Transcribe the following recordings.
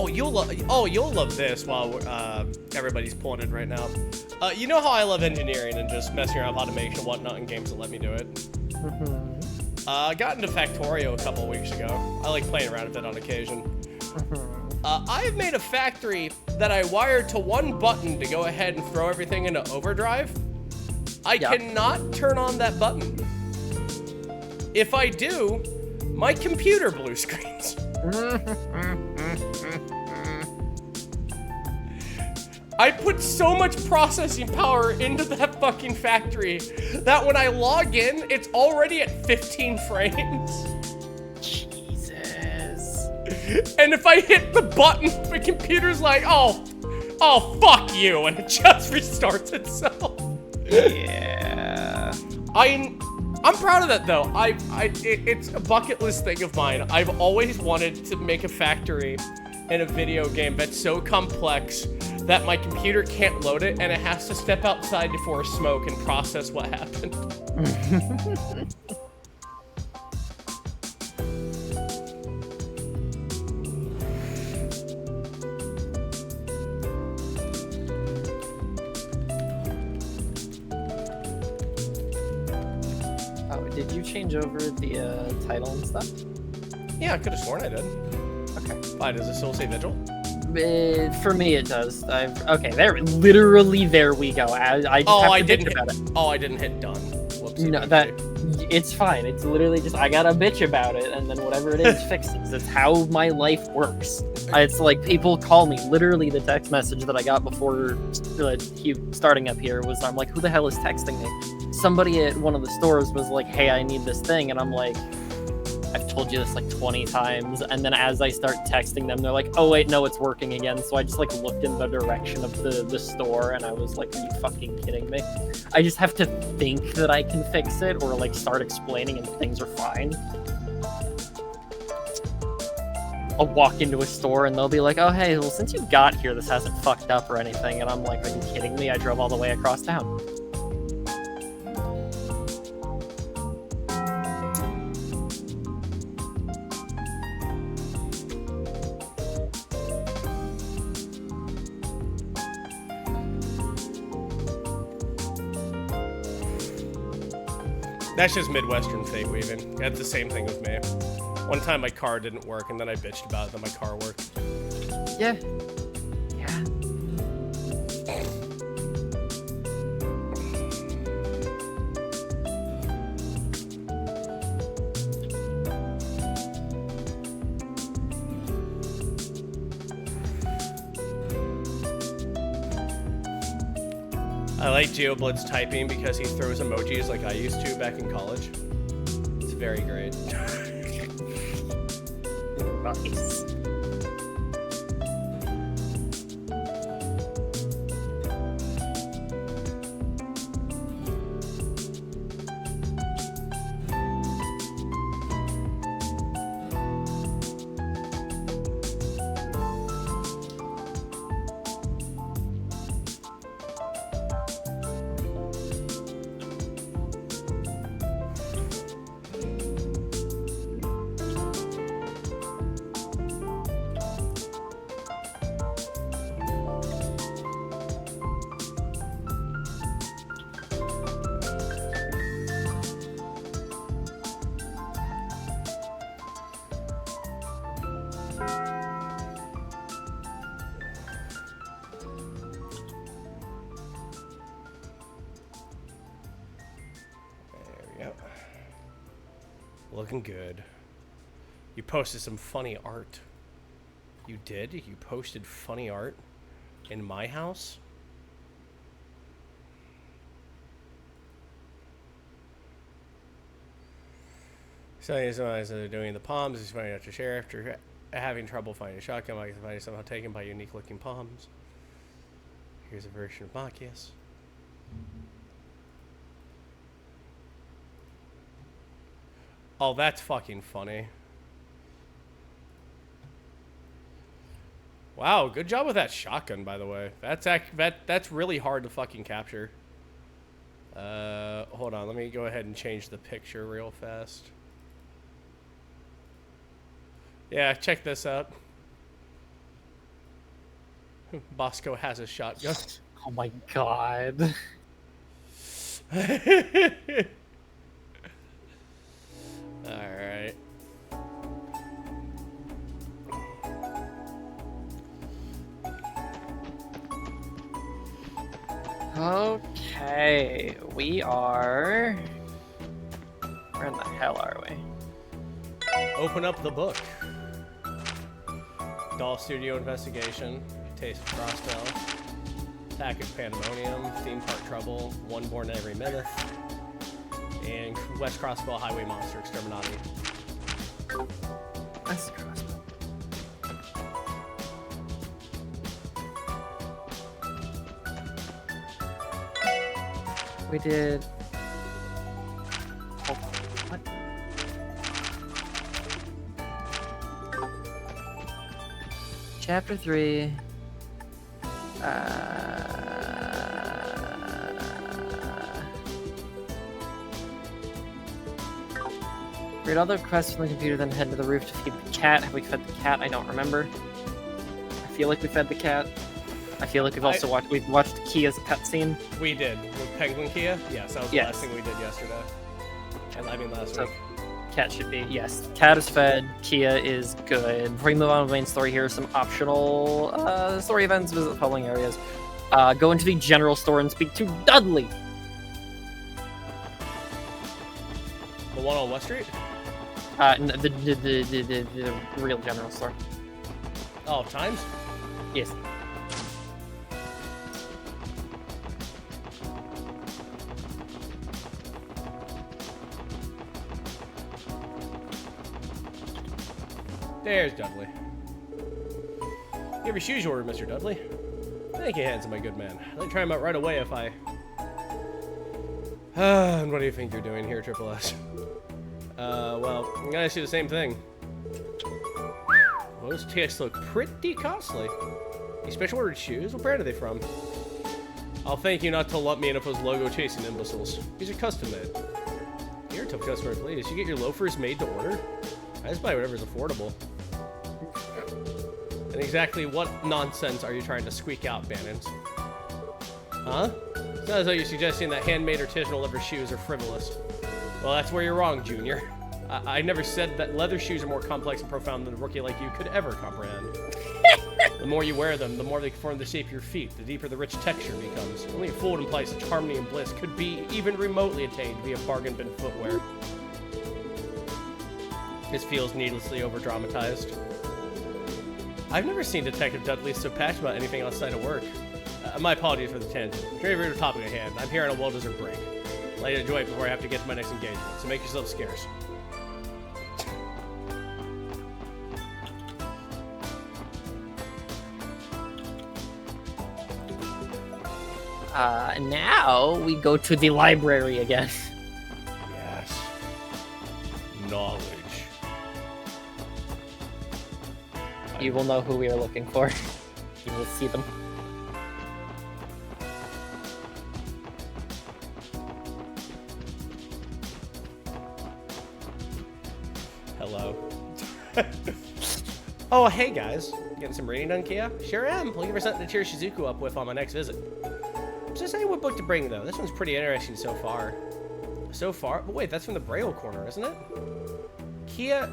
you'll love this while everybody's pulling in right now. You know how I love engineering and just messing around with automation and whatnot in games that let me do it. I got into Factorio a couple weeks ago. I like playing around with it on occasion. I have made a factory that I wired to one button to go ahead and throw everything into overdrive. I cannot turn on that button. If I do, my computer blue screens. I put so much processing power into that fucking factory that when I log in, it's already at 15 frames. Jesus. And if I hit the button, the computer's like, oh, fuck you, and it just restarts itself. Yeah. I'm proud of that though. It's a bucket list thing of mine. I've always wanted to make a factory in a video game that's so complex that my computer can't load it and it has to step outside before smoke and process what happened. Oh, did you change over the title and stuff? Yeah, I could have sworn I did. Okay. Why, does it still say Vigil? For me, it does. Okay, literally there we go. I just have to bitch about it. Oh, I didn't hit done. Whoopsie. No, it's fine. It's literally just, I gotta bitch about it, and then whatever it is, fixes. That's how my life works. It's like, people call me. Literally, the text message that I got before starting up here was, I'm like, who the hell is texting me? Somebody at one of the stores was like, hey, I need this thing, and I'm like, I've told you this like 20 times, and then as I start texting them, they're like, oh wait, no, it's working again. So I just like looked in the direction of the store, and I was like, are you fucking kidding me? I just have to think that I can fix it, or like start explaining and things are fine. I'll walk into a store and they'll be like, oh hey, well since you got here, this hasn't fucked up or anything, and I'm like, are you kidding me? I drove all the way across town. That's just Midwestern fate weaving. That's the same thing with me. One time my car didn't work, and then I bitched about it that my car worked. Yeah. Yeah. I like GeoBlood's typing because he throws emojis like I used to back in college. It's very great. Nice. Looking good. You posted some funny art. You did? You posted funny art in my house? So he's doing the palms. He's finding out to share after having trouble finding a shotgun. Like somebody somehow taken by unique looking palms. Here's a version of Machias. Oh, that's fucking funny. Wow, good job with that shotgun, by the way. That's really hard to fucking capture. Hold on, let me go ahead and change the picture real fast. Yeah, check this out. Bosco has a shotgun. Oh my god. Alright. Okay, we are... Where in the hell are we? Open up the book. Doll Studio Investigation. Taste of Frostel. Package Pandemonium. Theme Park Trouble. One Born Every Minute. And West Crossbell Highway Monster Exterminati. That's crossbow. We did... Oh, what? Chapter 3. Read all the requests from the computer, then head to the roof to feed the cat. Have we fed the cat? I don't remember. I feel like we fed the cat. I feel like we've watched Kia's cutscene. We did. With Penguin Kia? Yes, that was the last thing we did yesterday. I mean last week. Cat should be, yes. Cat is fed, Kia is good. Before we move on to the main story, here are some optional story events. Visit the following areas. Go into the general store and speak to Dudley. The one on West Street? The real general store. Oh, Times? Yes. There's Dudley. You have your shoes ordered, Mr. Dudley. Thank you, handsome, my good man. I'd try them out right away if I... and what do you think you're doing here, Triple S? Well, I'm gonna ask you the same thing. Well, those TX look pretty costly. You special ordered shoes? What brand are they from? I'll thank you not to lump me in with those logo-chasing imbeciles. These are custom-made. You're a tough customer, please. You get your loafers made to order? I just buy whatever's affordable. And exactly what nonsense are you trying to squeak out, Bannons? Huh? It's not as though you're suggesting that handmade artisanal leather shoes are frivolous. Well, that's where you're wrong, Junior. I never said that leather shoes are more complex and profound than a rookie like you could ever comprehend. The more you wear them, the more they form the shape of your feet, the deeper the rich texture becomes. Only a fool would imply such harmony and bliss could be even remotely attained via bargain bin footwear. This feels needlessly over-dramatized. I've never seen Detective Dudley so passionate about anything outside of work. My apologies for the tangent. Very rude topic at hand. I'm here on a well-deserved break. I'd like to enjoy it before I have to get to my next engagement, so make yourself scarce. Now we go to the library again. Yes. Knowledge. You will know who we are looking for. You will see them. Hello. Oh, hey guys. Getting some reading done, Kia? Sure am. Looking for something to cheer Shizuku up with on my next visit. Just saying what book to bring, though. This one's pretty interesting so far. But wait, that's from the Braille corner, isn't it? Kia,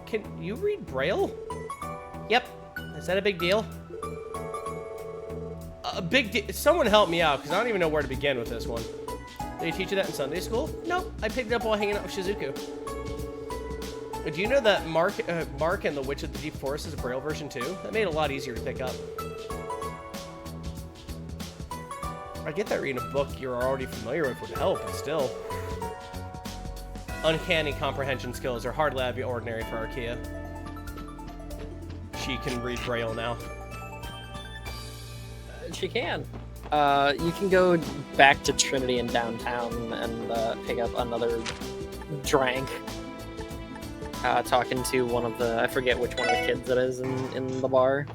can you read Braille? Yep. Is that a big deal? A big deal? Someone help me out, because I don't even know where to begin with this one. Did they teach you that in Sunday school? No, I picked it up while hanging out with Shizuku. Do you know that Mark and the Witch of the Deep Forest is a Braille version too? That made it a lot easier to pick up. I get that reading a book you're already familiar with would help, but still. Uncanny comprehension skills are hardly out of the ordinary for Archaea. She can read Braille now. She can. You can go back to Trinity in downtown and pick up another drank. Talking to one of the, I forget which one of the kids it is in the bar.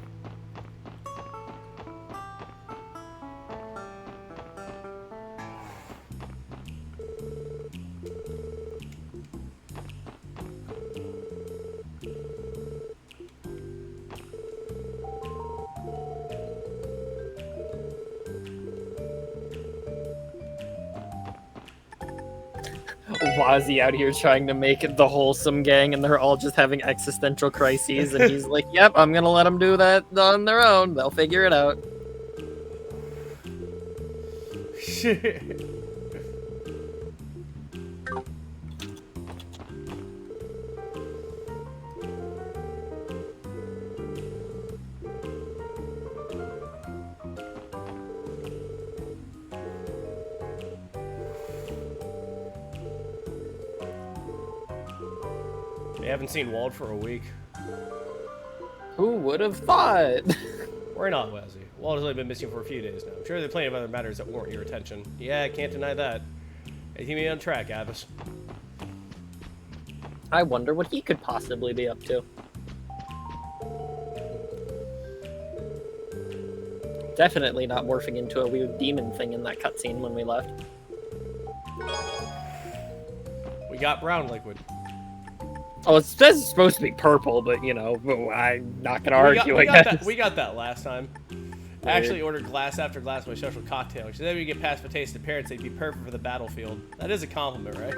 Wazzy out here trying to make it the wholesome gang, and they're all just having existential crises, and he's like, yep, I'm gonna let them do that on their own. They'll figure it out. Shit. We haven't seen Wald for a week. Who would have thought? We're not, Wesley. Wald has only been missing for a few days now. I'm sure there are plenty of other matters that warrant your attention. Yeah, I can't deny that. Hey, keep me on track, Abbas. I wonder what he could possibly be up to. Definitely not morphing into a weird demon thing in that cutscene when we left. We got brown liquid. Oh, it says it's supposed to be purple, but you know, I'm not gonna argue. I guess. We got that last time. I actually ordered glass after glass of my social cocktail. She said we get past the taste of parents, they'd be perfect for the battlefield. That is a compliment, right?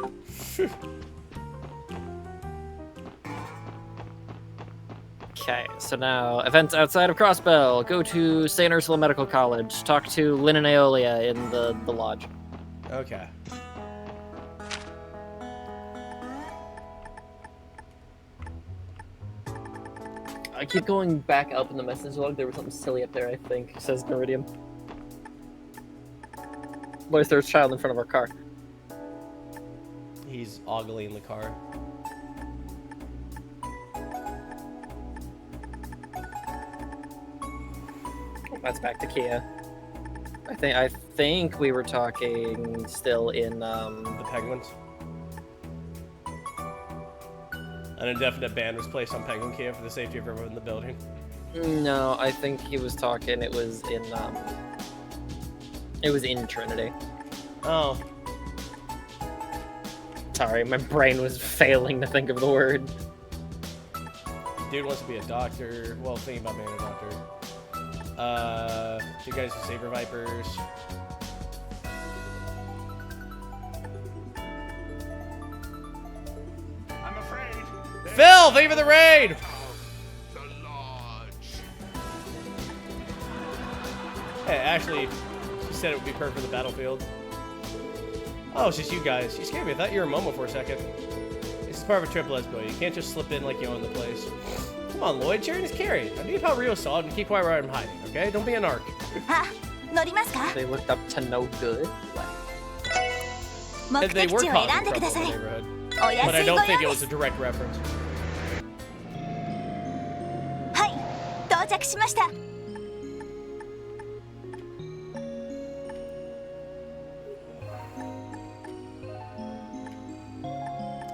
Okay, so now events outside of Crossbell. Go to St. Ursula Medical College. Talk to Lynn and Aeolia in the lodge. Okay. I keep going back up in the message log. There was something silly up there, I think, says Meridian. Boys, there's a child in front of our car. He's ogling the car. That's back to Kia. I think we were talking still in The Penguins. An indefinite ban was placed on Penguin Kia for the safety of everyone in the building. No, I think he was talking. It was in Trinity. Oh. Sorry, my brain was failing to think of the word. Dude wants to be a doctor. Well, thinking about being a doctor. You guys are Saber Vipers. I'm afraid. Phil, thank you for the raid! The lodge. Hey, actually, she said it would be perfect for the battlefield. Oh, it's just you guys. You scared me. I thought you were a Momo for a second. This is part of a triple S bill. You can't just slip in like you own the place. Come on, Lloyd. Sharing is carry. I need how Rio saw it and keep quiet where I'm hiding, okay? Don't be a narc. 乗りますか They looked up to no good. 目 And they 的 were 地を causing 選んでく trouble だ in さ the い neighborhood. お安 But I いご don't 用 think it で was す a direct reference. はい到着しました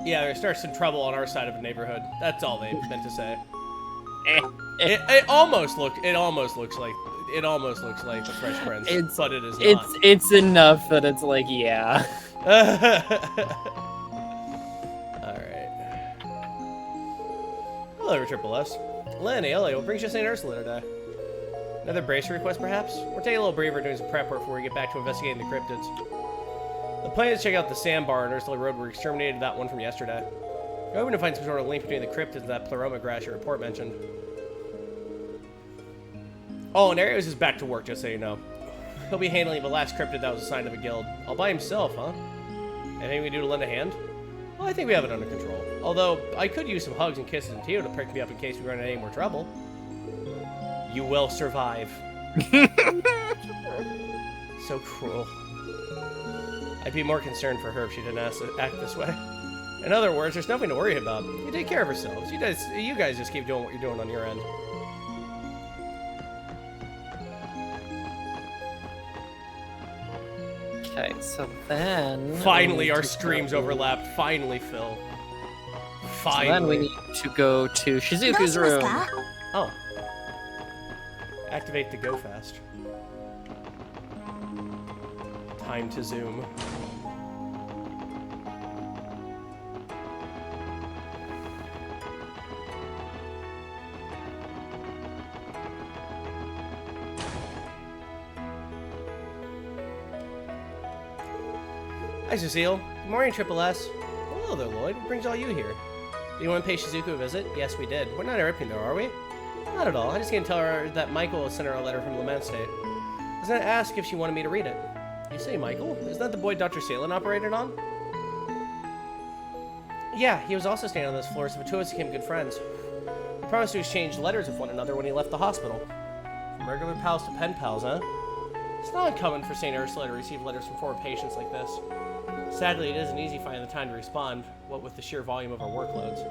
Yeah, there starts some trouble on our side of the neighborhood. That's all they meant to say. Eh. It almost looks like the Fresh Prince, but it is not. It's enough that it's like, yeah. Alright. Hello, Triple S. Len, Elio, what brings you to St. Ursula today? Another brace request, perhaps? We're taking a little braver doing some prep work before we get back to investigating the cryptids. The plan is to check out the sandbar on Ursula Road where we exterminated that one from yesterday. We're hoping to find some sort of link between the cryptids and that pleroma grass your report mentioned. Oh, and Arios is back to work, just so you know. He'll be handling the last cryptid that was assigned to the guild. All by himself, huh? Anything we can do to lend a hand? Well, I think we have it under control. Although, I could use some hugs and kisses and Tio to pick me up in case we run into any more trouble. You will survive. So cruel. I'd be more concerned for her if she didn't act this way. In other words, there's nothing to worry about. You take care of yourselves. You guys just keep doing what you're doing on your end. Okay, so then... Finally, our streams overlapped. Finally, Phil. Finally. So then we need to go to どう Shizuku's します room. か Oh. Activate the go fast. Time to zoom. Hi, Cecile. Good morning, Triple S. Hello there, Lloyd. What brings all you here? Do you want to pay Shizuku a visit? Yes, we did. We're not interrupting though, are we? Not at all. I just came to tell her that Michael sent her a letter from Lament State. I was going to ask if she wanted me to read it. You say Michael? Is that the boy Dr. Salin operated on? Yeah, he was also staying on this floor, so the two of us became good friends. We promised to exchange letters with one another when he left the hospital. From regular pals to pen pals, huh? It's not uncommon for St. Ursula to receive letters from former patients like this. Sadly, it isn't easy finding the time to respond, what with the sheer volume of our workloads.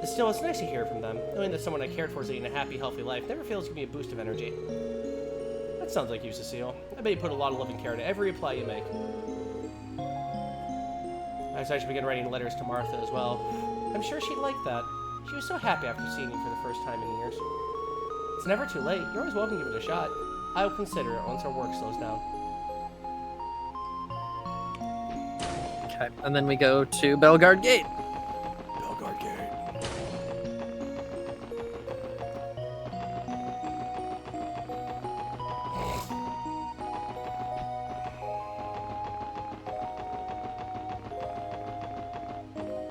But still, it's nice to hear from them. Knowing that someone I cared for is leading a happy, healthy life never fails to give me a boost of energy. That sounds like you, Cecile. I bet you put a lot of love and care into every reply you make. I should begin writing letters to Martha as well. I'm sure she'd like that. She was so happy after seeing you for the first time in years. It's never too late. You're always welcome to give it a shot. I will consider it once our work slows down. Okay, and then we go to Belgard Gate. Belgard Gate.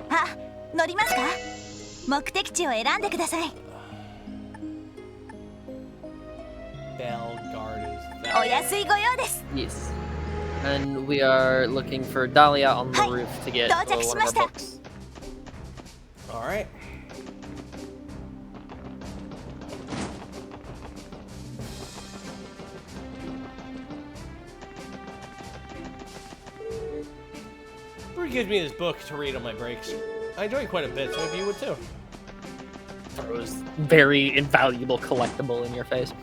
Ah, 乗りますか？目的地を選んでください。 Belgard is お that. 安いご用です。 Yes. And we are looking for Dahlia on the Hi. roof to get one of our 到着しました。 books. Alright. Bree gives me this book to read on my breaks. I enjoy it quite a bit, so maybe you would too. Throws very invaluable collectible in your face.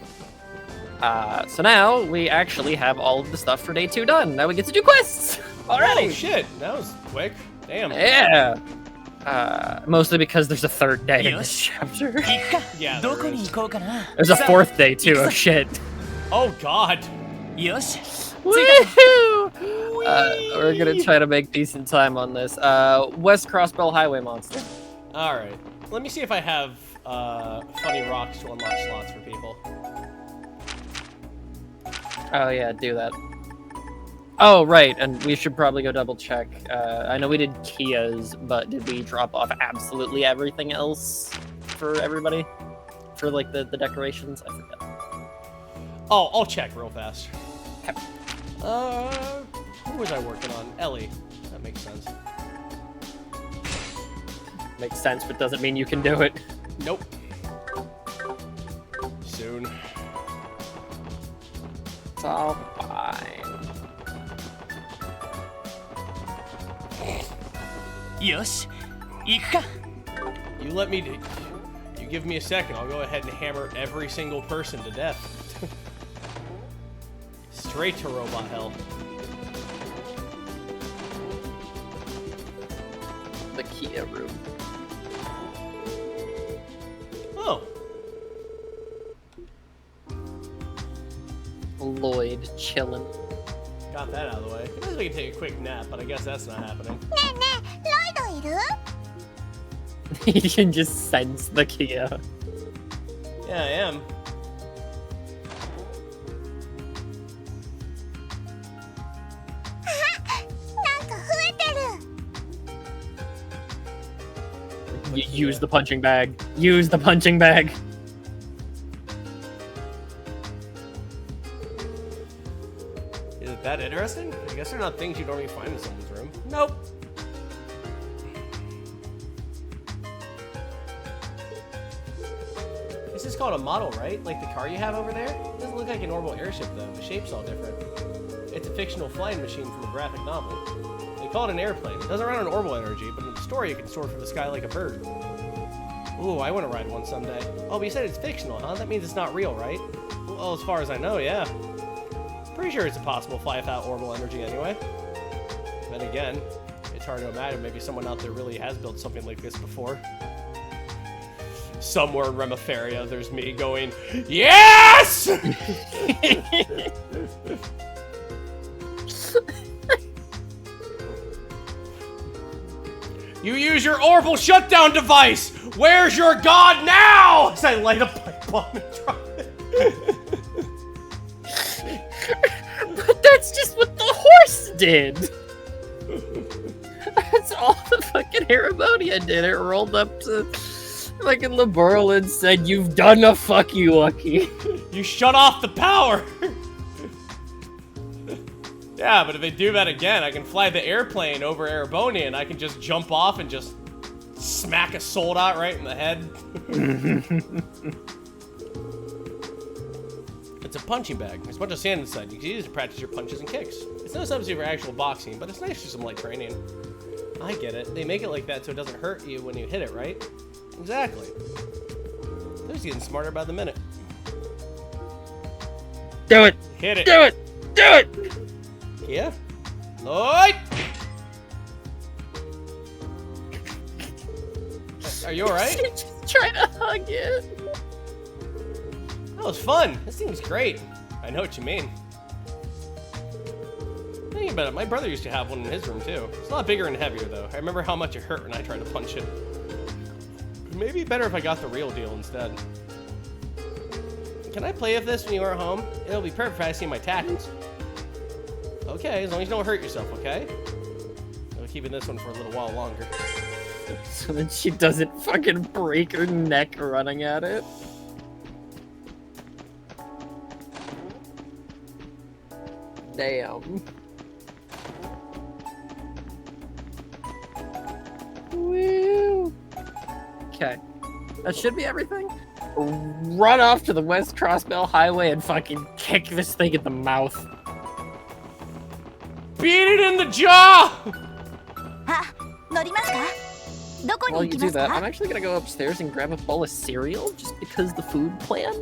So now we actually have all of the stuff for day 2 done. Now we get to do quests already. Oh shit, that was quick. Damn. Yeah. Mostly because there's a 3rd day in this chapter. Yeah, do thereこにis. 行こうかな。 There's a 4th day too. Oh shit. Oh god. よし。 Woohoo! We're gonna try to make decent time on this. West Crossbell Highway Monster. Alright. Let me see if I have funny rocks to unlock slots for people. Oh yeah, do that. Oh right, and we should probably go double check. I know we did Kia's, but did we drop off absolutely everything else for everybody? For like the decorations? I forget. Oh, I'll check real fast. Okay. Who was I working on? Ellie. That makes sense. Makes sense, but doesn't mean you can do it. Nope. Soon. It's all fine. よし。行くか。 You let me do. You give me a second, I'll go ahead and hammer every single person to death. Straight to robot hell. The Kia room. Oh. Lloyd chilling. Got that out of the way. I guess we can take a quick nap, but I guess that's not happening. ねえねえ、ロイドいる？ You can just sense the Kia. Yeah, I am. なんか増えてる。 Use the punching bag. Use the punching bag. Is it that interesting? I guess they're not things you normally find in someone's room. Nope. This is called a model, right? Like the car you have over there? It doesn't look like a normal airship, though. The shape's all different. It's a fictional flying machine from a graphic novel. They call it an airplane. It doesn't run on orbital energy, but in the story, it can soar from the sky like a bird. Ooh, I want to ride one someday. Oh, but you said it's fictional, huh? That means it's not real, right? Well, as far as I know, yeah. Pretty sure it's impossible to fly without orbital energy anyway. Then again, it's hard to imagine maybe someone out there really has built something like this before. Somewhere in Remiferia, there's me going, YES! You use your orbital shutdown device! Where's your god now? As I light a pipe bomb and drop it. But that's just what the horse did. That's all the fucking Haramonia did. It rolled up to fucking Laboral and said, "You've done a fuck you, Lucky." You shut off the power! Yeah, but if they do that again, I can fly the airplane over Ereboni and I can just jump off and just smack a soldat right in the head. It's a punching bag. There's a bunch of sand inside. You can use it to practice your punches and kicks. It's no substitute for actual boxing, but it's nice for some light training. I get it. They make it like that so it doesn't hurt you when you hit it, right? Exactly. They're just getting smarter by the minute. Do it! Hit it! Do it! Do it! Yeah? Lloyd! Are you alright? Just trying to hug it. That was fun. This thing was great. I know what you mean. Thinking about it, my brother used to have one in his room too. It's a lot bigger and heavier though. I remember how much it hurt when I tried to punch it. Maybe better if I got the real deal instead. Can I play with this when you are at home? It'll be perfect if I see my tactics. Okay, as long as you don't hurt yourself, okay? I'll be keeping this one for a little while longer. So that she doesn't fucking break her neck running at it. Damn. Woo. Okay. That should be everything. Run off to the West Crossbell Highway and fucking kick this thing in the mouth. Beat it in the jaw! あ、乗りますか？どこ While に you 行き do ます that, I'm か？ actually gonna go upstairs and grab a bowl of cereal just because the food plan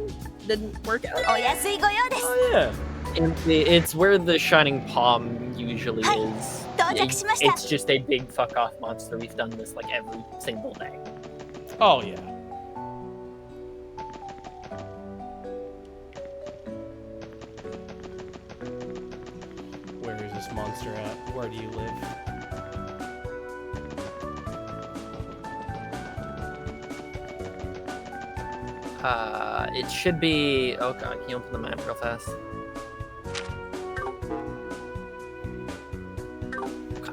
didn't work out. お安いご用です。 Oh yeah. And it's where the Shining Palm usually is. 到着しました。 It's just a big fuck off monster. We've done this like every single day. Oh yeah. Where is this monster at? Where do you live? It should be. Oh god, can you open the map real fast?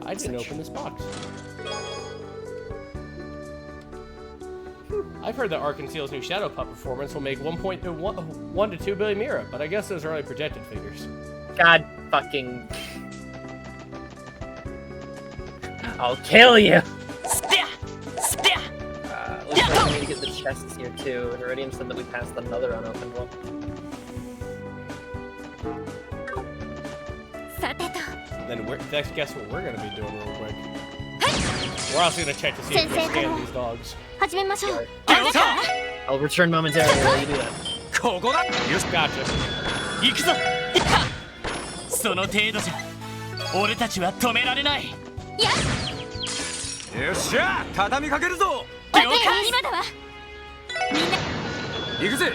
I didn't open this box. I've heard that Ark and Seal's new Shadow Pup performance will make 1 to 2 billion Mira, but I guess those are only projected figures. God fucking. I'll kill you! Looks like I need to get the chests here too. Iridium said that we passed another unopened one. さてと。 Then guess what we're gonna be doing real quick. We're also gonna check to see if we can scan these dogs. 始めましょう。 I'll return momentarily while you do that. ここだ Gotcha. 行くぞその程度じゃ俺たちは止められないよっしゃ畳みかけるぞ了解今だわ。行くぜ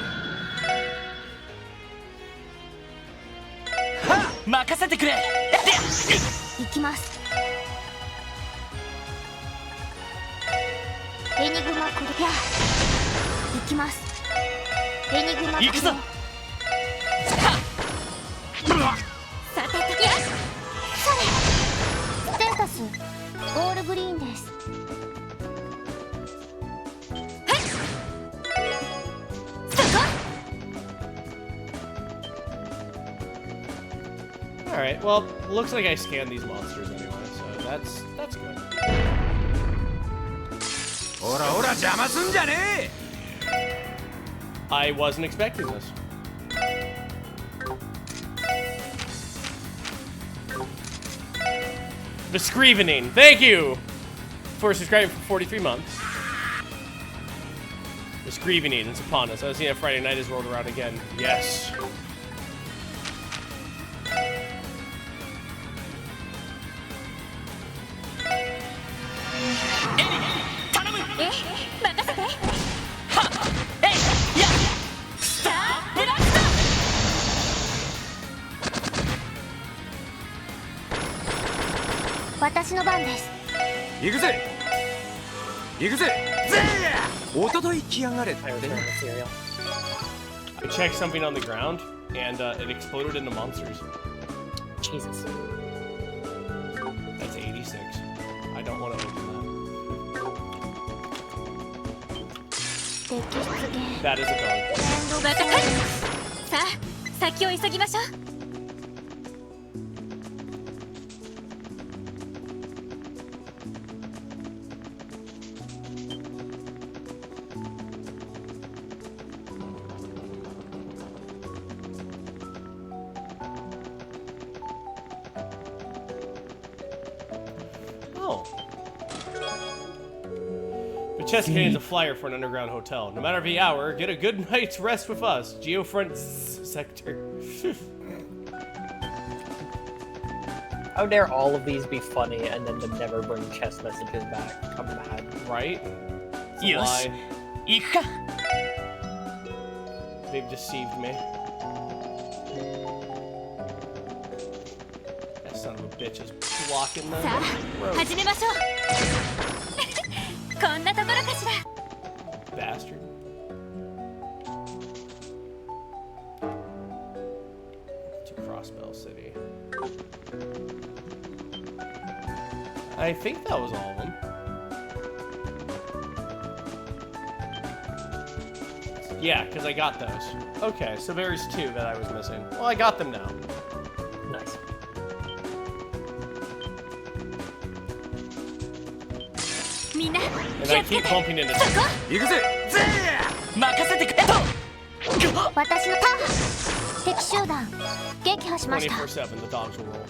任せてくれ行きます。エニグマクリア。行きます。エニグマクリア。行くぞさてと。よし。それ。ステータス。オールグリーンです。 Alright, well, looks like I scanned these monsters anyway, so that's good. ほらほら邪魔すんじゃね I wasn't expecting this. The Scrivening, thank you for subscribing for 43 months. The Scrivening is upon us. I was seeing that Friday night has rolled around again. Yes.え行くぜ行くぜぜーおととい来やがれって I return the cereal. I checked something on the ground, and it exploded into monsters. Jesus. That's 86. I don't not want to open that. That is a dog. またさあ先を急ぎましょう Oh. The chest contains a flyer for an underground hotel. No matter the hour, get a good night's rest with us. Geofront sector. How dare all of these be funny and then them never bring chest messages back? I'm mad. Right? It's a よし lie. 行くか They've deceived me. That son of a bitch is blocking them. さあ Gross. 始めましょうこんなところかしら Bastard. To Crossbell City. I think that was all of them. Yeah, because I got those. Okay, so there's 2 that I was missing. Well, I got them now. Nice. And I keep bumping into them. 行くぜぜ任せてくれと私のターン敵集団撃破しました 24/7, the dogs will roll.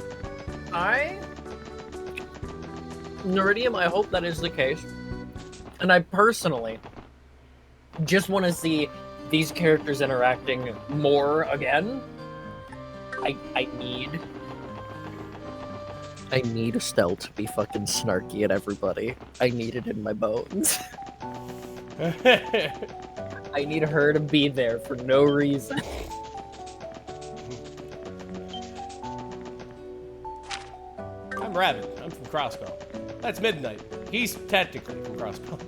Neridium, I hope that is the case. And I personally just want to see these characters interacting more again. I need Estelle to be fucking snarky at everybody. I need it in my bones. I need her to be there for no reason. I'm Rabbit. I'm from Crossbell. That's Midnight. He's technically from Crossbell.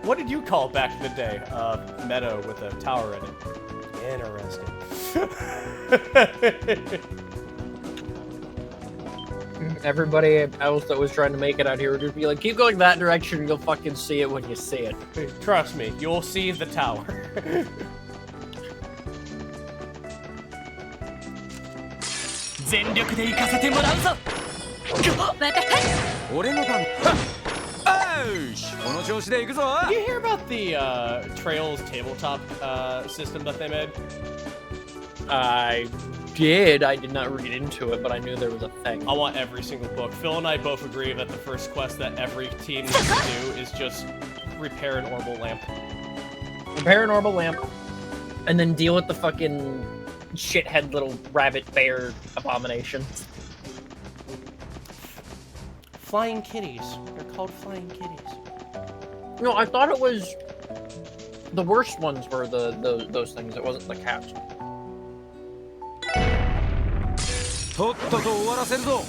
What did you call back in the day? Meadow with a tower in it. Interesting. Everybody else that was trying to make it out here would just be like, keep going that direction and you'll fucking see it when you see it. Trust me, you'll see the tower. 全力で行かせてもらうぞ俺の番よしこの調子で行くぞ Did you hear about the Trails tabletop system that they made? I did. I did not read into it, but I knew there was a thing. I want every single book. Phil and I both agree that the first quest that every team needs to do is just repair an orbital lamp. Repair an orbital lamp, and then deal with the fucking shithead little rabbit bear abomination. Flying kitties. They're called flying kitties. No, I thought it was the worst ones were those things. It wasn't the cats. とっとと終わらせるぞ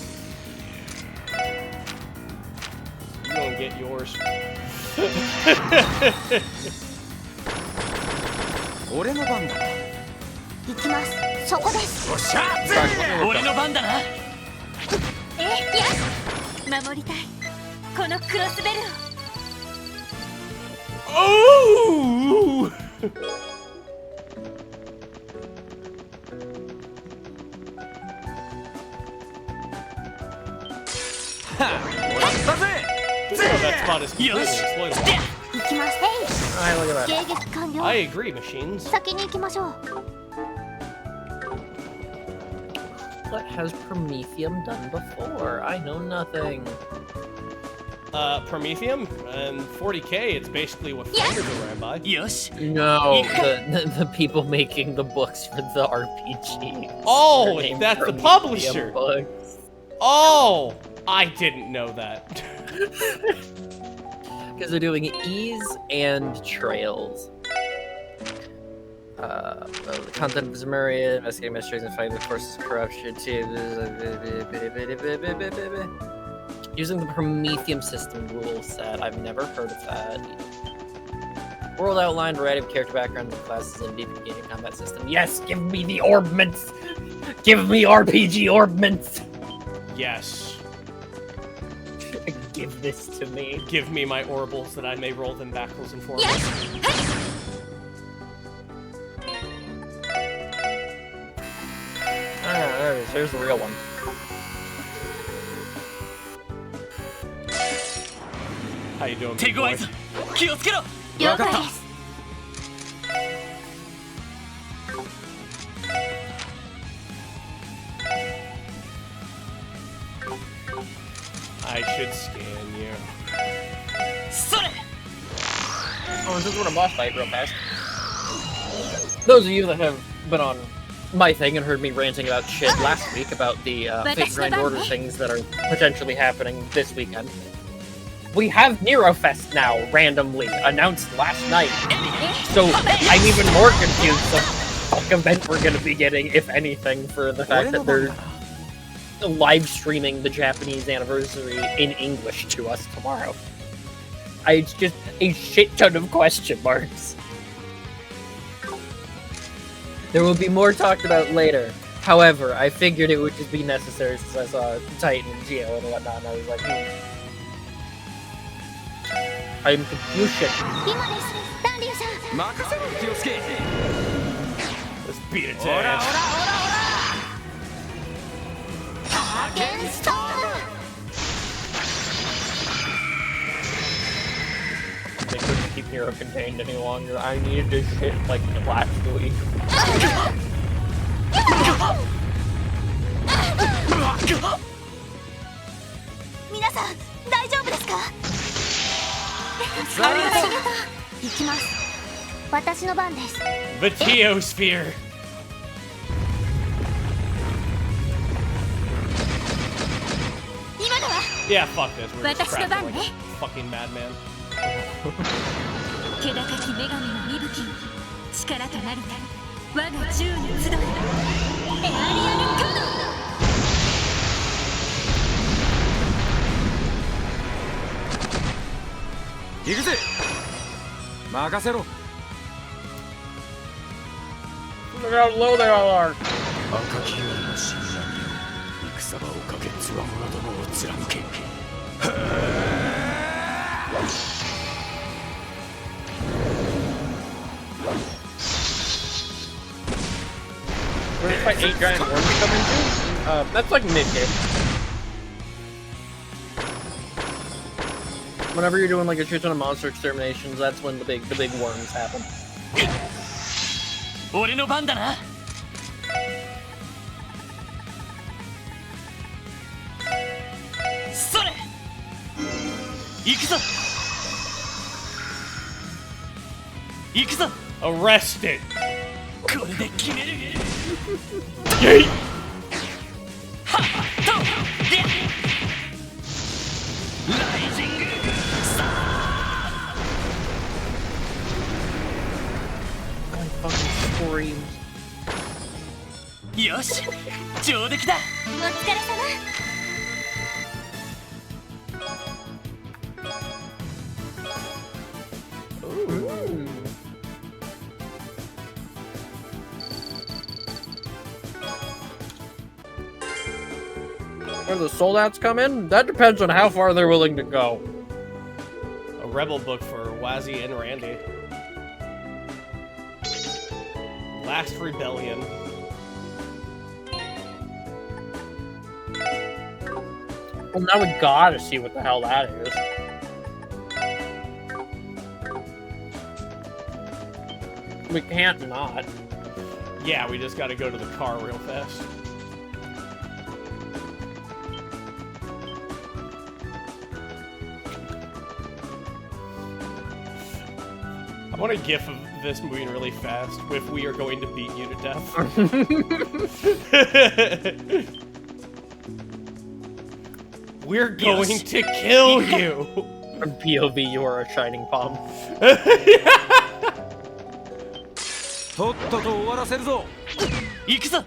You gonna get yours. 俺の番だ行きますそこですよっしゃぜ俺の番だなよし守りたいこのクロスベルを Oh! もらったぜ That spot is completely exploitable. 行きます Alright, look at that. 迎撃完了 I agree, machines. 先に行きましょう What has Prometheum done before? I know nothing. Prometheum and 40K, it's basically what Flanders are ran by. よし No, the people making the books for the RPG. Oh, They're named that's the Prometheum publisher. Books. Oh! I didn't know that. Because they're doing Ease and Trails. The content of Zemuria, investigating mysteries and fighting the forces of corruption. Using the Prometheum system rule set. I've never heard of that. World outline, variety of character background, and classes, and deep engaging combat system. Yes, give me the orbments! Give me RPG orbments! Yes. Give this to me. Give me my orbles that I may roll them backwards and forwards. There it is. Here's the real one. How you doing, 手 big 強 boy? いぞ気をつけろ了解です I should scan you. それ Oh, this is what a boss fight real fast. Those of you that have been on my thing and heard me ranting about shit last week about the Fate Grand Order things that are potentially happening this weekend. We have Nerofest now, randomly, announced last night. So I'm even more confused of what event we're gonna be getting, if anything, for the fact that they're live streaming the Japanese anniversary in English to us tomorrow. It's just a shit ton of question marks. There will be more talked about later. However, I figured it would just be necessary since I saw Titan and Geo and whatnot, and I was like, I'm confused. 今ですダンリュウさん 任せろ気をつけ Let's beat it to オラオラオラ ass. オラゲンストーム They couldn't keep Nero contained any longer. I needed this shit like last week. 皆さん大丈夫ですかありがとう行きます私の番です The Teosphere. 今のは Yeah, fuck this. We're just 私の cracking 番 like ね a fucking madman. 気高き女神の息吹力となりたり我が銃に集うエアリアルカノン 行くぜ任せろ Look how low they all are. 赤き夜の神乱よ戦場をかけつわものどもを貫け We're gonna fight 8 giant worms to come into? That's like mid-game. Whenever you're doing like a shit ton of monster exterminations, that's when the big worms happen. 俺の番だなそれ行くぞ行くぞ Arrest it. これで決める Yeet. はっとでライジングさあ I fucking scream. よし上出来だお疲れ様 Where the sold outs come in? That depends on how far they're willing to go. A rebel book for Wazzy and Randy. Last Rebellion. Well, now we gotta see what the hell that is. We can't not. Yeah, we just gotta go to the car real fast. I want a gif of this moving really fast with "We are going to beat you to death." We're going to kill you! From POV, you are a shining palm. とっとと終わらせるぞ行くぞ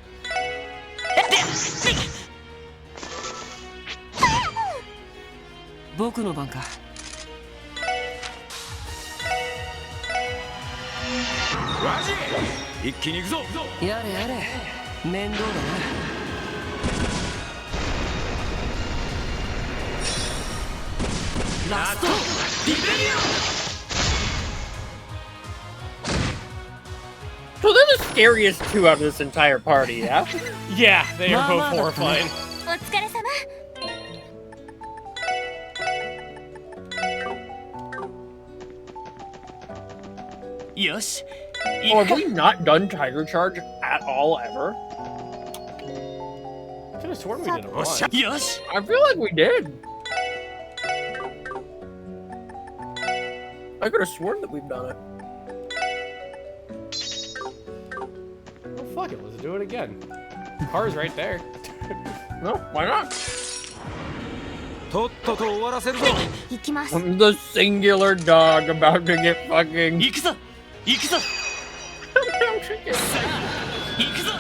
僕の番か一気に行くぞやれやれ面倒だなラストリベリオ So they're the scariest two out of this entire party, yeah? Yeah, they are both horrifying. お疲れ様。よし Oh, have we not done Tiger Charge at all ever? I could have sworn we did it once. よし I feel like we did. I could have sworn that we've done it. Oh, fuck it, let's do it again. Car's right there. No, why not? とっとと終わらせるぞ行きます。 I'm the singular dog about to get fucking. 行くぞ行くぞさあ行くぞ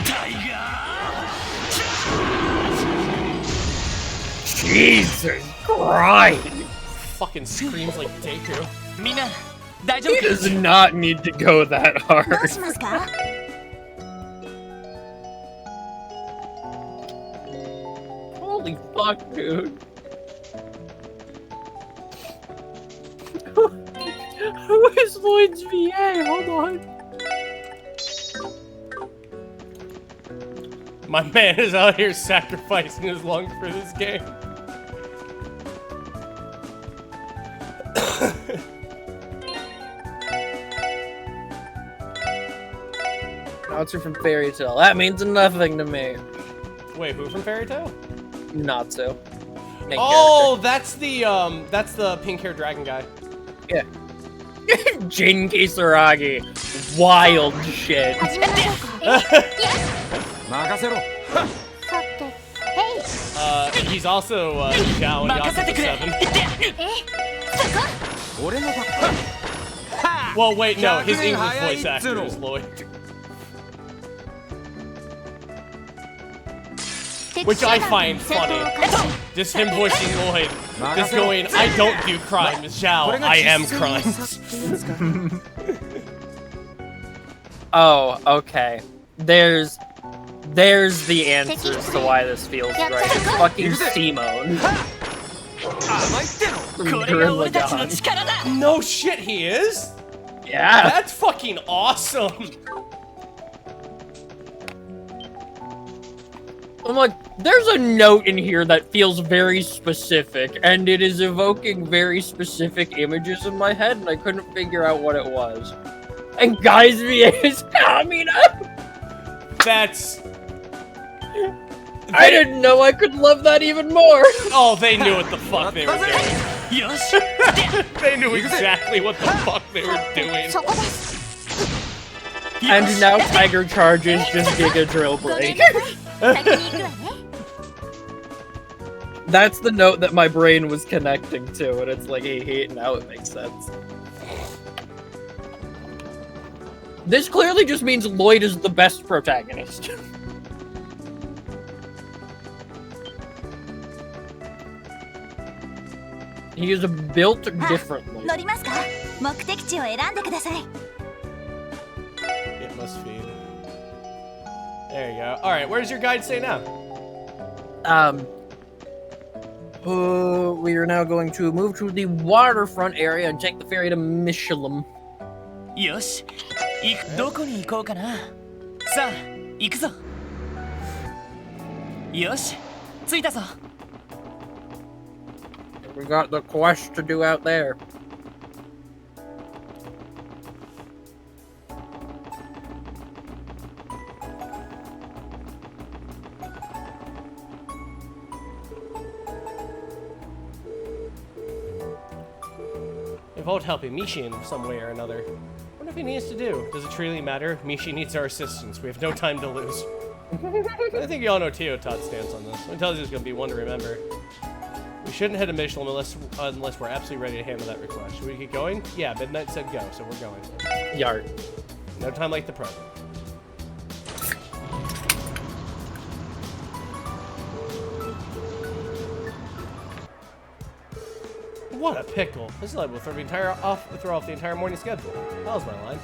タイガー Jesus Christ! Fucking screams like Deku. みんな大丈 He 夫か does not need to go that どう hard. しますか？ Holy fuck, dude. Who is Lloyd's VA? Hold on. My man is out here sacrificing his lungs for this game. Natsu from Fairy Tail. That means nothing to me. Wait, who from Fairy Tail? Natsu. Main Oh, that's the pink-haired dragon guy. character. Yeah. Jin Kisaragi. Wild shit. 始めましょうか。任せろさて、へい。 He's also Zhao in 任せて Yakuza くれ 7. そこ。俺の番 Well, wait, no, his English voice actor is Lloyd. Which I find funny. Just him voicing Lloyd. Just going, I don't do crime, Zhao, I am crime. Oh, okay. There's the answer as to why this feels right. It's fucking Simone. これが俺たちの力だ No shit, he is? Yeah. That's fucking awesome. I'm like, there's a note in here that feels very specific, and it is evoking very specific images in my head, and I couldn't figure out what it was. And Guy's VA is coming up! That's... I didn't know I could love that even more! Oh, they knew what the fuck they were doing. よし They knew exactly what the fuck they were doing. そこです。 And now Tiger Charge is just Giga Drill ごめん Break. なさい。先に行くわね。 That's the note that my brain was connecting to, and it's like, hey, now it makes sense. This clearly just means Lloyd is the best protagonist. He is built differently. 乗りますか？目的地を選んでください。 It must feed. There you go. Alright, where does your guide say now? We are now going to move to the waterfront area and take the ferry to Michelin. よしどこに行こうかなさあ行くぞよし着いたぞ We got the quest to do out there. It won't help Mishi in some way or another. What if he needs to do? Does it really matter? Mishi needs our assistance. We have no time to lose. I think you all know Teotot's stance on this. It tells you it's going to be one to remember. We shouldn't head to Michelin unless we're absolutely ready to handle that request. Should we get going? Yeah, Midnight said go, so we're going. Yard. No time like the present. What a pickle. This is like we'll throw off the entire morning schedule. That was my line.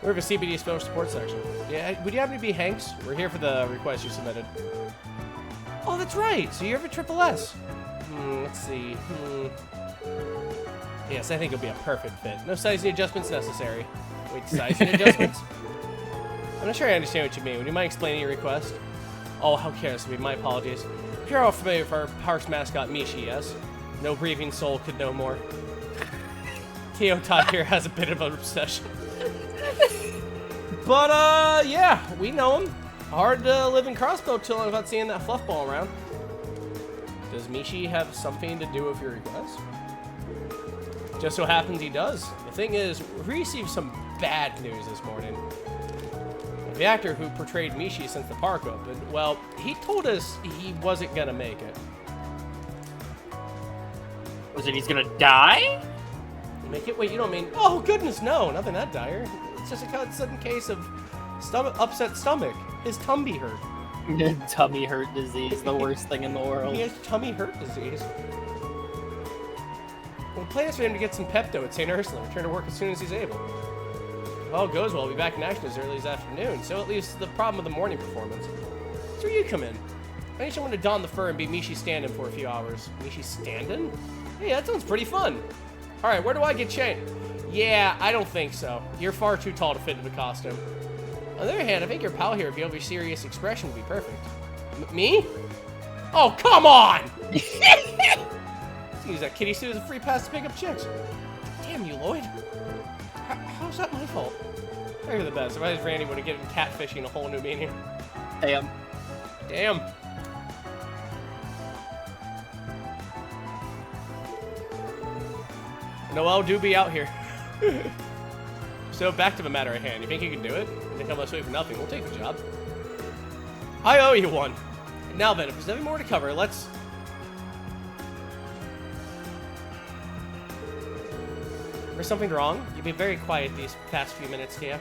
We have a CBD special support section. Yeah, would you happen to be Hanks? We're here for the request you submitted. Oh, that's right. So you have a triple S. Let's see. Yes, I think it'll be a perfect fit. No sizing adjustments necessary. Wait, sizing adjustments? I'm not sure I understand what you mean. Would you mind explaining your request? Oh, how careless of me. My apologies. You're all familiar with our park's mascot, Mishi, yes? No grieving soul could know more. Tio Todd here has a bit of an obsession. But, yeah, we know him. Hard to live in Crossbow till without seeing that fluff ball around. Does Mishi have something to do with your request? Just so happens he does. The thing is, we received some bad news this morning. The actor who portrayed Mishi since the park opened, well, he told us he wasn't gonna make it. Was it he's gonna die? Make it? Wait, you don't mean... Oh, goodness, no. Nothing that dire. It's just a sudden case of upset stomach. His tummy hurt. Tummy hurt disease, the worst thing in the world. He has tummy hurt disease. Well, the plan is for him to get some Pepto at St. Ursula and return to work as soon as he's able. If all goes well, he'll be back in action as early as afternoon, so at least the problem with the morning performance. So you come in. I need someone to don the fur and be Mishi stand-in for a few hours. Mishi stand-in? Hey, that sounds pretty fun. All right, where do I get changed? Yeah, I don't think so. You're far too tall to fit into the costume. On the other hand, I think your pal here, if you have a serious expression, would be perfect. Me? Oh, come on! Let's use that kitty suit as a free pass to pick up chicks. Damn you, Lloyd. How's that my fault? You're the best. If I was Randy, would have given catfishing a whole new meaning. Damn. Damn. Noel do be out here. So back to the matter at hand. You think you can do it? You think I'm less wait for nothing? We'll take the job. I owe you one. Now then, if there's nothing more to cover, let's... Is something wrong? You've been very quiet these past few minutes, Tia.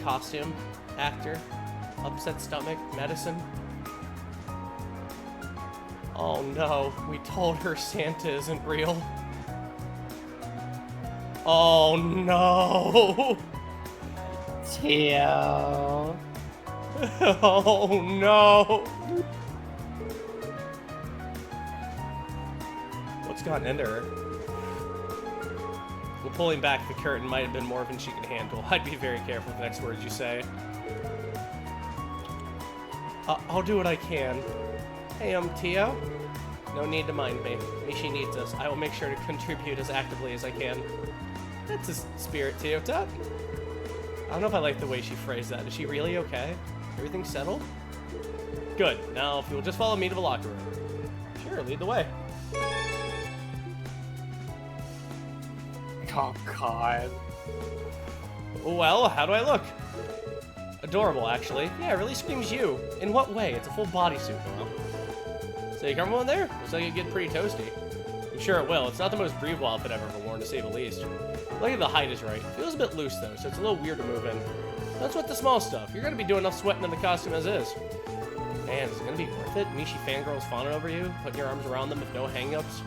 Costume, actor, upset stomach, medicine. Oh no, we told her Santa isn't real. Oh no! Tio. Oh no! What's gotten into her? Well, pulling back the curtain might have been more than she could handle. I'd be very careful with the next words you say. I'll do what I can. Hey, Tio. No need to mind me. Mishi needs us. I will make sure to contribute as actively as I can. That's his spirit, Tio. I don't know if I like the way she phrased that. Is she really okay? Everything settled? Good. Now, if you'll just follow me to the locker room. Sure, lead the way. Oh, God. Well, how do I look? Adorable, actually. Yeah, it really screams you. In what way? It's a full bodysuit, Noel. So you comfortable in there? Looks like it get pretty toasty. I'm sure it will. It's not the most breathable outfit I've ever worn, to say the least. Look at the height is right. Feels a bit loose, though, so it's a little weird to move in. That's what the small stuff. You're gonna be doing enough sweating in the costume as is. Man, is it gonna be worth it? Mishi fangirls fawning over you, putting your arms around them with no hang-ups?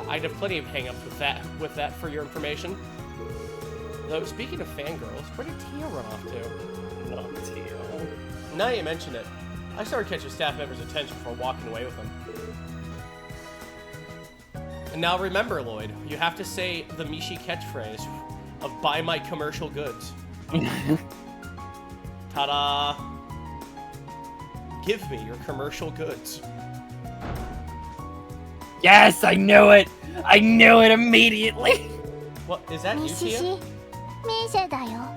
I'd have plenty of hang-ups with that for your information. Though, speaking of fangirls, where did Tia run off to? No, Tio. Now you mention it, I started catching staff members' attention before walking away with them. And now remember, Lloyd, you have to say the Mishi catchphrase of "buy my commercial goods." Ta-da! Give me your commercial goods. Yes, I knew it! I knew it immediately! What, is that you, Tia? 西ミシェだよ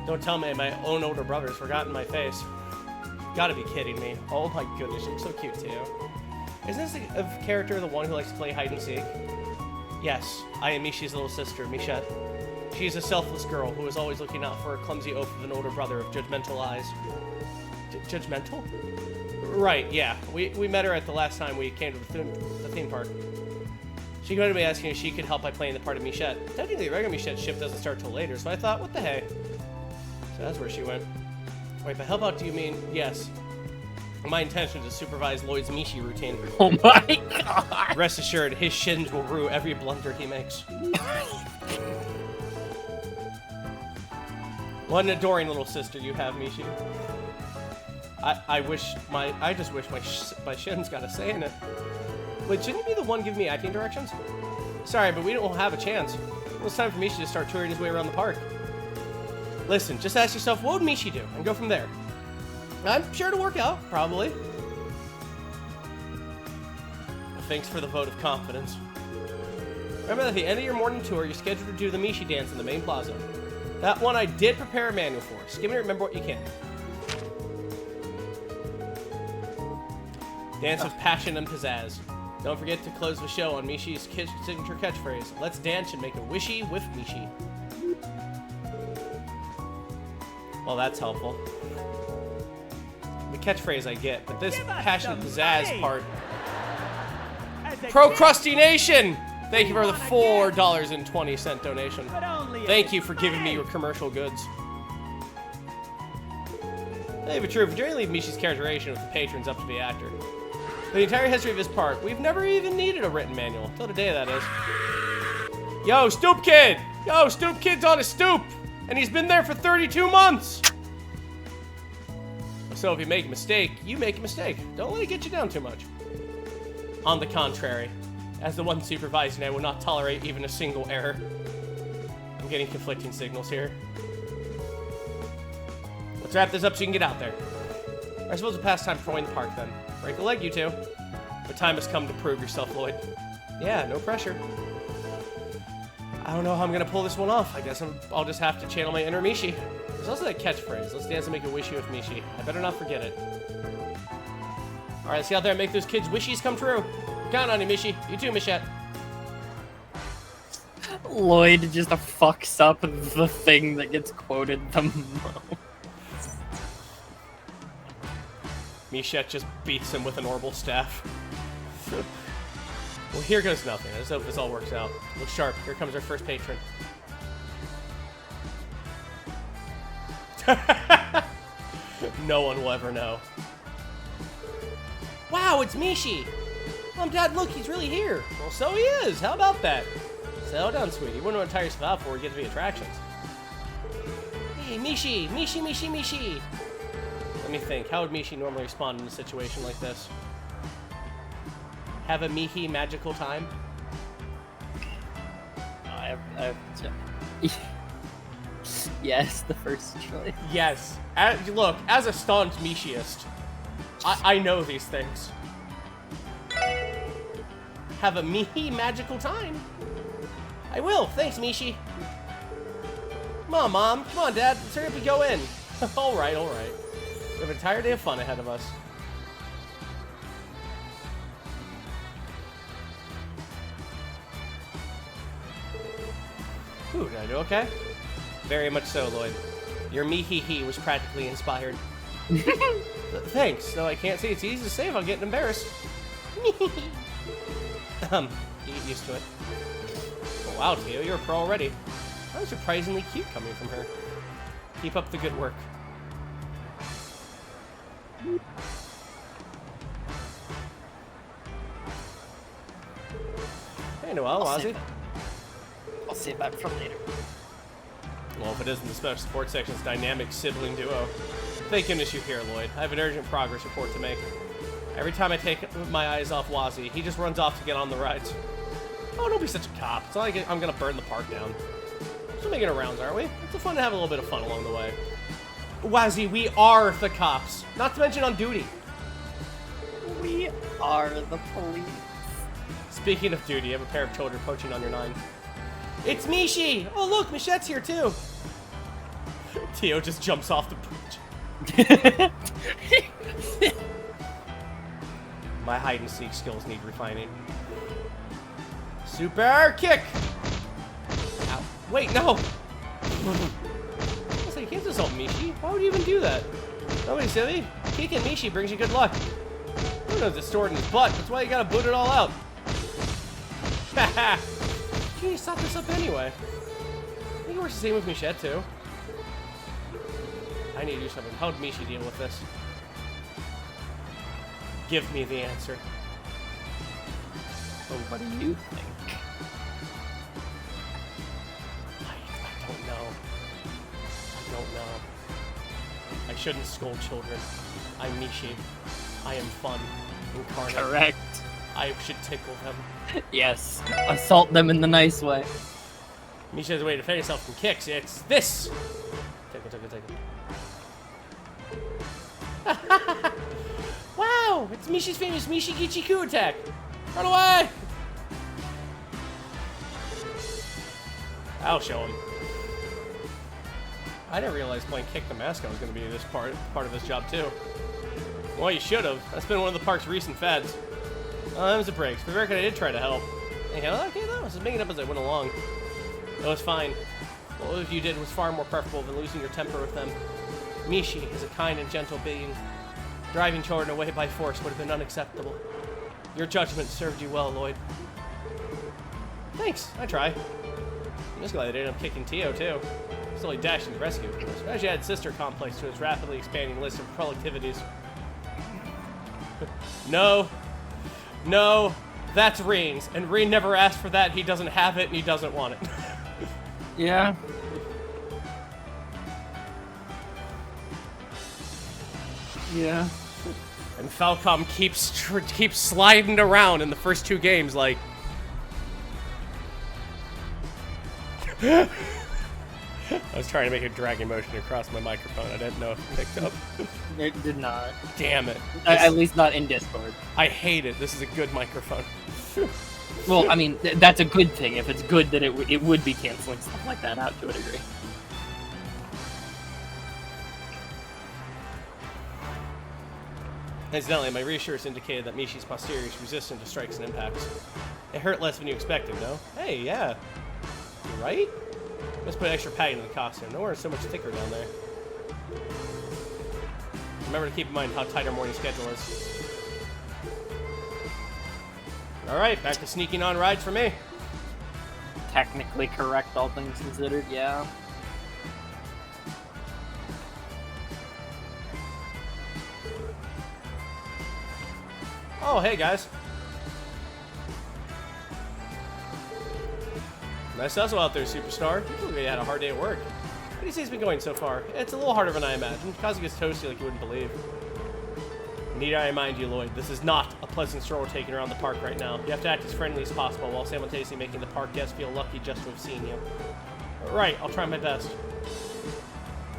Don't tell me my own older brother's forgotten my face. Gotta be kidding me. Oh my goodness, you look so cute too. Isn't this a character the one who likes to play hide and seek? Yes, I am Mishi's little sister, Michette. She is a selfless girl who is always looking out for a clumsy oaf of an older brother of judgmental eyes. Judgmental? Right, yeah. We met her at the last time we came to the theme park. She came to me asking if she could help by playing the part of Michette. Technically, regular Michette's shift doesn't start till later, so I thought, what the hey? So that's where she went. Wait, by help out do you mean yes? My intention is to supervise Lloyd's Mishi routine. Oh my god. Rest assured, his shins will rue every blunder he makes. What an adoring little sister you have, Mishi. I just wish my shins got a say in it. Wait, shouldn't you be the one giving me acting directions? Sorry, but we don't have a chance. Well, it's time for Mishi to start touring his way around the park. Listen, just ask yourself, what would Mishi do? And go from there. I'm sure it'll work out, probably. Well, thanks for the vote of confidence. Remember that at the end of your morning tour, you're scheduled to do the Mishi dance in the main plaza. That one I did prepare a manual for. Skim it and remember what you can. Dance with passion and pizzazz. Don't forget to close the show on Mishi's signature catchphrase. Let's dance and make a wishy with Mishi. Well, that's helpful. The catchphrase I get, but this passion and pizzazz part. Procrastination! Thank you for the $4.20 donation. Thank you for giving me your commercial goods. Hey, but true, if you really leave Mishi's characterization with the patrons up to the actor. For the entire history of this park, we've never even needed a written manual. Till today, that is. Yo, Stoop Kid! Yo, Stoop Kid's on a stoop! And he's been there for 32 months! So if you make a mistake, you make a mistake. Don't let it get you down too much. On the contrary, as the one supervising, I will not tolerate even a single error. I'm getting conflicting signals here. Let's wrap this up so you can get out there. I suppose a pastime for in the park then. Break a leg, you two. The time has come to prove yourself, Lloyd. Yeah, no pressure. I don't know how I'm gonna pull this one off. I guess I'll just have to channel my inner Mishi. There's also that catchphrase. Let's dance and make a wishy with Mishi. I better not forget it. All right, let's get out there and make those kids' wishies come true. Count on you, Mishi. You too, Michette. Lloyd just fucks up the thing that gets quoted the most. Michette just beats him with an orbital staff. Well, here goes nothing. I just hope this all works out. Look sharp. Here comes our first patron. No one will ever know. Wow, it's Mishi! Mom, Dad, look, he's really here. Well, so he is. How about that? Settle down, sweetie. You wouldn't want to tire yourself out before we get to the attractions. Hey, Mishi! Mishi, Mishi, Mishi! Let me think. How would Mishi normally respond in a situation like this? Have a Mihi magical time? Yes, the first choice. Yes. Look, as a staunch Mishiist, I know these things. Have a Mihi magical time? I will. Thanks, Mishi. Come on, Mom. Come on, Dad. Let's hurry up and go in. All right, all right. We have an entire day of fun ahead of us. Ooh, did I do okay? Very much so, Lloyd. Your me-hee-hee was practically inspired. Thanks, though I can't say it's easy to say if I'm getting embarrassed. You get used to it. Oh, wow, Tio, you're a pro already. That was surprisingly cute coming from her. Keep up the good work. Hey, Noelle, Ozzy. I'll save that for later. Well, if it isn't the special support section's dynamic sibling duo. Thank goodness you're here, Lloyd. I have an urgent progress report to make. Every time I take my eyes off Wazzy, he just runs off to get on the rides. Oh, don't be such a cop. It's not like I'm gonna burn the park down. Just making rounds, aren't we? It's fun to have a little bit of fun along the way. Wazzy, we are the cops. Not to mention on duty. We are the police. Speaking of duty, you have a pair of children poaching on your 9. It's Mishi! Oh, look, Michette's here, too. Tio just jumps off the bridge. My hide-and-seek skills need refining. Super kick! Ow. Wait, no! I was like, you can't just help Mishi. Why would you even do that? Don't be silly. Kicking Mishi brings you good luck. Who knows it's stored in his butt? That's why you gotta boot it all out. Haha! You need to stop this up anyway. I think it works the same with Michette, too. I need to do something. How would Mishi deal with this? Give me the answer. Well, what do you think? I don't know. I don't know. I shouldn't scold children. I'm Mishi. I am fun. Incarnate. Correct. I should tickle them. Yes. Assault them in the nice way. Mishi has a way to defend himself from kicks. It's this! Tickle, tickle, tickle. Wow! It's Mishi's famous Mishi Gichiku attack! Run away! I'll show him. I didn't realize playing Kick the Mascot was going to be this part of this job too. Well, you should have. That's been one of the park's recent fads. That was a break. For the record, I did try to help. Anyhow, okay, no, I was just making it up as I went along. It was fine. What you did was far more preferable than losing your temper with them. Mishi is a kind and gentle being. Driving children away by force would have been unacceptable. Your judgment served you well, Lloyd. Thanks, I try. I'm just glad I didn't end up kicking Tio, too. Slowly dashing to rescue, of course. As you add sister complex to his rapidly expanding list of productivities. No. No. That's Reen's. And Reen never asked for that. He doesn't have it, and he doesn't want it. Yeah. Yeah. And Falcom keeps sliding around in the first two games, like... I was trying to make a dragging motion across my microphone. I didn't know if it picked up. It did not. Damn it. At least not in Discord. I hate it. This is a good microphone. Well, I mean, that's a good thing. If it's good, then it would be canceling stuff like that out to a degree. Incidentally, my reassurance indicated that Mishi's posterior is resistant to strikes and impacts. It hurt less than you expected, no? Hey, yeah. You right? Let's put extra padding in the costume. Nowhere is so much thicker down there. Remember to keep in mind how tight our morning schedule is. Alright, back to sneaking on rides for me. Technically correct, all things considered, yeah. Oh, hey guys. Nice hustle out there, superstar. You really had a hard day at work. How do you say it's been going so far? It's a little harder than I imagined. Kazu gets toasty like you wouldn't believe. Need I remind you, Lloyd, this is not a pleasant stroll we're taking around the park right now. You have to act as friendly as possible while simultaneously making the park guests feel lucky just to have seen you. Right, I'll try my best.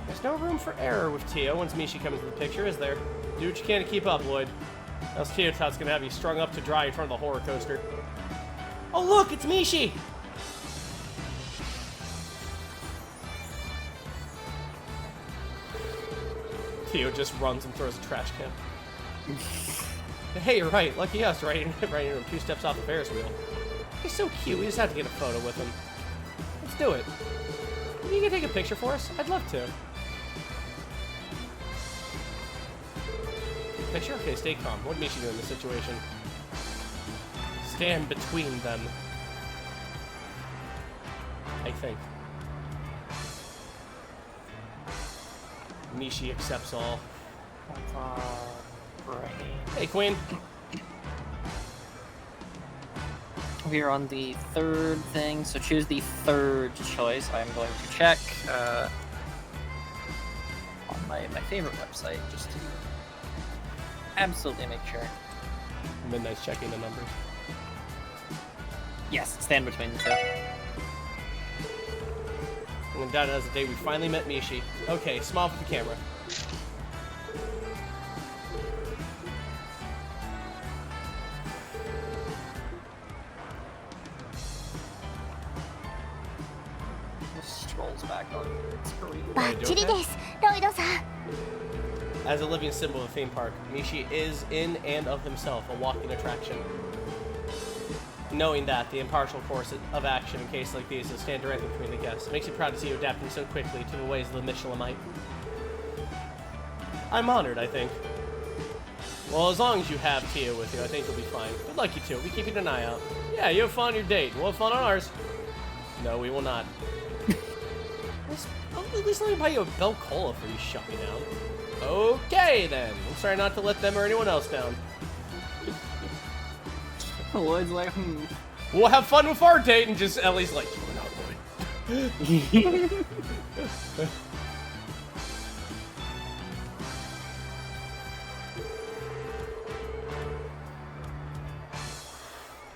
There's no room for error with Tio once Mishi comes into the picture, is there? Do what you can to keep up, Lloyd. Else Tio Tot's gonna have you strung up to dry in front of the horror coaster. Oh look, it's Mishi! Tio just runs and throws a trash can. Hey, you're right. Lucky us, right into him 2 steps off the Ferris wheel. He's so cute. We just have to get a photo with him. Let's do it. You can take a picture for us? I'd love to. Picture? Okay, stay calm. What makes you do in this situation? Stand between them. I think. Mishi accepts all. Hey, Queen. We are on the third thing, so choose the third choice. I'm going to check on my favorite website just to absolutely make sure. Midnight's checking the numbers. Yes, stand between the two. I'm gonna down it as the day we finally met Mishi. Okay, smile for the camera. Scrolls back on screen. バッチリですロイドさん As a living symbol of a theme park, Mishi is, in and of himself, a walking attraction. Knowing that, the impartial course of action in cases like these will stand directly between the guests. Makes me proud to see you adapting so quickly to the ways of the Michelinite. I'm honored, I think. Well, as long as you have Tio with you, I think you'll be fine. Good luck, you two. We'll be keeping an eye out. Yeah, you have fun on your date. We'll have fun on ours. No, we will not. At least let me buy you a Bell Cola for you shut me down. Okay, then. I'm sorry not to let them or anyone else down. Lloyd's like, We'll have fun with our date, and just Ellie's like, you are not Lloyd.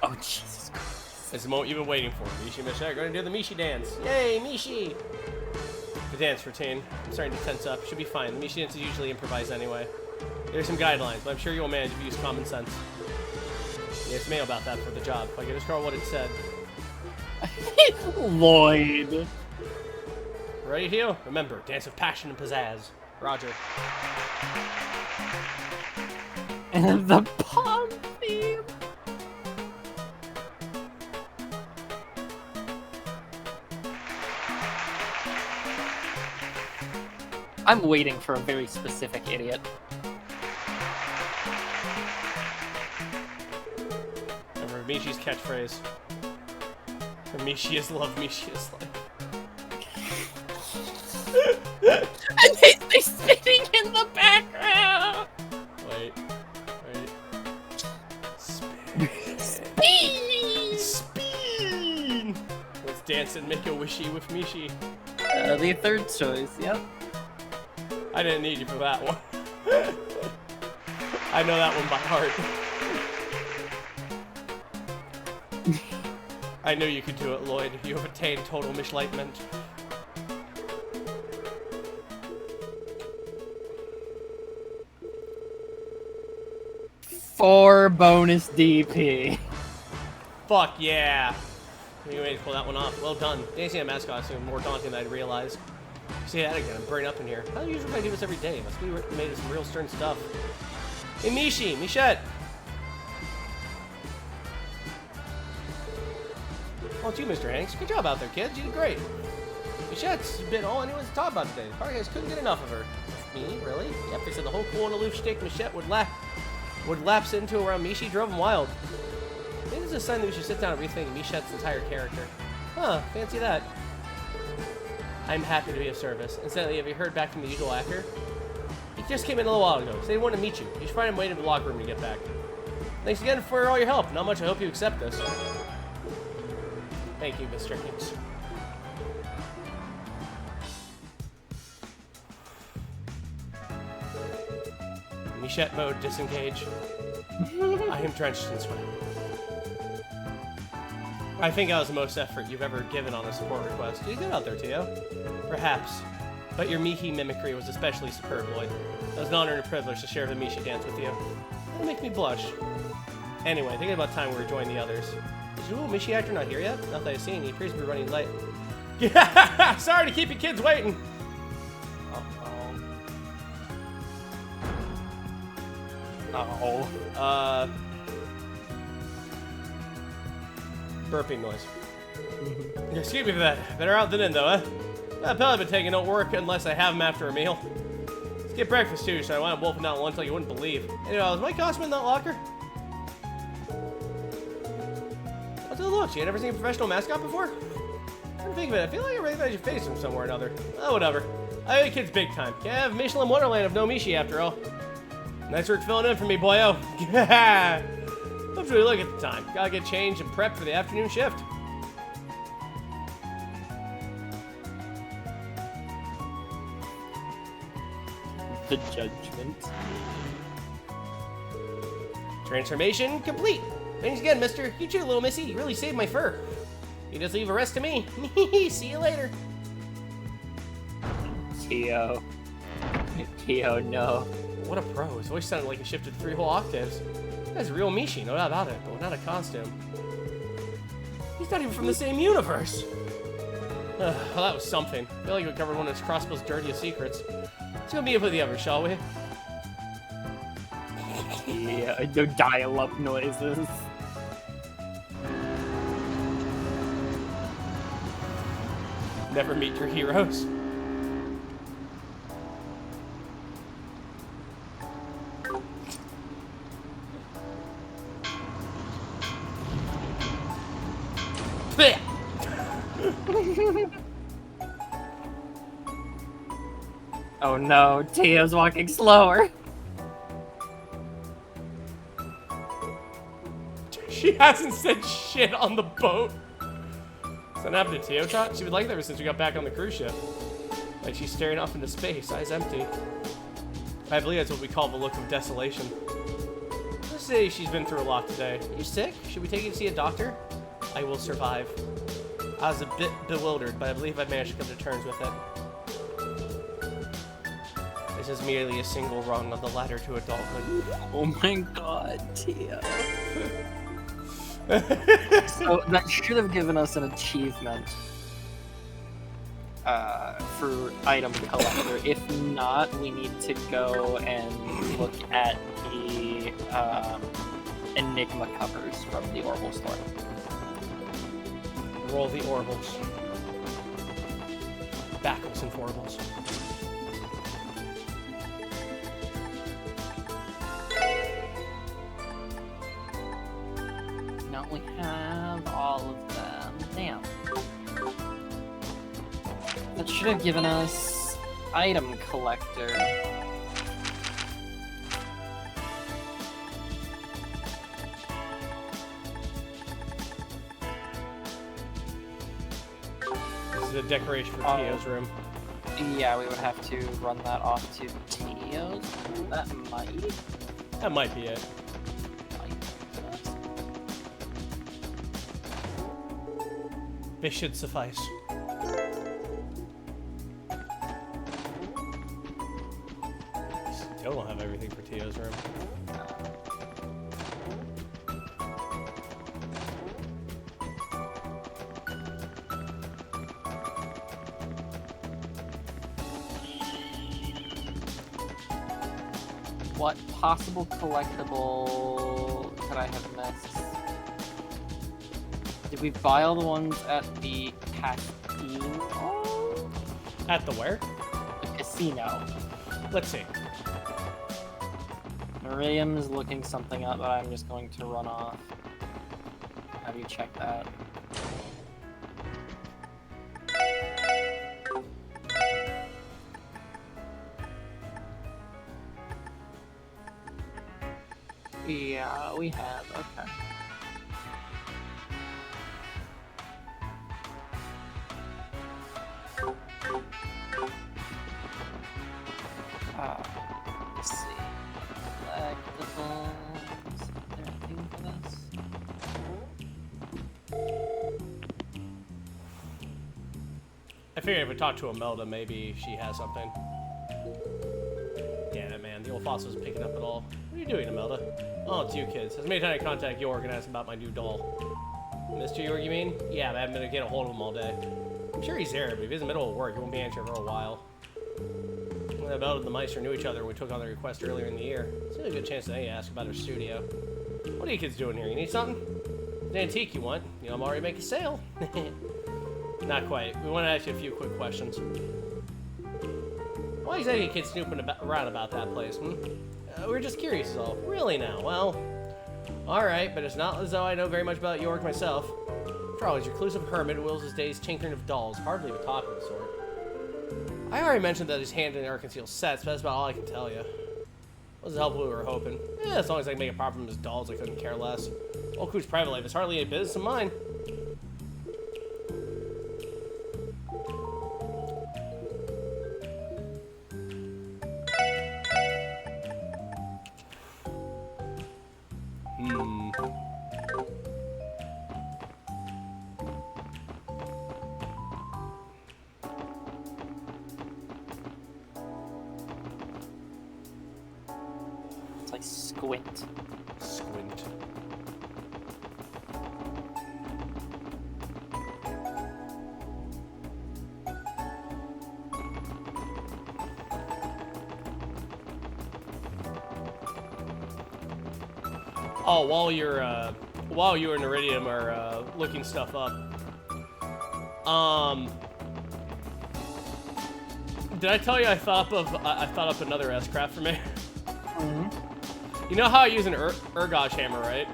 Oh, Jesus Christ. It's the moment you've been waiting for. Mishi and Michelle are going to do the Mishi dance. Yay, Mishi! The dance routine. I'm starting to tense up. Should be fine. The Mishi dance is usually improvised anyway. There's some guidelines, but I'm sure you'll manage if you use common sense. Yes, mail about that for the job. If I could just recall what it said. Lloyd. Ready, Hugh? Remember, dance with passion and pizzazz. Roger. And the pom theme. I'm waiting for a very specific idiot. Remember, Mishi's catchphrase. Mishi is love, Mishi is life. And they're spinning in the background. Wait. Spin. Spin! Let's dance and make a wishy with Mishi. The third choice, yep. I didn't need you for that one. I know that one by heart. I knew you could do it, Lloyd. You have attained total mishlightment. Four bonus DP. Fuck yeah! You made to pull that one off. Well done. Dancing in a mask costume more daunting than I'd realized. See that again, I'm burning up in here. How do you usually do this every day? Must be made of some real stern stuff. Hey Mishi, Michette! Well, it's you, Mr. Hanks. Good job out there, kids. You did great. Michette's been all anyone's to talk about today. The party guys couldn't get enough of her. Me? Really? Yep, they said the whole cool and aloof shtick Michette would lapse into around Mishi drove him wild. Maybe this is a sign that we should sit down and rethink Michette's entire character. Huh, fancy that. I'm happy to be of service. Incidentally, have you heard back from the usual actor? He just came in a little while ago. Said he wanted to meet you. You should find him waiting in the locker room to get back. Thanks again for all your help. Not much. I hope you accept this. Thank you, Mr. Hanks. Michette mode, disengage. I am drenched in sweat. I think that was the most effort you've ever given on a support request. You did good out there, Tio. Perhaps. But your Mihi mimicry was especially superb, Lloyd. It was an honor and a privilege to share the Mishi dance with you. It'll make me blush. Anyway, thinking about time we were joining the others. Is your little Mishi actor not here yet? Not that I've seen. He appears to be running late. Sorry to keep you kids waiting. Oh. Burping noise. Excuse me for that. Better out than in, though, huh? I've probably been taking no work unless I have them after a meal. Let's get breakfast, too, so I wound up wolfing out lunch like you wouldn't believe. Anyway, was my costume in that locker? What's it look? You never seen a professional mascot before? Come think of it, I feel like I recognize your face from somewhere or another. Oh, whatever. I owe you kids big time. Can't have Michelin Wonderland of no Mishi after all. Nice work filling in for me, boyo. Hope we look at the time. Gotta get changed and prepped for the afternoon shift. The judgment. Transformation complete. Thanks again, mister. You too, little missy. You really saved my fur. You just leave the rest to me. See you later. Tio. Tio, no. What a pro. His voice sounded like it shifted 3 whole octaves. That's real Mishi, no doubt about it, but without a costume. He's not even from the same universe. Well, that was something. I feel like we covered one of Crossbow's dirtiest secrets. Let's go meet up with the others, shall we? Yeah, no dial-up noises. Never meet your heroes. Oh no, Tio's walking slower. She hasn't said shit on the boat. Something happened to Teotot? She would like that ever since we got back on the cruise ship. Like she's staring off into space, eyes empty. I believe that's what we call the look of desolation. Let's say she's been through a lot today. You sick? Should we take you to see a doctor? I will survive. I was a bit bewildered, but I believe I managed to come to terms with it. This is merely a single rung on the ladder to adulthood. Oh my god, Tia. So that should have given us an achievement for item collector. If not, we need to go and look at the Enigma covers from the Orbital store. Roll the Orbals. Backles and Forbles. No, we have all of them. Damn. That should have given us item collector. This is a decoration for Tio's room. Yeah, we would have to run that off to Tio's. That That might be it. They should suffice. Still don't have everything for Tio's room. What possible collectible could I have missed? Did we buy all the ones at the casino? At the where? The casino. Let's see. Miriam's looking something up that I'm just going to run off. Have you check that? Yeah, we have. Okay. Let's see. Collectibles. Is there anything for this? I figured if we talk to Imelda, maybe she has something. Damn it, man. The old fossil isn't picking up at all. What are you doing, Imelda? Oh, it's you kids. As many times I contact Jorg and ask about my new doll. Mr. Jorg, you mean? Yeah, but I haven't been able to get a hold of him all day. I'm sure he's there, but if he's in the middle of work, he won't be answering for a while. Imelda and the Meister knew each other when we took on the request earlier in the year. It's a good chance that they ask about her studio. What are you kids doing here? You need something? It's an antique you want? You know, I'm already making a sale. Not quite. We want to ask you a few quick questions. Why exactly are you kids snooping around about that place, we're just curious is all. Really now? Well, alright, but it's not as though I know very much about Jorg myself. After all, he's a reclusive hermit who wills his days tinkering with dolls, hardly a talking sort. I already mentioned that his hand in air conceals sets, but that's about all I can tell you. Wasn't helpful we were hoping. Yeah, as long as I can make a profit from his dolls, I couldn't care less. Old Coot's private life is hardly any business of mine. It's like squint. Squint. Oh, while you and Iridium are looking stuff up, did I tell you I thought up another S-craft for me? Mm-hmm. You know how I use an Urgosh hammer, right?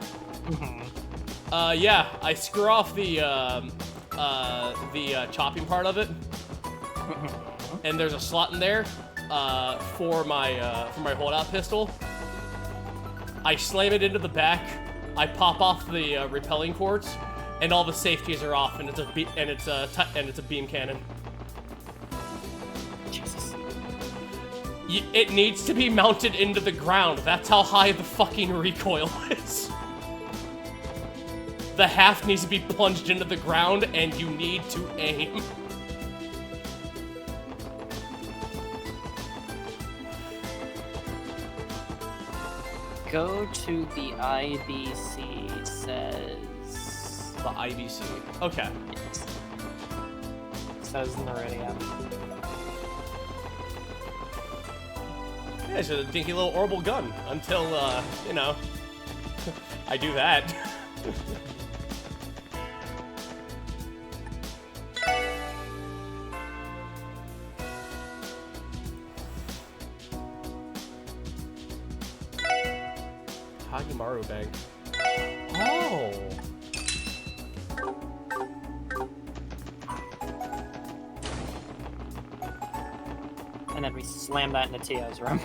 Mm-hmm. Yeah, I screw off the chopping part of it, and there's a slot in there for my holdout pistol. I slam it into the back I pop off the repelling cords, and all the safeties are off, and it's a beam cannon. Jesus. It needs to be mounted into the ground. That's how high the fucking recoil is. The haft needs to be plunged into the ground, and you need to aim. Go to the IBC, says... The IBC. Okay. Says in the radio. Yeah, it's a dinky little orbital gun until, you know, I do that. Hagimaru bag. Oh! And then we slam that into Tio's room.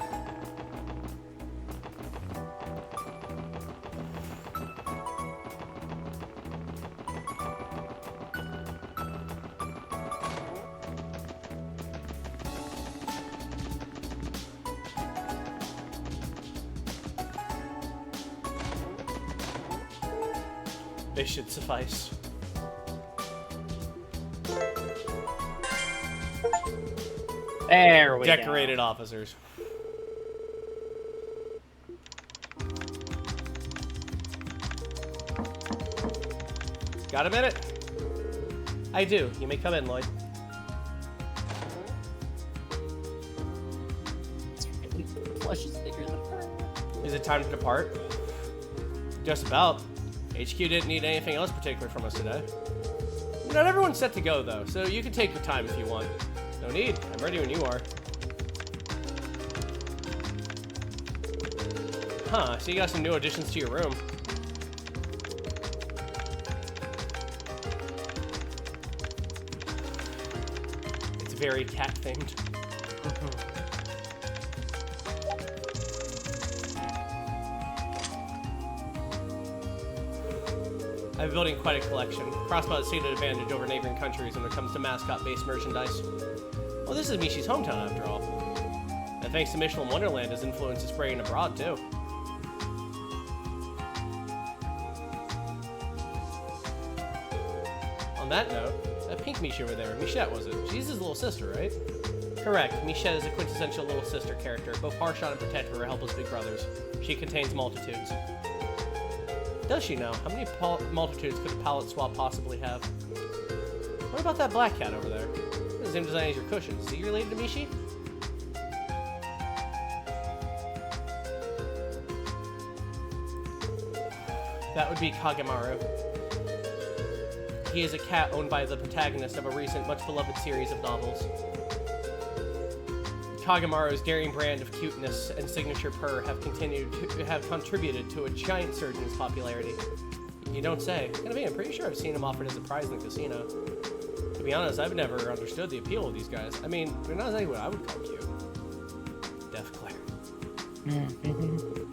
They should suffice. There we go. Decorated officers. Got a minute? I do. You may come in, Lloyd. Flesh is bigger than her. Is it time to depart? Just about. HQ didn't need anything else particular from us today. Not everyone's set to go, though, so you can take your time if you want. No need. I'm ready when you are. Huh, so you got some new additions to your room. It's very cat-themed. I'm building quite a collection. Crossbow has seen an advantage over neighboring countries when it comes to mascot-based merchandise. Well, this is Mishi's hometown, after all. And thanks to Michelin Wonderland, his influence is spreading abroad, too. On that note, that pink Mishi over there, Michette, was it? She's his little sister, right? Correct. Michette is a quintessential little sister character. Both Harshawn and Protector are helpless big brothers. She contains multitudes. Does she now? How many multitudes could a palette swap possibly have? What about that black cat over there? The same design as your cushions. Is he related to Mishi? That would be Kagemaru. He is a cat owned by the protagonist of a recent, much-beloved series of novels. Kagemaru's daring brand of cuteness and signature purr have contributed to a giant surge in his popularity. You don't say. Gonna be, I'm pretty sure I've seen him offered as a prize in the casino. To be honest, I've never understood the appeal of these guys. I mean, they're not exactly what I would call cute. Death glare.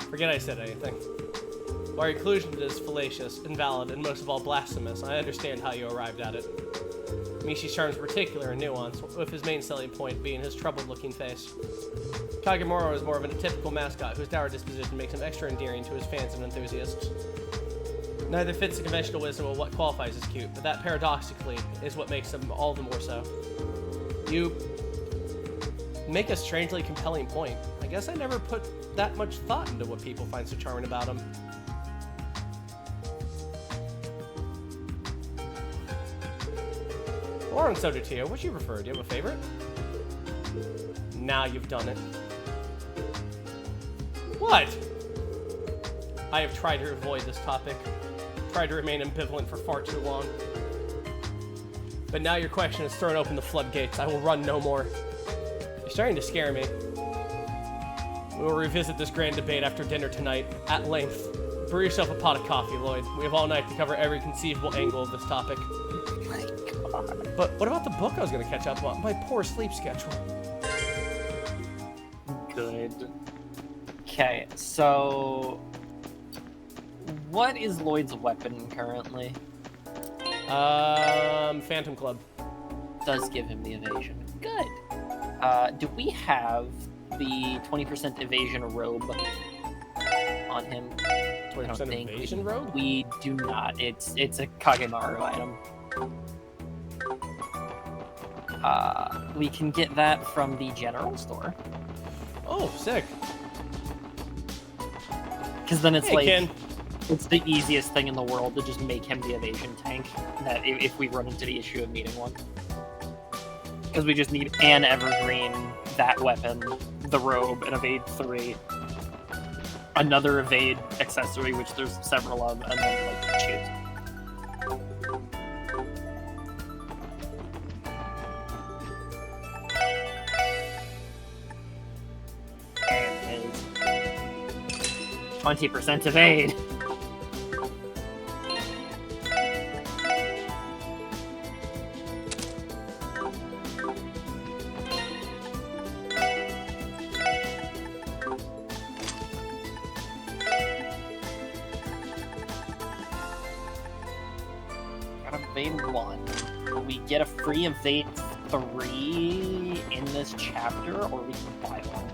Forget I said anything. While your conclusion is fallacious, invalid, and most of all blasphemous, I understand how you arrived at it. Mishi's charm is particular and nuanced, with his main selling point being his troubled-looking face. Kagemaru is more of a typical mascot whose dour disposition makes him extra endearing to his fans and enthusiasts. Neither fits the conventional wisdom of what qualifies as cute, but that paradoxically is what makes him all the more so. You make a strangely compelling point. I guess I never put that much thought into what people find so charming about him. Or so do Tio. What do you prefer? Do you have a favorite? Now you've done it. What? I have tried to avoid this topic. Tried to remain ambivalent for far too long. But now your question has thrown open the floodgates. I will run no more. You're starting to scare me. We will revisit this grand debate after dinner tonight, at length. Brew yourself a pot of coffee, Lloyd. We have all night to cover every conceivable angle of this topic. My God. But what about the book I was going to catch up on? My poor sleep schedule. Good. Okay, so What is Lloyd's weapon currently? Phantom Club. Does give him the evasion. Good. Do we have the 20% evasion robe on him? 20% evasion robe? We do not. It's a Kagemaru item. We can get that from the general store. Oh, sick. Because then it's Hey, like Ken. it's the easiest thing in the world to just make him the evasion tank. That if we run into the issue of needing one, because we just need an evergreen, that weapon, the robe, an evade 3, another evade accessory, which there's several of, and then like choose. There it is. 20% evade. Evade 1. We get a free Evade 3 in this chapter, or we can buy one.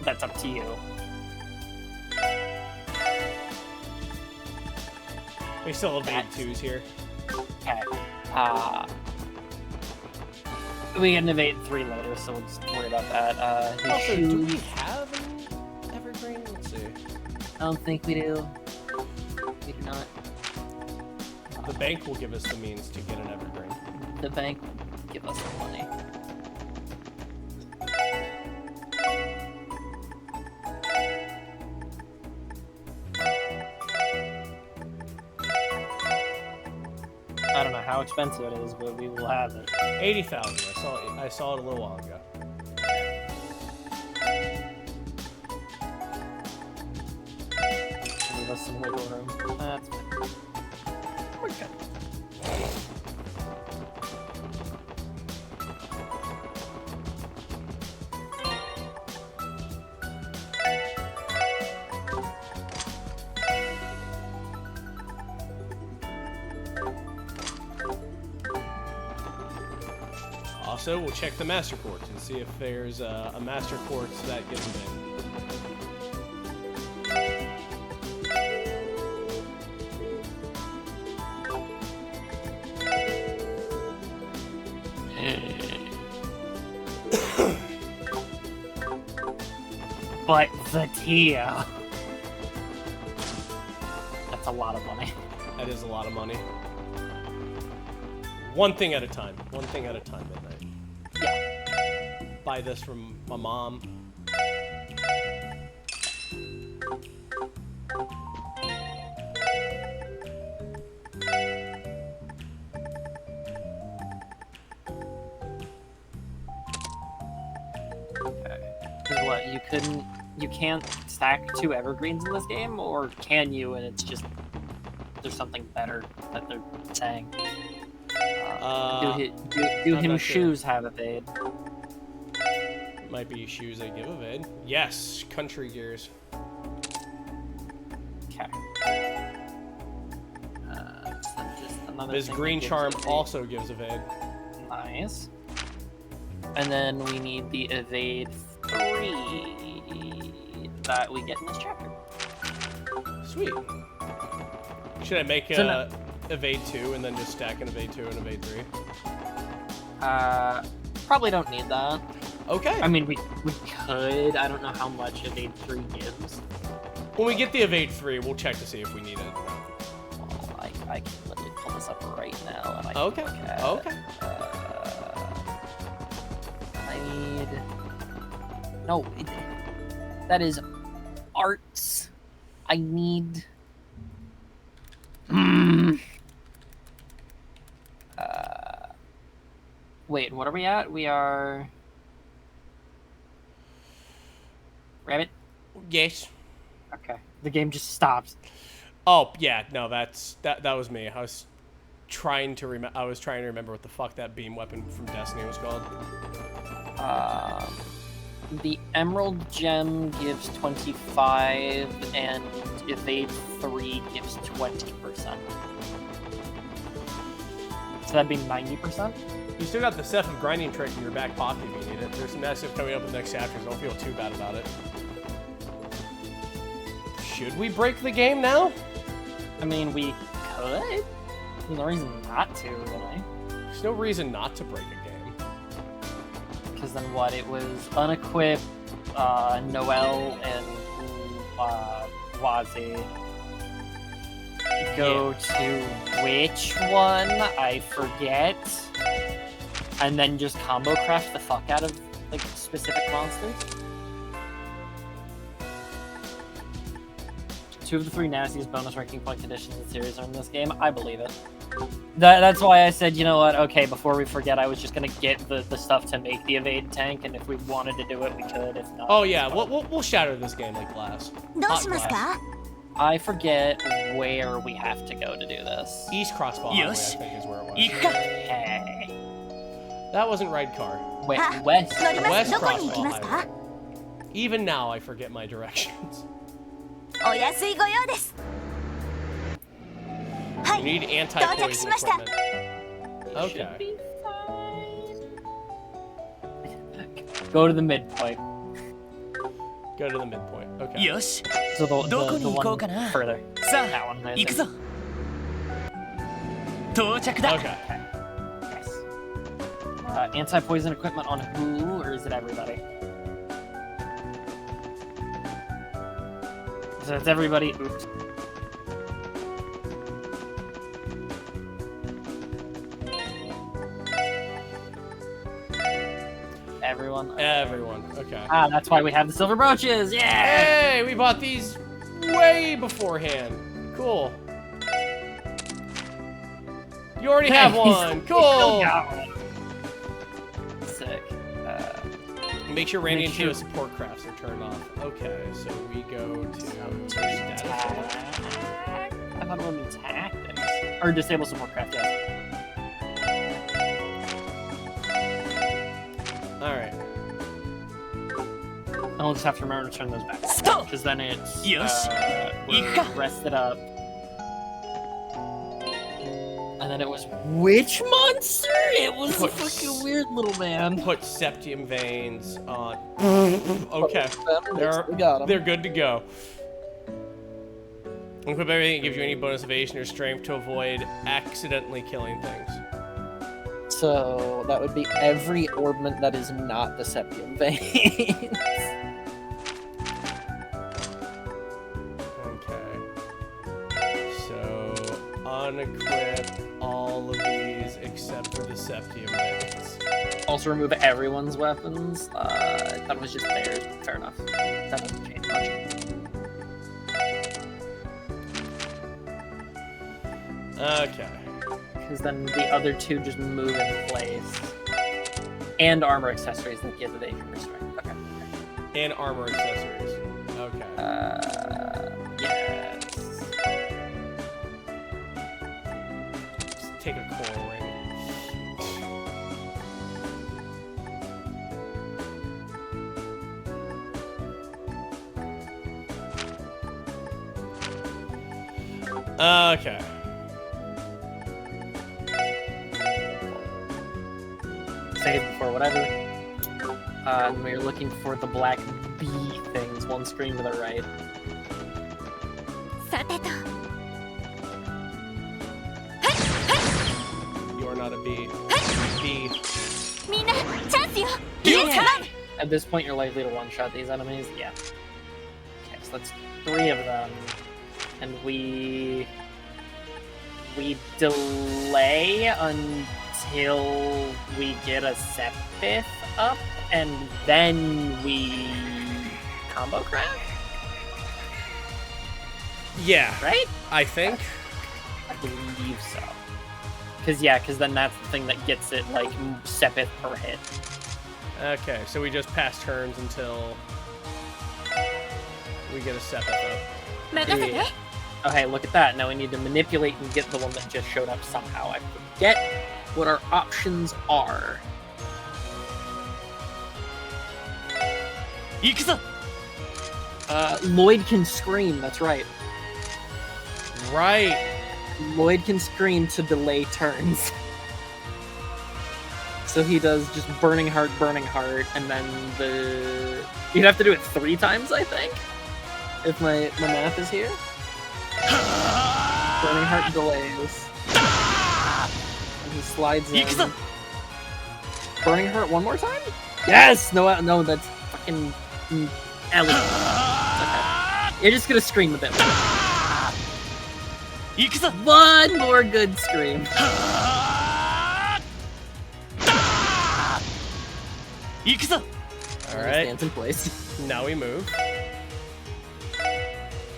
That's up to you. We still have Evade 2s here. Okay. We get an Evade 3 later, so we'll just worry about that. His Also, do we shoes- have an evergreen? Let's see. I don't think we do. We do not. The bank will give us the means to get an evergreen. The bank will give us the money. I don't know how expensive it is, but we will have it. 80,000. I saw it a little while ago. Leave us some wiggle room. That's fine. We're good. Also, we'll check the master quartz and see if there's a master quartz that gives them in. But Zatia. That's a lot of money. That is a lot of money. One thing at a time. One thing at a time, Midnight. Yeah. Buy this from my mom. Is what you can't stack 2 evergreens in this game, or can you? And it's just there's something better that they're saying. Do I'm him not sure. shoes have evade? Might be shoes that give evade. Yes, country gears. Okay. So just another This thing green that gives charm evade. also gives evade. Nice. And then we need the evade 3 that we get in this chapter. Sweet. Should I make So now- evade 2 and then just stack an evade 2 and evade 3? Probably don't need that. Okay. I mean, we could. I don't know how much evade 3 gives. When we get the evade 3, we'll check to see if we need it or not. Well, I can literally pull this up right now, and I can Okay. look at, Okay. I need. No, that is arts. I need. Wait, what are we at? We are. Rabbit? Yes. Okay. The game just stopped. Oh yeah, no, that was me. I was trying to remember what the fuck that beam weapon from Destiny was called. The Emerald Gem gives 25, and Evade 3 gives 20%. So that'd be 90%? You still got the Seth of Grinding trick in your back pocket if you need it. There's some nice stuff coming up in the next chapters. Don't feel too bad about it. Should we break the game now? I mean, we could. There's no reason not to, really. There's no reason not to break a game. Because then what? It was Unequip, Noel, and Wazi. Go to which one? I forget. And then just combo craft the fuck out of like specific monsters. 2 of the 3 nastiest bonus ranking point conditions in the series are in this game. I believe it. That's why I said, you know what, okay, before we forget, I was just gonna get the stuff to make the evade tank, and if we wanted to do it, we could. If not, oh yeah, we'll shatter this game like glass. Hot glass. I forget where we have to go to do this. East Crossbow Highway, I Yosh. think is where it was. Okay. That wasn't right car. Wait, west. West どこに行き Crossbow ますか Highway. Even now, I forget my directions. お安いご用ですは You い need 到着 anti-poison しました equipment. Should Okay. be fine. Go to the midpoint. Go to the midpoint. Okay. よし So the どこに行こう one かな further. さ That あ one, I 行く think. ぞ到着だ Okay. Nice. Anti-poison equipment on who, or is it everybody? So it's everybody. Oops. Everyone. Everyone. Okay. Ah, that's why we have the silver brooches. Yeah. Hey, we bought these way beforehand. Cool. You already have one. Cool. Sick. Make sure Randy and Make sure- Shio support crafts are turned off. Okay, so we go to status. I thought it would be tactics. Or disable support craft, yes. Alright. I'll just have to remember to turn those back. Stop! Because then it's Yes. we're Ika. rested up. And then it was which monster? It was a Put fucking weird little man. Put septium veins on. Okay. We got 'em. They're good to go. Equip everything that gives you any bonus evasion or strength to avoid accidentally killing things. So that would be every orbment that is not the septium vein. Okay. So unequip all of these except for the septium veins. Also remove everyone's weapons. That was just theirs. Fair enough. That doesn't change much. Okay. Because then the other two just move in place. And armor accessories that give evasion restraint. Okay. And armor accessories. Okay. Yes. Just take a coral ring. Okay. Save before whatever. And we're looking for the black bee things, one screen to the right. さてと You are not a bee. Bee. みんなチャンスよ Yeah. At this point, you're likely to one-shot these enemies. Yeah. Okay, so that's 3 of them. And we delay until we get a Sepith up, and then we combo craft, Yeah, right? I think. I believe so. Because then that's the thing that gets it, like, Sepith per hit. Okay, so we just pass turns until we get a Sepith up. 任せて Okay, look at that. Now we need to manipulate and get the one that just showed up somehow. I forget what our options are. 行くぞ Lloyd can scream, that's right. Right. Lloyd can scream to delay turns. So he does just burning heart, and then the... You'd have to do it 3 times, I think? If my math is here. Burning heart delays. And he slides in. Burning heart one more time? Yes! No, that's fucking... Ellie. Okay. You're just gonna scream a bit. 行くぞ One more good scream. 行くぞ All right. Stands in place. Now we move.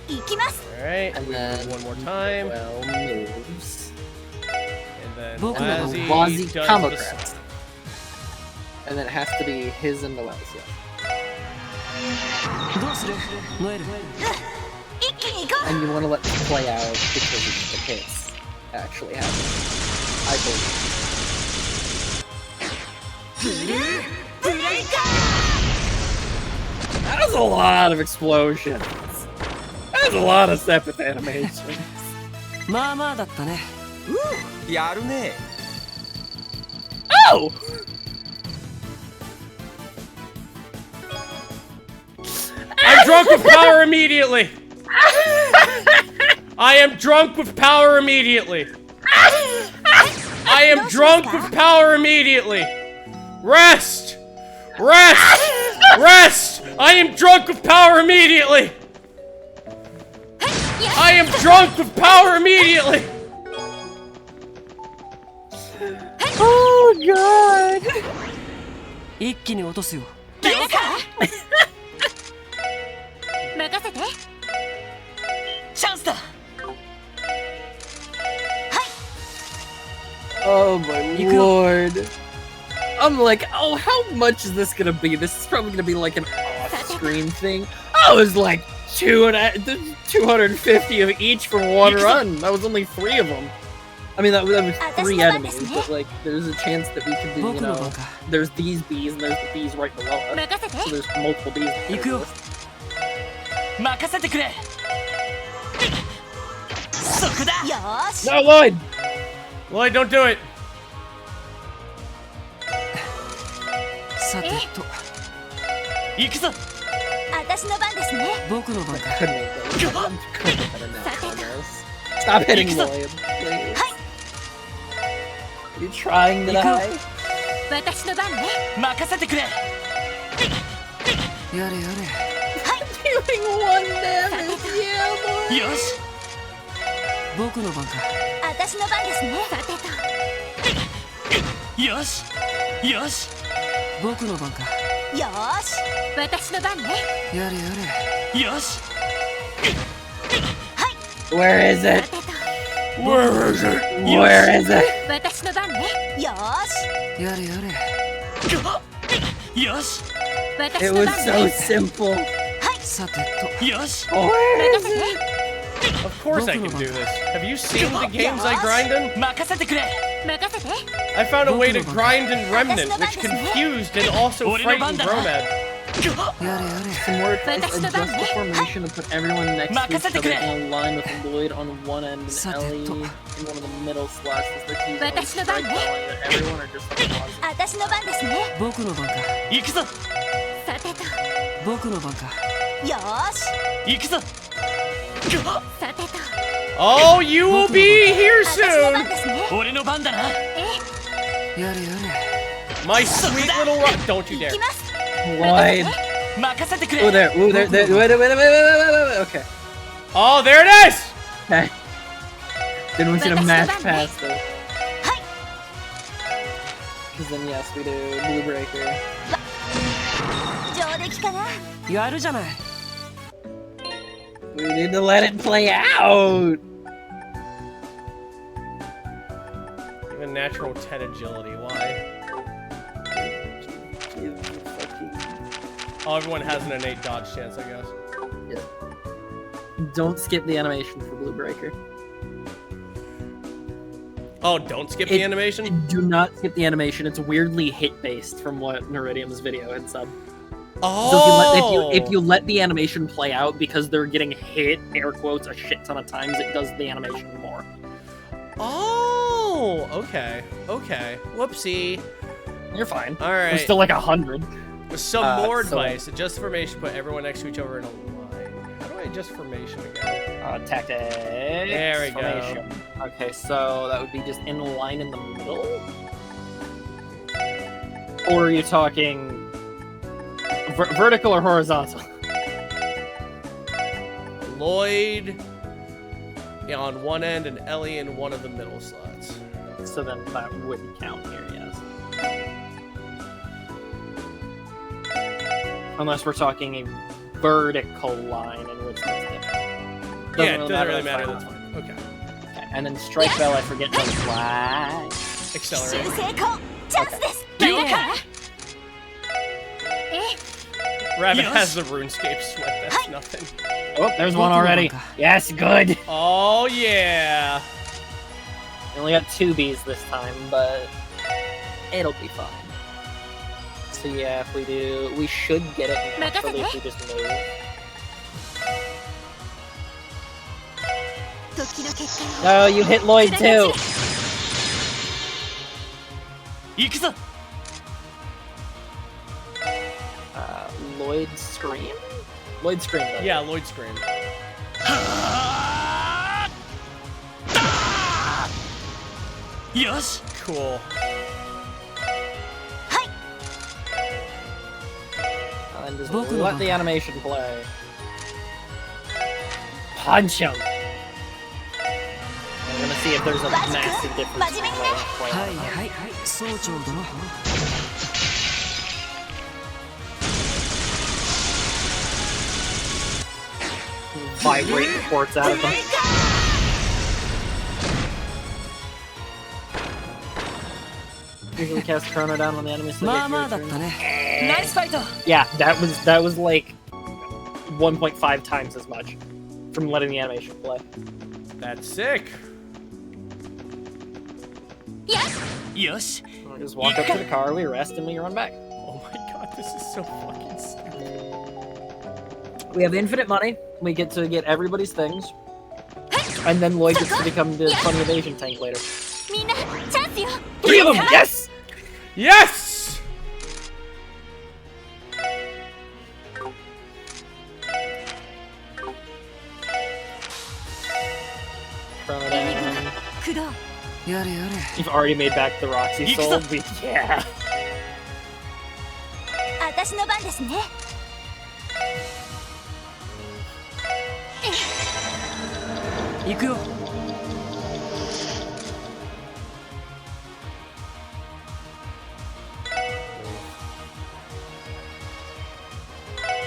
行きます All right. And We then move one more time. Well moves. And then Boku no Lazzy Wazi does combo the crafts. And then it has to be his and Noel's, yeah. どうするノエル一気に行こ And you want to let this play out because the hits actually happen. I believe. うブレイカ That was a lot of explosions. That was a lot of separate animations. まあまあだったねやるね Oh! I'm drunk with power immediately. I am drunk with power immediately. I am drunk with power immediately. Rest! Rest! Rest! I am drunk with power immediately. I am drunk with power immediately. Oh god! 一気に落とすよブレイカ任せて チャンスだ Oh my lord. I'm like, oh, how much is this gonna be? This is probably gonna be like an off-screen thing. I was like 250 of each for one run. That was only 3 of them. I mean, that was 3 enemies, but like, there's a chance that we could do, you know, there's these bees and there's the bees right below us. 任せて So there's multiple bees. 行くよ任せてくれそこだよーし No, Lloyd! Lloyd, don't do it. さてと行くぞ私の番ですね僕の番か Couldn't have done it. Couldn't have done it on this. Stop hitting Lloyd, please. Are you trying to die? 私の番ね任せてくれやれや Doing 1 damage, yeah, boy! れよし僕の番か私の番ですねさてとよしよし僕の番かよーし私の番ねやれやれよし Where is さ it? てと Where is it? Where is it? 私の番ねよーしやれやれよし私 It の was 番 so ね simple. さてとよし Where 任 is せ it? て Of course I can do this. Have you seen the games I grind in? 任せてくれ任せて I found a way to grind in Remnant, which confused and also frightened Bromad. やれやれ Some more advice, That's the adjust the best. formation and put everyone next to each Makasete other kure. in a line with Lloyd on one end and Sate Ellie to. in one of the middle slots. This is the Watashi no strike ban ne. going that everyone are just like pausing. 私の番ですね僕の番か行くぞさてと僕の番かよーし行くぞさてと Oh, you will be here 私の soon! 番ですね俺の番だなやれやれ My sweet little rock. Don't you 行 dare. きます Lloyd. 任せてくれ Oh, there. Ooh, there. Wait. Okay. Oh, there it is! Okay. Didn't want you to mash past it. Because then, yes, we do Blue Breaker. 上出来かなやるじゃない We need to let it play out! Even natural 10 agility. Why? Jesus fucking... Oh, everyone has an innate dodge chance, I guess. Yeah. Don't skip the animation for Blue Breaker. Oh, don't skip the animation? Do not skip the animation. It's weirdly hit-based from what Neridium's video had said. Oh. if you let the animation play out, because they're getting hit, air quotes, a shit ton of times, it does the animation more. Oh. Okay. Okay. Whoopsie. You're fine. All right. We're still like 100. With some more so- advice, adjust formation, put everyone next to each other in a line. How do I adjust formation again? Tactics. There we go. Formation. Okay, so that would be just in a line in the middle? Or are you talking vertical or horizontal? Lloyd on one end and Ellie in one of the middle slots. So then that wouldn't count here, yes. Unless we're talking a vertical line, in which that's different. Yeah, it doesn't really matter. That's fine. Okay. Okay. And then strike bell, I forget to fly. Accelerate. 成功チャンスです了だから解 Rabbit Yes. has the RuneScape sweat. That's nothing. Oh, there's one already. Yes, good. Oh yeah. We only got 2 bees this time, but it'll be fine. So yeah, if we do, we should get it naturally if we just move. 時の結果 Oh, you hit Lloyd too. 行くぞ Lloyd Scream? Lloyd Scream, though. Yeah, Lloyd Scream. よし Cool. And then just let the animation play. Punch him! I'm gonna see if there's a massive difference in the way I play. はいはい総長殿 Vibrate reports out of them. Usually cast Chrono down on the enemy so まあ they まあ get だ your った turn. ね ナイスファイト Yeah, that was like 1.5 times as much from letting the animation play. That's sick. よし We just walk up to the car, we rest, and we run back. Oh my god, this is so fucking stupid. We have infinite money. We get to get everybody's things. And then Lloyd gets to become the funny evasion tank later. みんなチャンスよ 3 of them! Yes! Yes! Chrono down. 工藤 やれやれ You've already made back the Roxy Ikuzo. soul. Yeah. 私の番ですね行くよ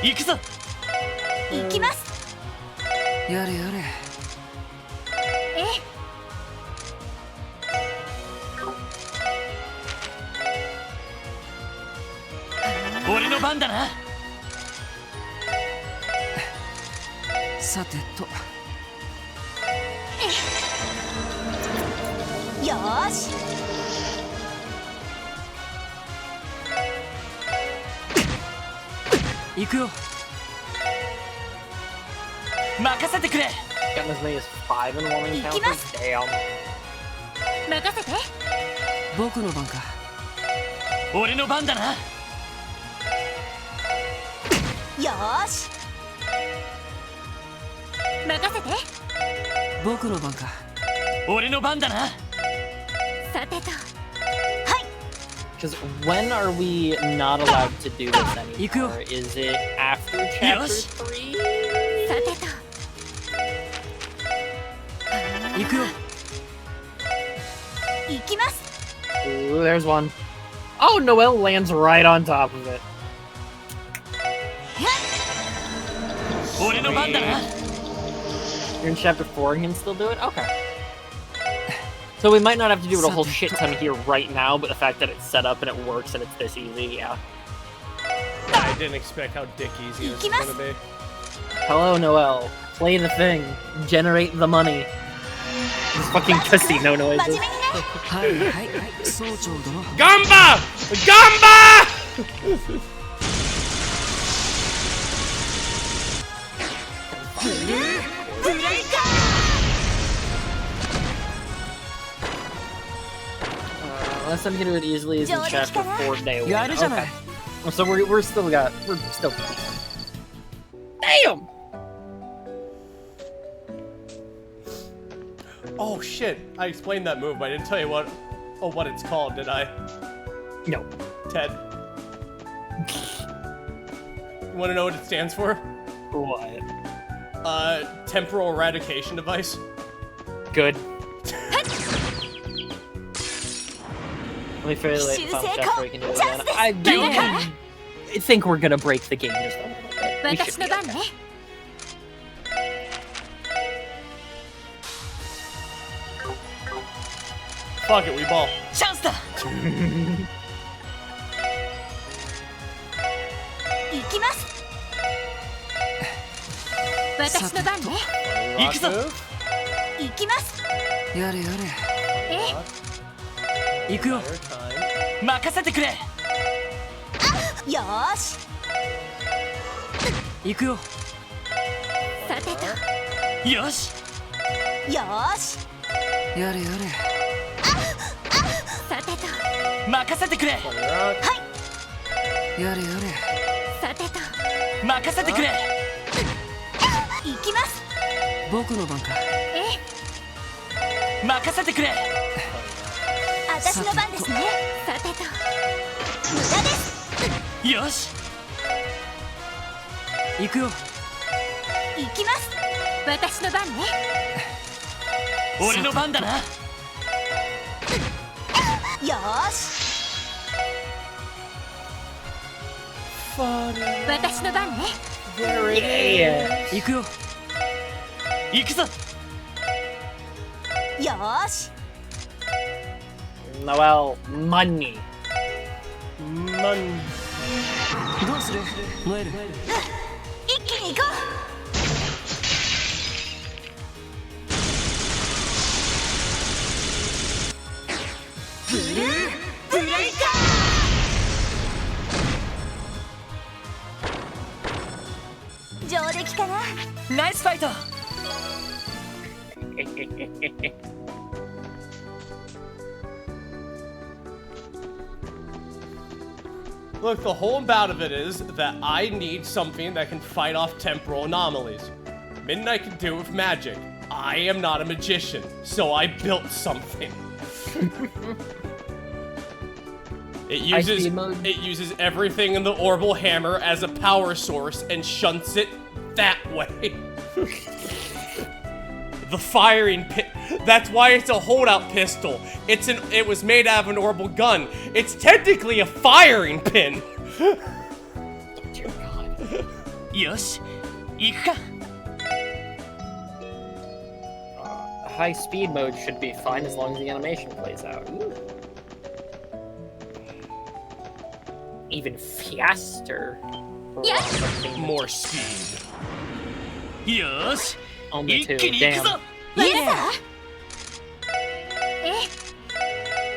行くぞ行きますやれやれえ俺の番だなさてとよーし行くよ任せてくれ Gotten as many as 5 in one encounter? Damn. 任せて僕の番か俺の番だなよーし任せて僕の番か俺の番だなさてと Because when are we not allowed to do this Ikuyo. anymore? Is it after chapter Yosh. 3? さてと行くよ行きます Ooh, there's one. Oh, Noelle lands right on top of it. 俺の番だな You're in chapter 4 and can still do it? Okay. So we might not have to do it a whole shit ton here right now, but the fact that it's set up and it works and it's this easy, yeah. I didn't expect how dick easy this was gonna be. Hello, Noelle. Play the thing. Generate the money. This fucking casino 真面 noises. 目にねはいはいはい総長殿 Gamba! Gamba! guess I can do it easily as in chapter 4 day one. Yeah, Okay. So we're still. Damn! Oh shit! I explained that move, but I didn't tell you what it's called, did I? No. Ted. You want to know what it stands for? What? Temporal eradication device. Good. Let me figure out the final chapter we can do it again. I think we're gonna break the game just a little bit. We should 私 be の番 okay. ね Fuck it, we ball. チャンスだ行きます私の番ね 行くぞ Rock move. 行きます やれやえ れ行くよ Fire time. 任せてくれよーし行くよさてとよしよーしやれやさてとれ任せてくれ Fire rock. やれやさてとれ任せてくれ行きます僕の番かえ任せてくれ私の番ですねさてと無駄ですよし行くよ行きます私の番ね俺の番だなよーし私の番ね There it is. 行くよ行くぞよーし Noel, money. Mon- どうするノエル一気に行こうブルーブレイカー上出来かなナイスファイト Look, the whole about of it is that I need something that can fight off temporal anomalies. Midnight can do it with magic. I am not a magician, so I built something. High-speed mode. It uses everything in the orbital hammer as a power source and shunts it that way. The firing pit. That's why it's a holdout pistol. It was made out of an orbital gun. It's technically a firing pin. Dear God. よし行くか High speed mode should be fine as long as the animation plays out. Ooh. Even faster. Yeah. More speed. よし Only 一 two. 気に行くぞ Damn. イエス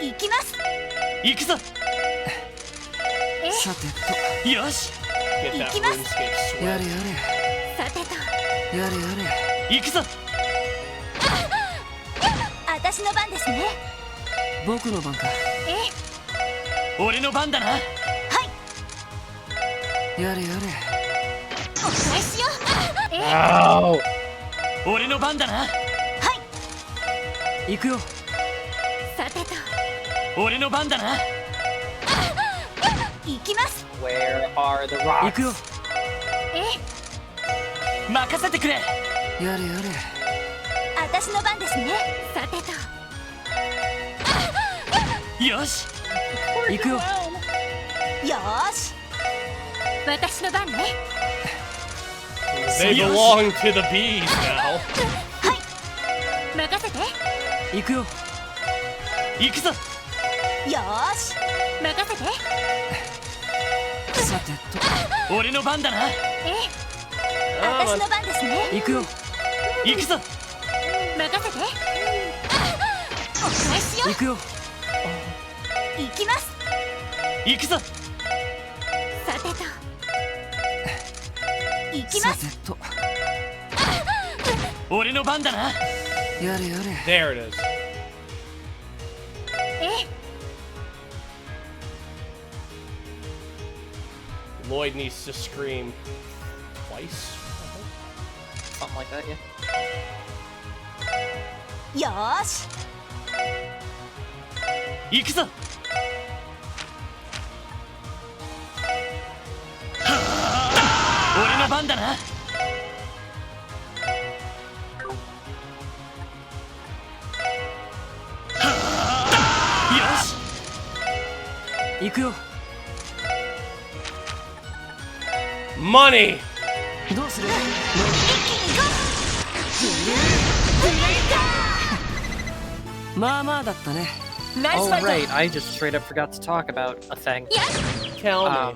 え行きます行くぞえさてとよし Get that Ikimasu. RuneScape や sweat. れやさてとれやれやれ行くぞ私の番ですね僕の番かえ俺の番だなはいやれやお返しよえ Oh. れ俺の番だなはい行くよさてと俺の番だな行きます Where are the 行くよ rocks? え任せてくれやれやれ私の番ですねさてとよし行くよよーし私の番ね They belong to the bees now. はい任せて行くよ行くぞよーし任せてさてと俺の番だなえ私の番ですね行くよ行くぞ任せてお返しよ行くよ行きます行くぞさてと行きますと俺の番だなやれやれ There it is. え Lloyd needs to scream twice. Something like that, yeah. よーし行くぞ。俺の番だな。よし行くよ。 Money! どうする？まあまあだったね。 Oh right, I just straight up forgot to talk about a thing. Tell me.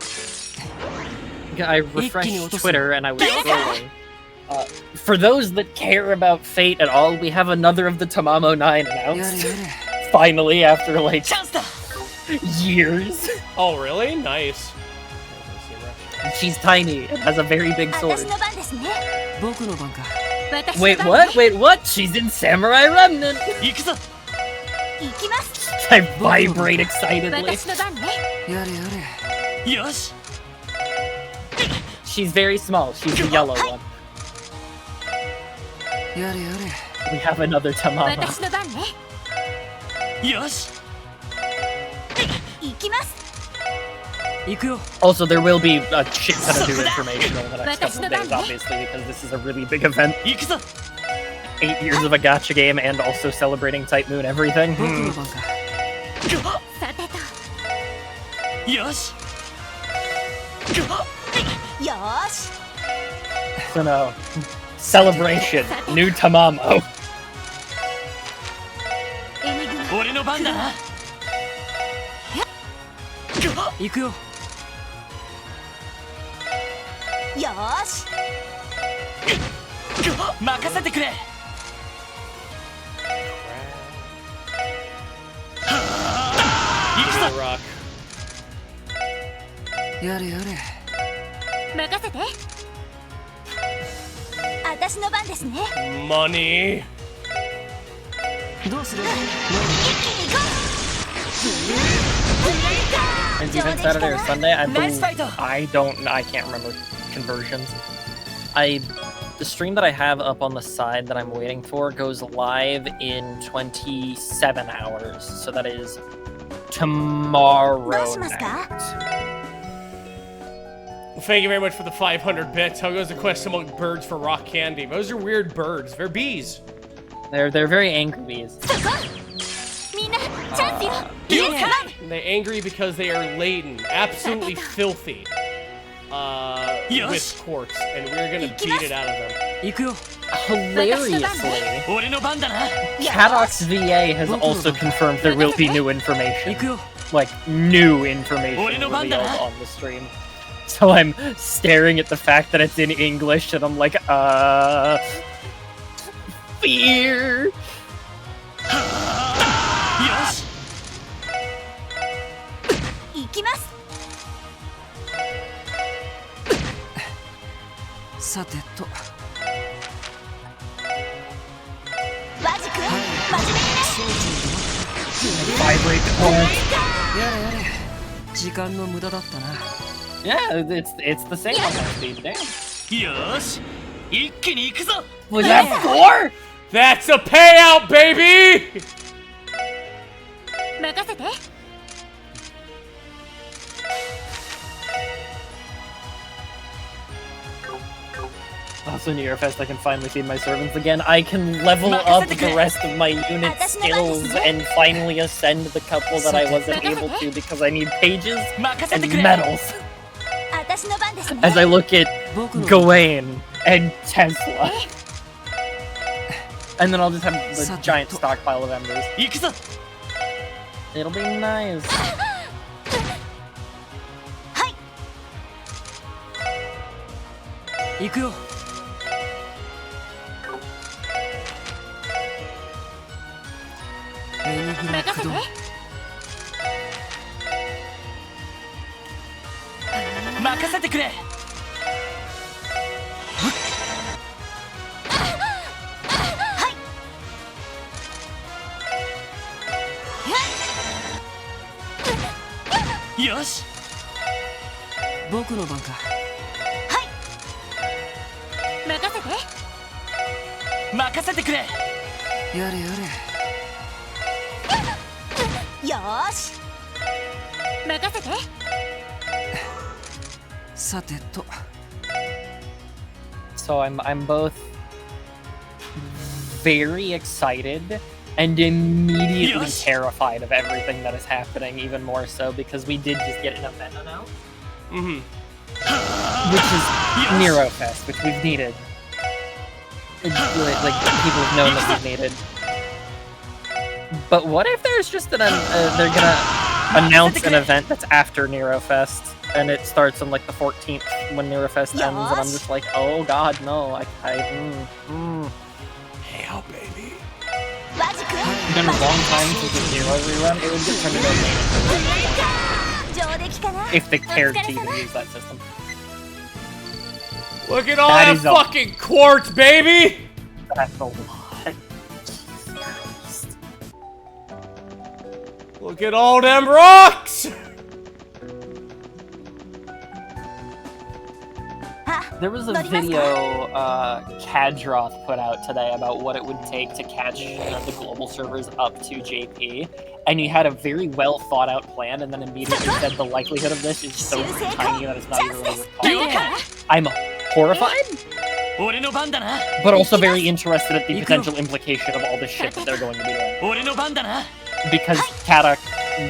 I refreshed Twitter and I was scrolling. For those that care about Fate at all, we have another of the Tamamo 9 announced. Finally, after like チャンスだ。 years. Oh, really? Nice. She's tiny and has a very big sword. 私の番ですね僕の番か。私の番 Wait, ね what? Wait, what? She's in Samurai Remnant! 行くぞ。行きます I vibrate excitedly. 私の番ねやれやれ。よし。 She's very small. She's the yellow one. やれや We have another Tamamo. 私の番ねれ。よし。行きます行くよ。 Also, there will be a shit ton of new information over the next couple of days, obviously, because this is a really big event. 行くぞ。 8 years of a gacha game and also celebrating Type Moon everything. 僕の番か。さてとよし。よーし So no. Celebration. New Tamamo. エニグマ俺の番だな。行くよ。よーし任せてくれ。 Rock. やれやれ。任せて私の番ですね Money. どうする？ It's even Saturday or Sunday. I Nice believe, fight. I can't remember conversions. The stream that I have up on the side that I'm waiting for goes live in 27 hours. So that is tomorrow どうしますか night. Thank you very much for the 500 bits. How goes the quest among birds for rock candy? Those are weird birds. They're bees. They're very angry bees. そこみんなチャンスよイエスカモン And they're angry because they are laden, absolutely filthy, Yes. with quartz, and we're gonna beat it out of them. 行くよ。 Hilariously, 俺の番だな。 Cadox VA has also confirmed there will be new 行 information. くよ。 Like, new information revealed on the stream. So I'm staring at the fact that it's in English, and I'm like, fear. よし。行きますさてと。マジック真面目にね Vibrate the pole. やれやれ。時間の無駄だったな。 Yeah, it's the same on that speed. Damn. よし。一気に行くぞ。 Was that 4? That's a payout, baby! 任せて Also, New Year Fest, I can finally feed my servants again. I can level up the rest of my unit skills and finally ascend the couple that I wasn't able to because I need pages 任せて and くれ。 medals. 私の番ですね As I look at 僕の。 Gawain and Tesla. And then I'll just have the giant stockpile of embers. 行くぞ。 It'll be nice. 行くよ。エニグマ任せて駆動。任せてくれ。よし。僕の番か。任せて。任せてくれ。やれやよーし任せて。れ。さてと。 So I'm both very excited and immediately Yes. terrified of everything that is happening, even more so because we did just get an event announced, which is NeroFest, which we've needed. Like people have known that we've needed. But what if there's just they're gonna announce an event that's after NeroFest? And it starts on like the 14th when NeroFest ends, and I'm just like, oh god, no, Hell, baby. マジク It's been a long time since the Nero rerun. It would get turned into a main 上出来かな。 if they cared to even use that system. Look at all That that, is a- fucking quartz, baby! That's a lot. Look at all them rocks! There was a video Kadroth put out today about what it would take to catch the global servers up to JP, and he had a very well thought out plan, and then immediately said the likelihood of this is so tiny that it's not even really worth. I'm horrified, 俺の番だな。 but also very interested at the potential implication of all the shit that they're going to be doing. 俺の番だな。 Because Katak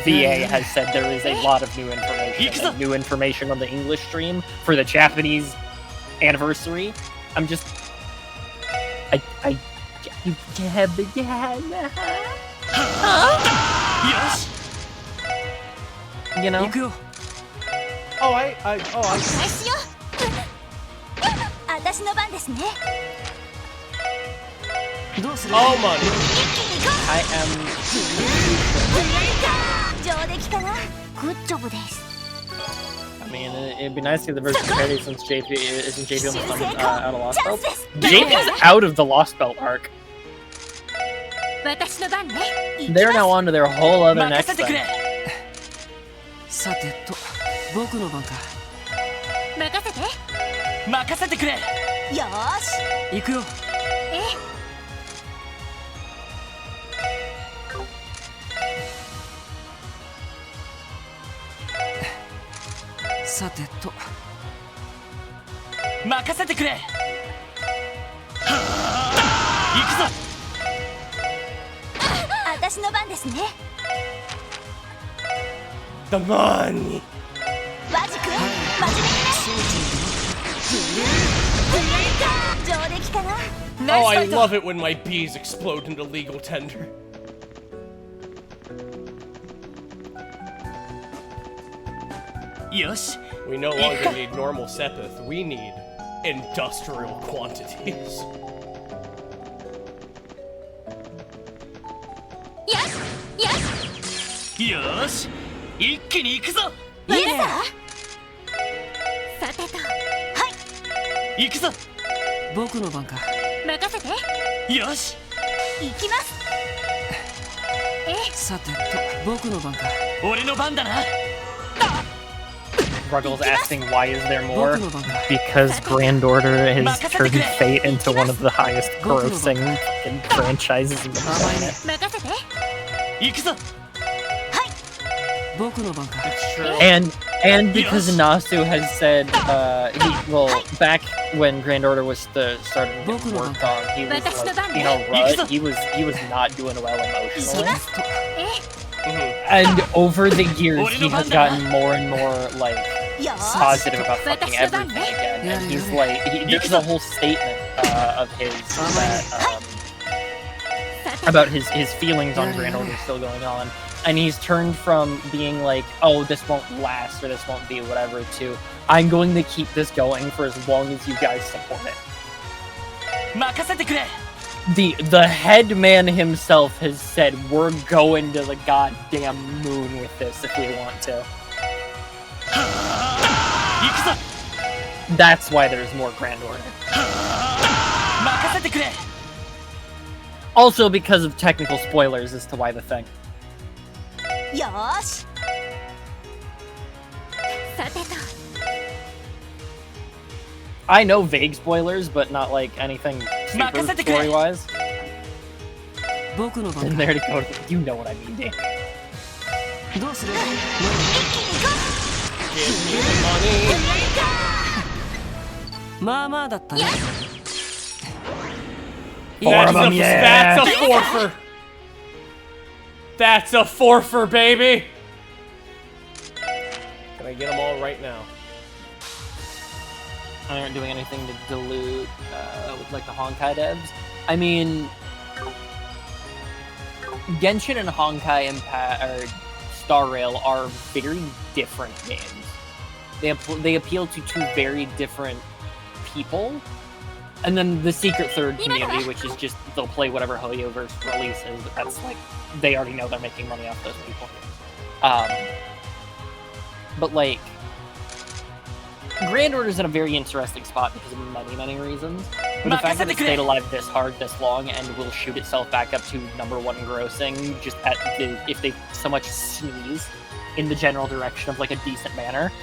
VA has said there is a lot of new information, and new information on the English stream for the Japanese anniversary. I'm just, Yes. you know. 行くよ。 Oh, I. 開始よ。私の番ですね。どうする？ Oh, money. 一気に行こ I am. う。上出来かな。グッジョブです。 I mean, it'd be nice to get the version parity since JP isn't JP almost out of Lost Belt. JP's out of the Lost Belt arc. 私の番ね。行きます They're now on to their whole other 任 next せてく thing. れ。さてと。僕の番か。任せて。任せてくれ。よーし。行くよ。えさてと。任せてくれ。行くぞ。私の番ですね。 The money. マジク真面目にね。上出来かな。 Oh, I love it when my bees explode into legal tender. Yosh. We no longer need normal Sepith, we need industrial quantities. Yes! Yes! Yosh. 一気に行くぞ。いいさ。さてと。行くぞ。僕の番か。任せて。よし。行きます。さてと。僕の番か。俺の番だな。 Ruggles asking why is there more? 僕の番か。 Because Grand Order has turned Fate into one of the highest grossing fucking franchises in the planet. 任せて。行くぞ。僕の番か。 And because Nasu has said back when Grand Order was starting to get worked on, he was like, you know, rut. He was not doing well emotionally. And over the years, he has gotten more and more like positive about fucking everything again. And he's like, there's a whole statement of his that, about his feelings on Grand Order still going on. And he's turned from being like, oh, this won't last or this won't be whatever, to I'm going to keep this going for as long as you guys support it. 任せてくれ。 The head man himself has said we're going to the goddamn moon with this if we want to. 行くぞ。 That's why there's more Grand Order. 任せてくれ。 Also because of technical spoilers as to why the thing. よーし。さてと。I know vague spoilers, but not like anything super story-wise. 僕の番 And だ there to go. You know what I mean, Dan. どうする Give me the money. まあまあだったね Four of them, yeah. That's a forfer. That's a forfer, baby. Can I get them all right now? I aren't doing anything to dilute with like the Honkai devs. I mean, Genshin and Honkai or Star Rail are very different games. They appeal to two very different people. And then the Secret Third community, which is just they'll play whatever Hoyoverse releases. But that's like they already know they're making money off those people. But like Grand Order's in a very interesting spot because of many reasons. But the fact that it stayed alive this hard, this long, and will shoot itself back up to #1 grossing just at if they so much sneeze in the general direction of like a decent manner.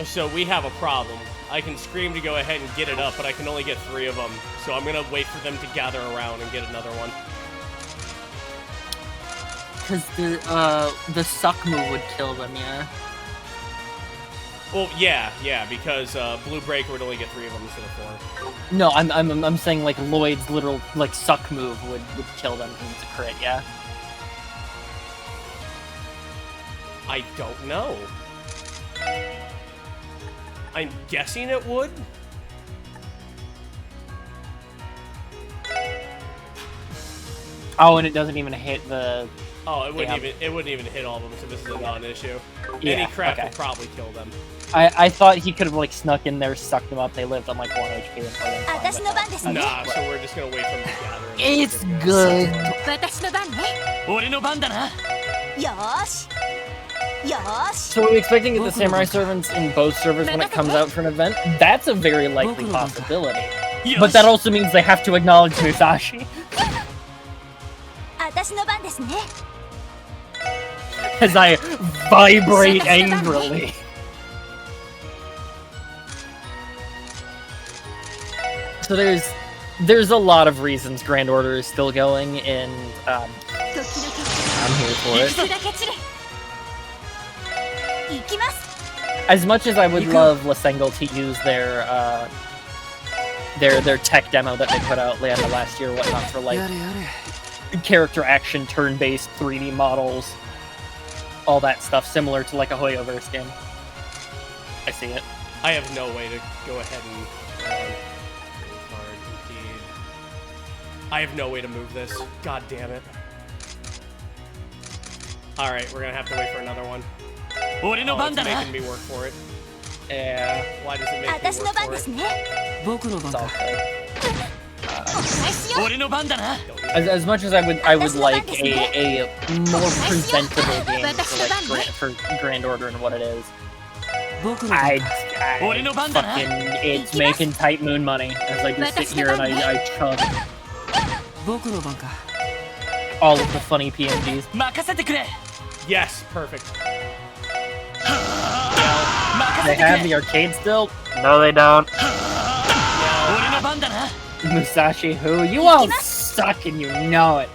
So we have a problem. I can scream to go ahead and get it up, but I can only get 3 of them. So I'm gonna wait for them to gather around and get another one. Because the suck move would kill them, yeah. Well, yeah, because Blue Breaker would only get 3 of them instead of 4. No, I'm saying like Lloyd's literal like suck move would kill them because it's a crit, yeah. I don't know. I'm guessing it would. Oh, and it doesn't even hit the. Oh, it wouldn't even hit all of them, so this is a non-issue. Yeah, Any crap okay. would probably kill them. I thought he could have like snuck in there, sucked them up. They lived on like 1 HP and played them fine, but 私の番ですね Nah, so we're just gonna wait for them to gather. and It's then we're good. 私の番ね俺の番だなよーしよーし So are we expecting to get the Samurai Servants in both servers when it comes out for an event? That's a very likely possibility. But that also means they have to acknowledge Musashi. 私の番ですね As I vibrate angrily. So there's a lot of reasons Grand Order is still going, and 時の決 I'm here for 断 it. いくだけ散れ行きます As much as I would love Lasengal to use their tech demo that they put out last year, whatnot, for like やれやれ character action, turn-based 3D models, all that stuff, similar to like a Hoyoverse game. I see it. I have no way to go ahead and card impede. I have no way to move this. God damn it. All right, we're gonna have to wait for another one. 俺の Oh, 番 it's だな making me work for it. Yeah, Why does it make me 私の work 番 for で it? すね僕の番 it's all だ good. お返しよ 俺の番だな As much as I would like a more presentable game for Grand Order and what it is, 僕の番 I だ俺の番だな fucking it's making tight moon money as I just sit here and I chug 僕の番か all of the funny PNGs. 任せてくれ Yes, perfect. 任 They せてく have れ the arcade still? No, they don't. 俺の番だな Musashi who? You all suck and you know it.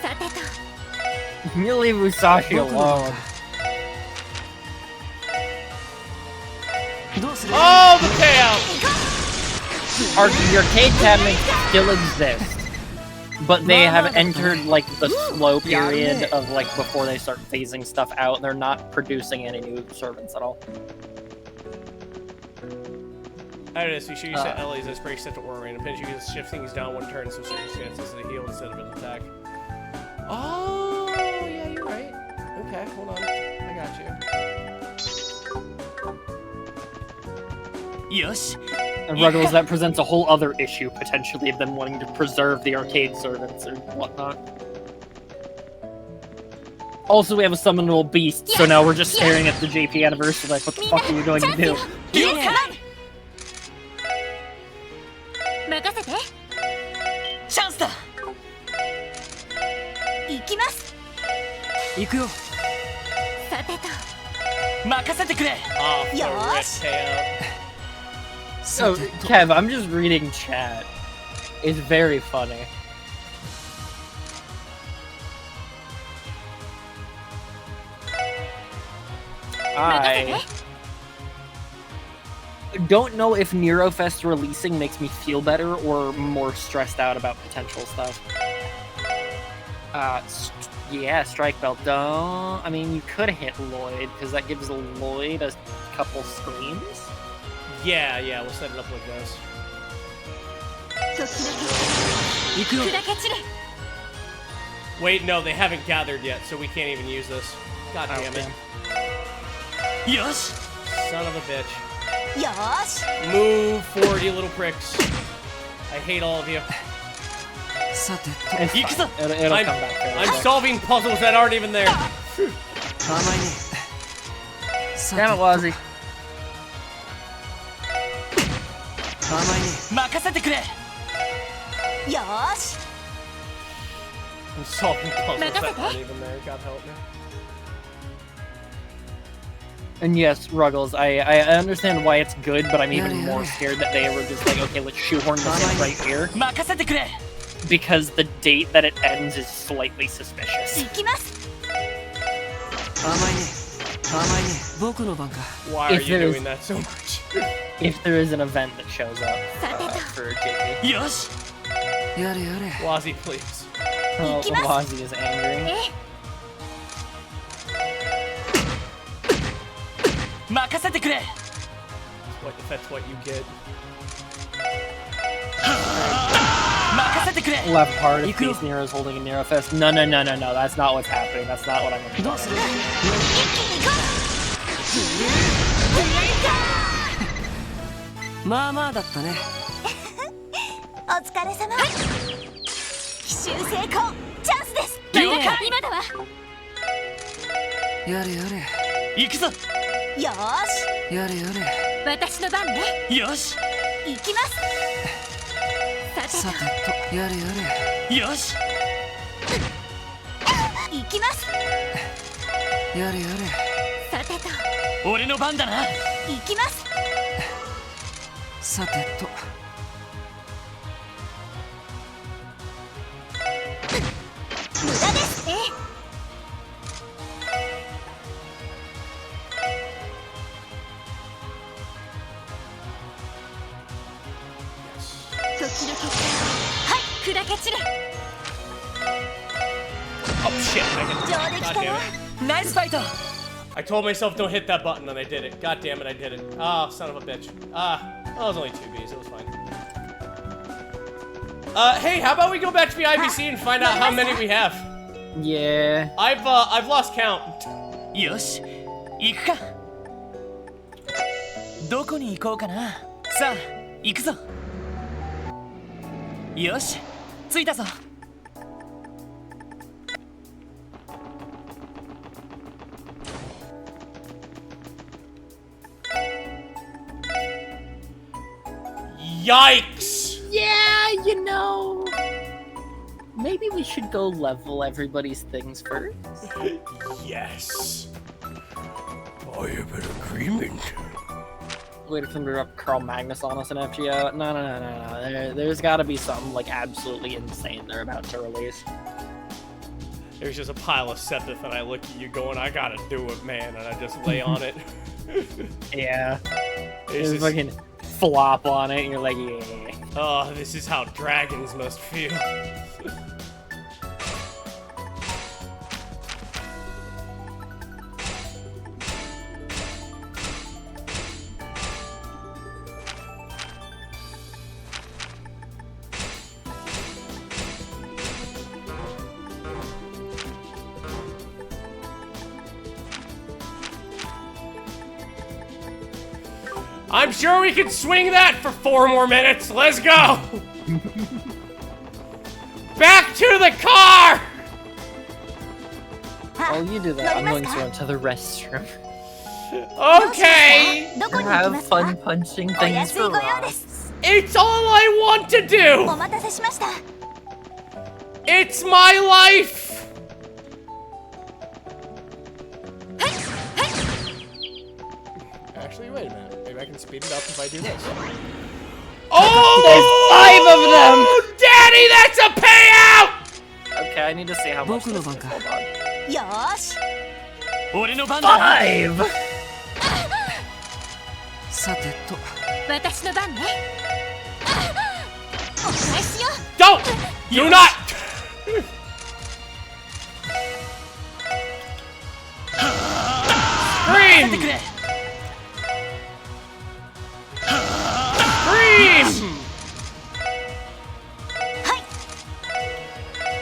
さてと You leave Musashi alone. どうする Oh, the payout! The arcade cabinets still exist, but they have entered like the slow period of like before they start phasing stuff out, and they're not producing any new servants at all. I don't know, so you should use set Ellie's as break set to Aura and pinch. You can shift things down 1 turn in some circumstances to heal instead of an attack. Oh, yeah, you're right. Okay, hold on. I got you. よし And Ruggles, that presents a whole other issue potentially of them wanting to preserve the arcade servants or whatnot. Also, we have a summonable beast, so now we're just staring at the JP anniversary like, what the fuck are you going to do? イエスカマン任せてチャンスだ行きます行くよさてと任せてくれ Off the rip Yosh. payout. So, Kev, I'm just reading chat. It's very funny. I don't know if Neurofest releasing makes me feel better or more stressed out about potential stuff. Yeah, Strike Belt. Don't. I mean, you could hit Lloyd, because that gives Lloyd a couple screams. Yeah, we'll set it up like this. Wait, no, they haven't gathered yet, so we can't even use this. God damn it. Yosh! Son of a bitch. よーし Move forward, you little pricks. I hate all of you. It's fine. Ikuzo! It'll I'm, come back. I'm solving puzzles that aren't even there. Damn it, Wazzy. 任せてくれ よーし I'm solving puzzles that aren't even there. God help me. And yes, Ruggles, I understand why it's good, but I'm even more scared that they were just like, okay, let's shoehorn this in right here. 任せてくれ Because the date that it ends is slightly suspicious. 行きます Why are If you there doing is- that so much? If there is an event that shows up for JP. よし Wazzy, please. Oh, Ikimasu. Wazzy is angry. え任せてくれ That's what you get. 任せてくれ Left hard if Beast Nero is holding a Nero Fest. No, that's not what's happening. That's not what I'm gonna do. 一気に行こまあまあだったね。うお疲れ様奇襲成功チャンスです了解今だわやれや行くぞよーしれやれや私の番ねよし行きますれ。ささててとやれやれよしと行きますやれやれ。さてと俺の番だな行きますさてと無駄ですえ時の結果はい砕け散れ Oh shit! I hit 上 it. 出来 God か damn な it! ナイスファイト I told myself don't hit that button and I did it. God damn it, I did it. Ah, son of a bitch. That was only 2Bs, it was fine. Hey, how about we go back to the IBC and find out how many we have? Yeah. I've lost count. よし行くかどこに行こうかなさあ行くぞよし着いたぞ Yikes! Yeah, you know. Maybe we should go level everybody's things first. Yes. I have an agreement. Wait for them to drop Carl Magnus on us in FGO. No. There's got to be something like absolutely insane they're about to release. There's just a pile of Sepith and I look at you going, I gotta do it, man, and I just lay on it. Yeah. It's There's just- fucking flop on it, and you're like, yeah. Oh, this is how dragons must feel. I'm sure we can swing that for 4 more minutes. Let's go. Back to the car. While you do that, I'm going to run to the restroom. Okay. どこに行きま Have すか fun punching お things 安い for ご用で Ross. す It's all I want to お do. 待たせしました It's my life. Actually, wait a minute. Maybe I can speed it up if I do this. There's 5 of them! Daddy, that's a payout! Okay, I need to see how much this is. 僕の番か。 Hold on. よーし俺の番だな。 5! さてと。私の番ねお返しよ Don't! Do not! 任せてくれ。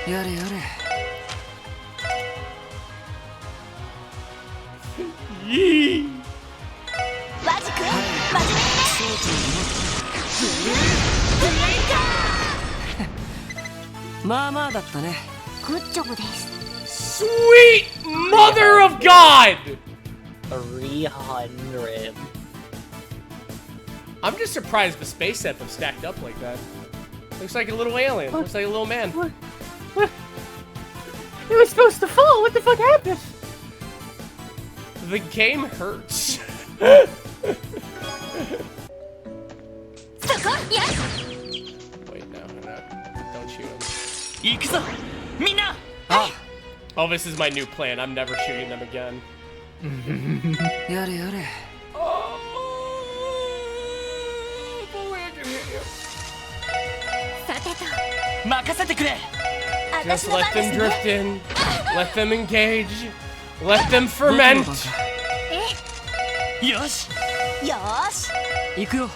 やれやれ。 マジ君真面目にねまあまあだったね。グッジョブです Sweet mother of God! 300. I'm just surprised the space sets have stacked up like that. Looks like a little alien. Looks like a little man. What? It was supposed to fall. What the fuck happened? The game hurts. そこや Wait, no. Don't shoot him. 行くぞみんな。 Oh, this is my new plan. I'm never shooting them again. やれやれ。 Oh, boy, I can hit you. さてと任せてくれ。 Just 私の let 番で them す drift ね in. Let them engage. Let them 僕の ferment. 番か。よし。よーし行くよ。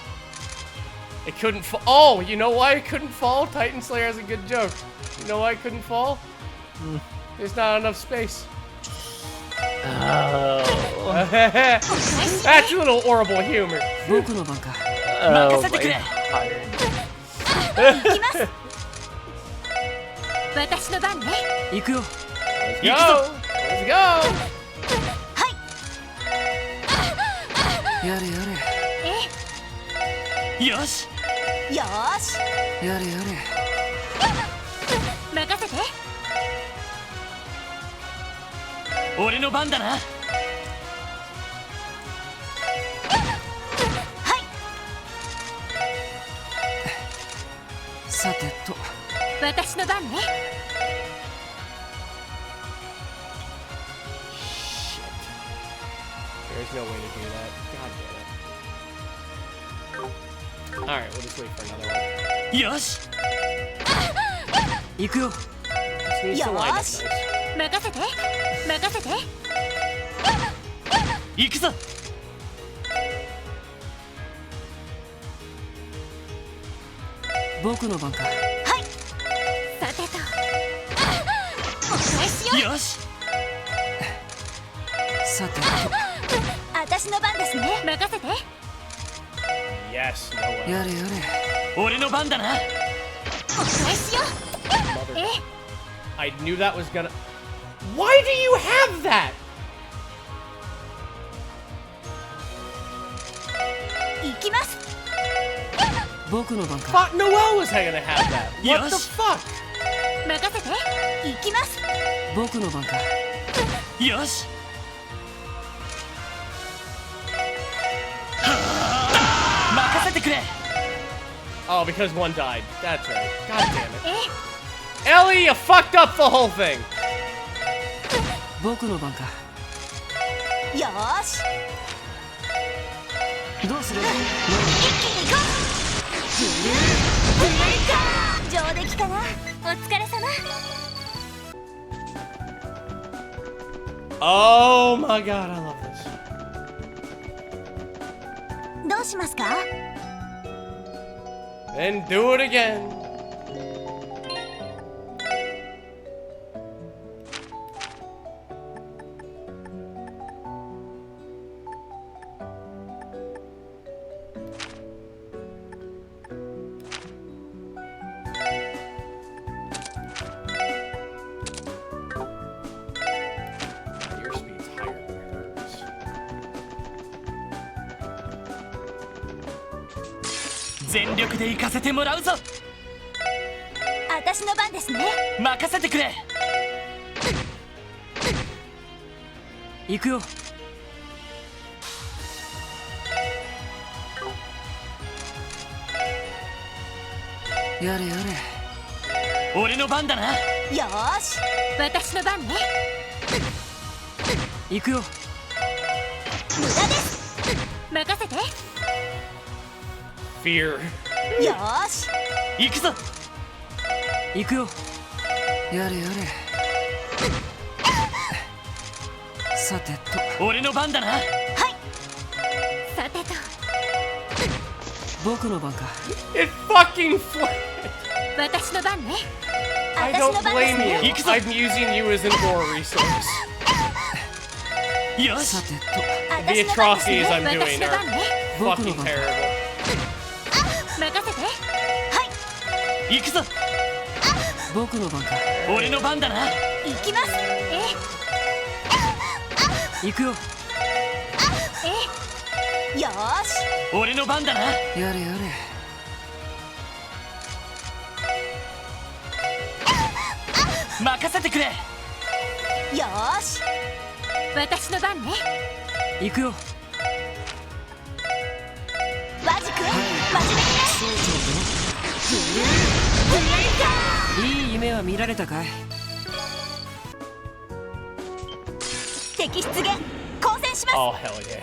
It couldn't fall. Oh, you know why it couldn't fall? Titan Slayer has a good joke. You know why it couldn't fall? There's not enough space. Oh. That's a little horrible humor. 僕の番か。 Oh 任せてくれ。 my god. 行きます私の番ね行くよ。 Let's go. Let's go. やれやよし。よーしれ。やれやれ。任せて俺の番だな。はいさてと。私の番ね There's no way to do that. God damn it. Alright, we'll just wait for another one. よし。行くよ。 Just needs to line up Yosh. nice. 任せて任せて行くぞ。僕の番か。はいさてとお返しよよし。さてと。私の番ですね任せて Yes, no way. やれやれ。俺の番だな。お返しよ Mother. え I knew that was gonna. Why do you have that? 行きます僕の番か。 Thought Noel was gonna have that. What the Yosh. fuck? 任せて行きます僕の番か。よし。任せてくれ。 Oh, because one died. That's right. God damn it. え Ellie, you fucked up the whole thing. 僕の番か。よーしどうする？一気に行こう上出来かなお疲れ様 Oh my god, I love this. どうしますか And do it again. Your speed's higher than hers. 全力で行かせてもらうぞ。私の番ですね任せてくれ。行くよ。やれやれ俺の番だな。よーし私の番ね。行くよ無駄です。任せて。 Fear. よーし行くぞ。行くよやれやれさてと俺の番だな。さてと僕の番か It fucking flipped. 私の番ね。 I 私 don't の番です blame ね。 you. I'm using you as an ore resource. よしさてと The 私の番です atrocities ね。 I'm 私 doing の are 番ね。 fucking terrible. 任せて。行くぞ。僕の番か俺の番だな。行きます。行くよよーし俺の番だな。やれやれ任せてくれ。よーし私の番ね。行くよマジ君真面目にね。いい夢は見られたかい敵出現交戦します。 Oh, hell yeah.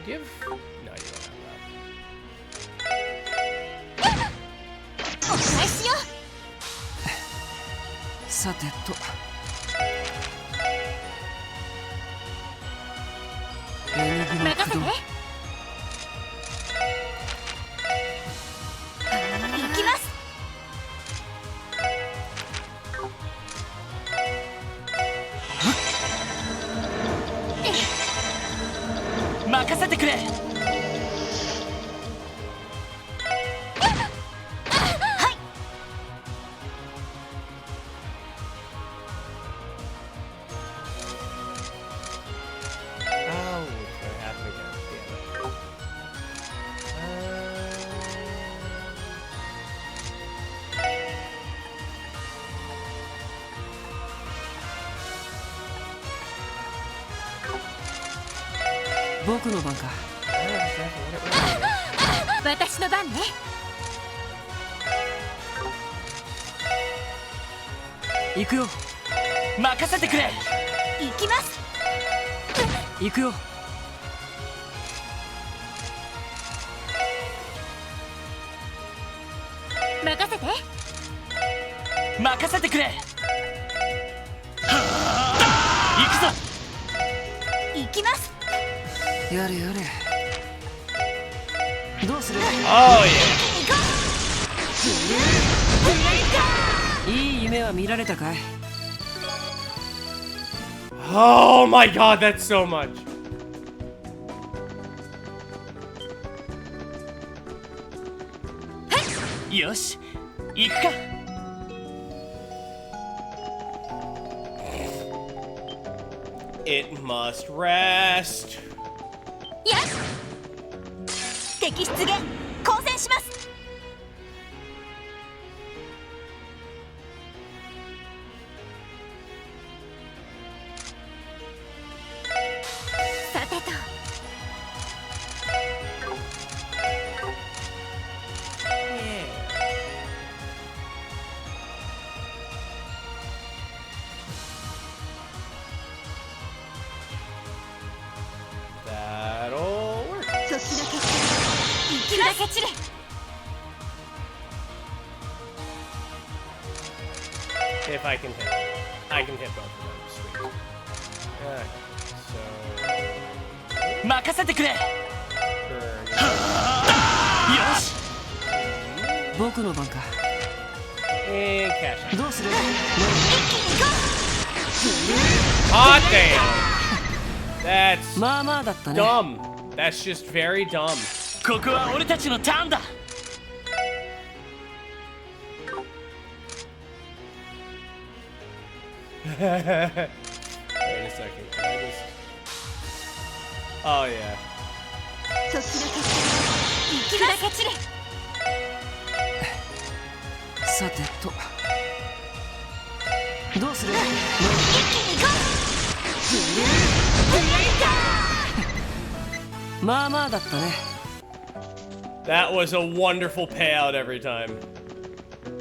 Give. No, you don't have that. お願いしよさてとエニグう。マ起動任せて。行きます。任せてくれ。 Oh, it's gonna happen again. Damn it. 僕の番か私の番ね。行くよ任せてくれ。行きます。行くよ任せて。任せてくれ。行くぞ。行きます。やれやれどうする Oh, yeah. いい夢は見られたかい Oh my god, that's so much. Yoし行くか。It must rest. やっ敵出現交戦します。さてとThat'll work. 時だけ行きます。散れ If I can hit. I can hit both of them. Sweet. Alright. So. 任せてくれ。よ Burn. し僕の番か And cash out. どうする Hot damn! That's まあまあだったね dumb. That's just very dumb. ここは俺たちのターンだ。 Wait a second. Can I just... Oh yeah. 時だけ行きます。散れさてとどうするまあまあだったね That was a wonderful payout every time.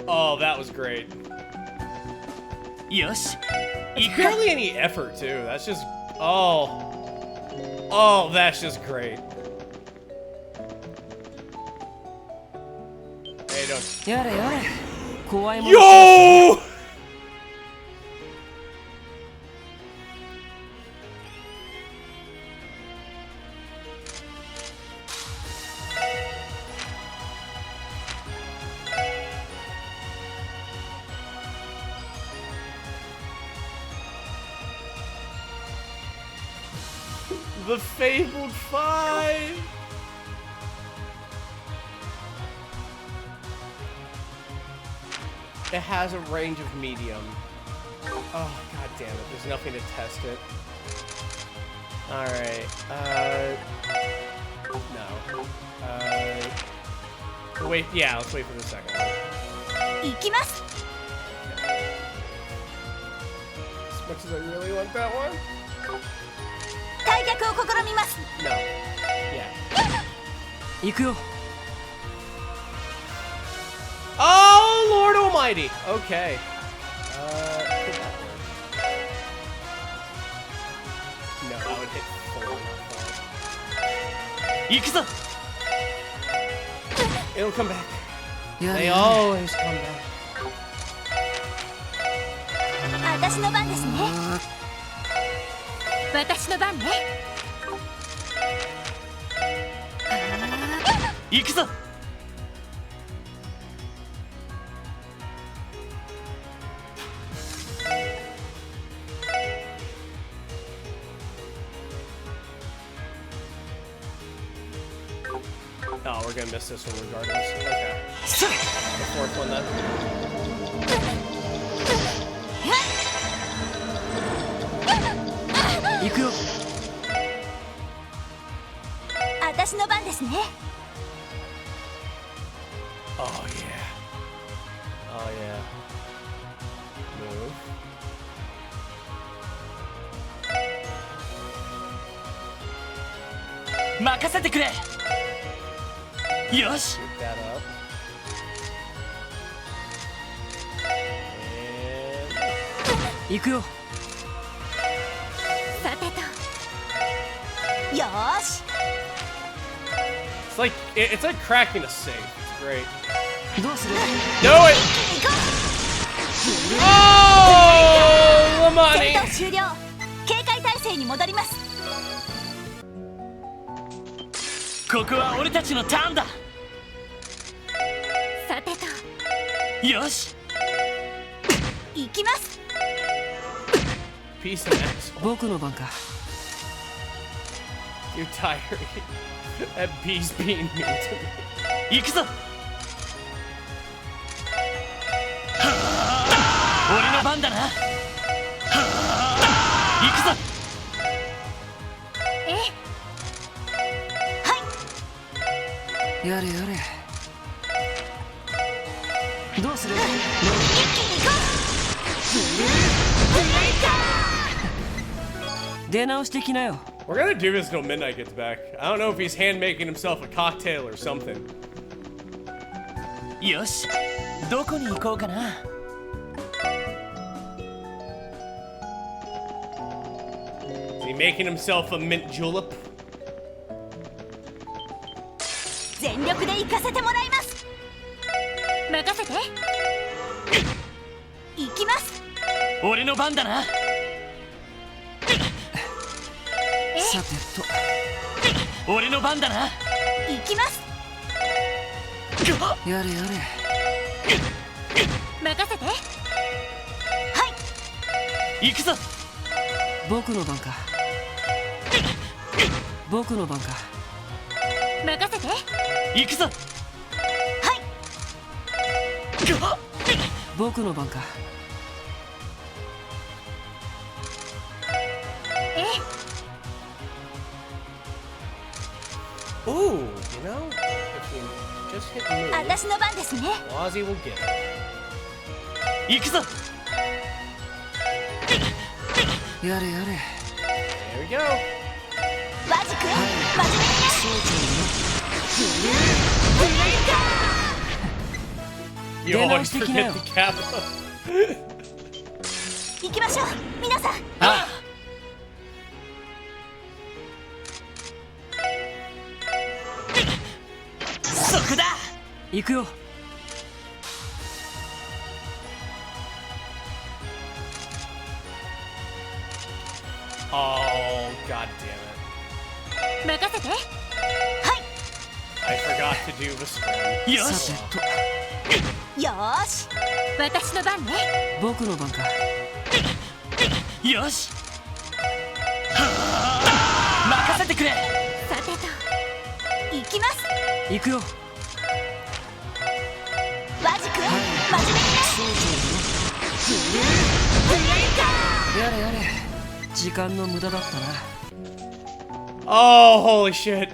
Oh, that was great. よし行く Barely any effort too. That's just oh, that's just great. Hey, don't. やれやれ怖いもの Yo! The Fabled Five! It has a range of medium. Oh, god damn it. There's nothing to test it. Alright, no. Wait, yeah, let's wait for the second one. 行きます As much as I really want that one? 退却を試みます No. Yeah. 行くよ Oh, Lord Almighty! Okay. Could that work? No, I would hit 4, not 行くぞ 5. It'll come back. やれ They やれ always come back. 私の番ですね私の番ね行くぞ Oh, we're gonna miss this one regardless. Okay. The fourth one then. 行くよ私の番ですね Oh yeah. Oh yeah. Move. 任せてくれよし Shoot that up. And 行くよさてとよーし it's like cracking a safe. It's great. どうする Do it! 行こ Oh, the う money! 戦闘終了警戒態勢に戻りますここは俺たちのターンださてとよし行きます Piece of asshole. 僕の番か You're tired. That bee's being mean to me. 行くぞ俺の番だな行くぞえはいやれやれどうする一気に行こう出直してきなよ We're gonna do this until Midnight gets back. I don't know if he's hand making himself a cocktail or something. よしどこに行こうかな Is he making himself a mint julep? 全力で行かせてもらいます任せて行きます俺の番だなさてと俺の番だな行きますやれや任せてはい行くぞ僕の番か僕の番か任せて行くぞ僕の番か Ooh, you know, if you just hit move, 私の番ですね Wazzy will get it. 行くぞやれやれ There we go. マジック真面目にね You always forget the capital. 行きましょう皆さん。あそこだ。行くよ。 Oh, god damn it. 任せて。はい。 I forgot to do the scrim. よし。さてと、よーし。私の番ね。僕の番か。よし。任せてくれ。さてと。行きます。行くよ。マジ君、真面目にね。やれやれ。時間の無駄だったな。 Oh, holy shit.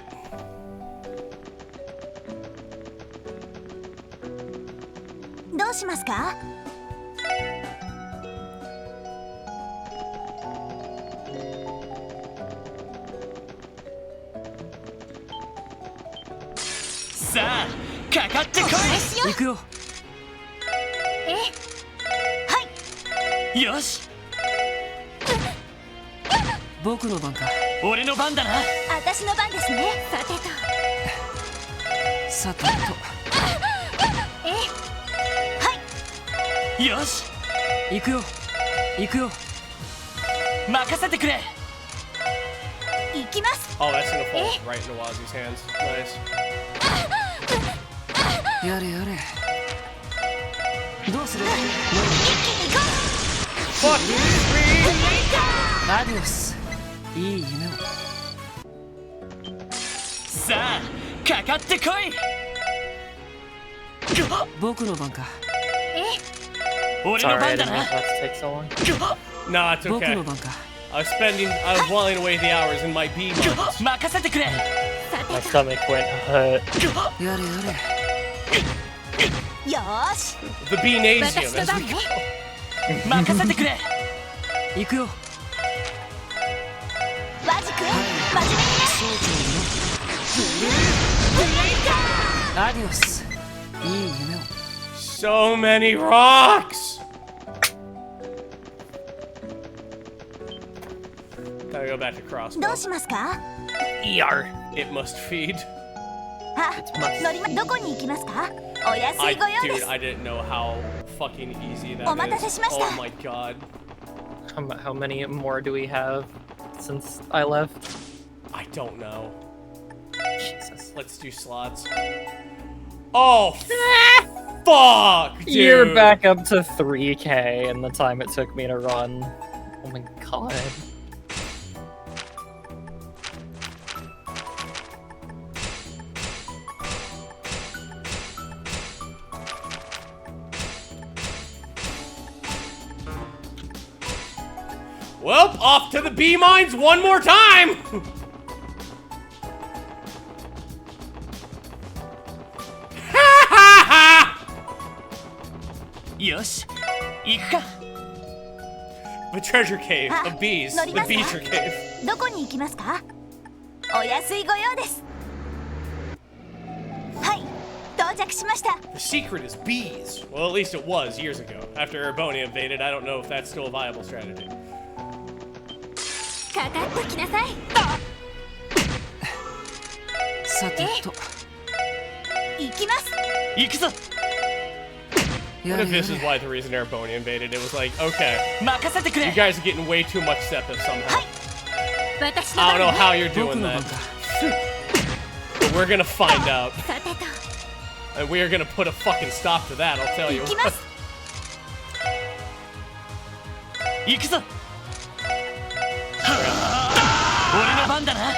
どうしますか？さあかかってこしよう。行くよ。はい。い。よし。僕の番か。俺の番だな。私の番ですね。さてと。さてと、よし。行くよ。行くよ。任せてくれ。行きます。 Oh, that's gonna fall right into Wazzy's hands. Nice. やれやれ。どうする？一気に行こ Fuck you, Reed! アディオス。いい夢を。さあかかってこい。僕の番か。俺の Sorry, I 番 didn't だ mean な。 for that to take so long. Nah, it's 僕 okay. の番か。I was whiling away the hours in my B months. 任せてくれ。う。さ My てと。 stomach went hurt. やれやよーし。 The B-nasium, 私の as 番 we ね。 任せてくれ。れ。行くよ。マジ君、真面目にね。アディオス。いい夢を。 So many rocks! Gotta go back to ど crossbow. うしますか？ ER. It must feed. あ、どこに行きますか？お安いご用で Dude, す。 I didn't know how fucking easy that お待たせ is. しました Oh my god. How many more do we have since I left? I don't know. Jesus. Let's do slots. Oh, fuck, dude. You're back up to 3k in the time it took me to run. Oh my god. Well, off to the B mines one more time.よし。行くか。 The treasure cave Ah, of bees. 乗り The ますか？ beecher cave. どこに行きますか？お安いご用です。はい、到着しました。 The secret is bees. Well, at least it was years ago. After Urbonia invaded, I don't know if that's still a viable strategy. かかってきなさい。さてと。行きます。行くぞ。や What if れや this is れ。 why the reason Urbonia invaded? It was like, okay, 任せてく you れ。 guys are getting way too much sepith somehow. 私の I don't 番 know ね。 how you're 僕 doing の that. 番か。 But we're gonna find out. さてと。 And we are gonna put a fucking stop to that, I'll tell you. 行きます。行くぞ。俺の番だな。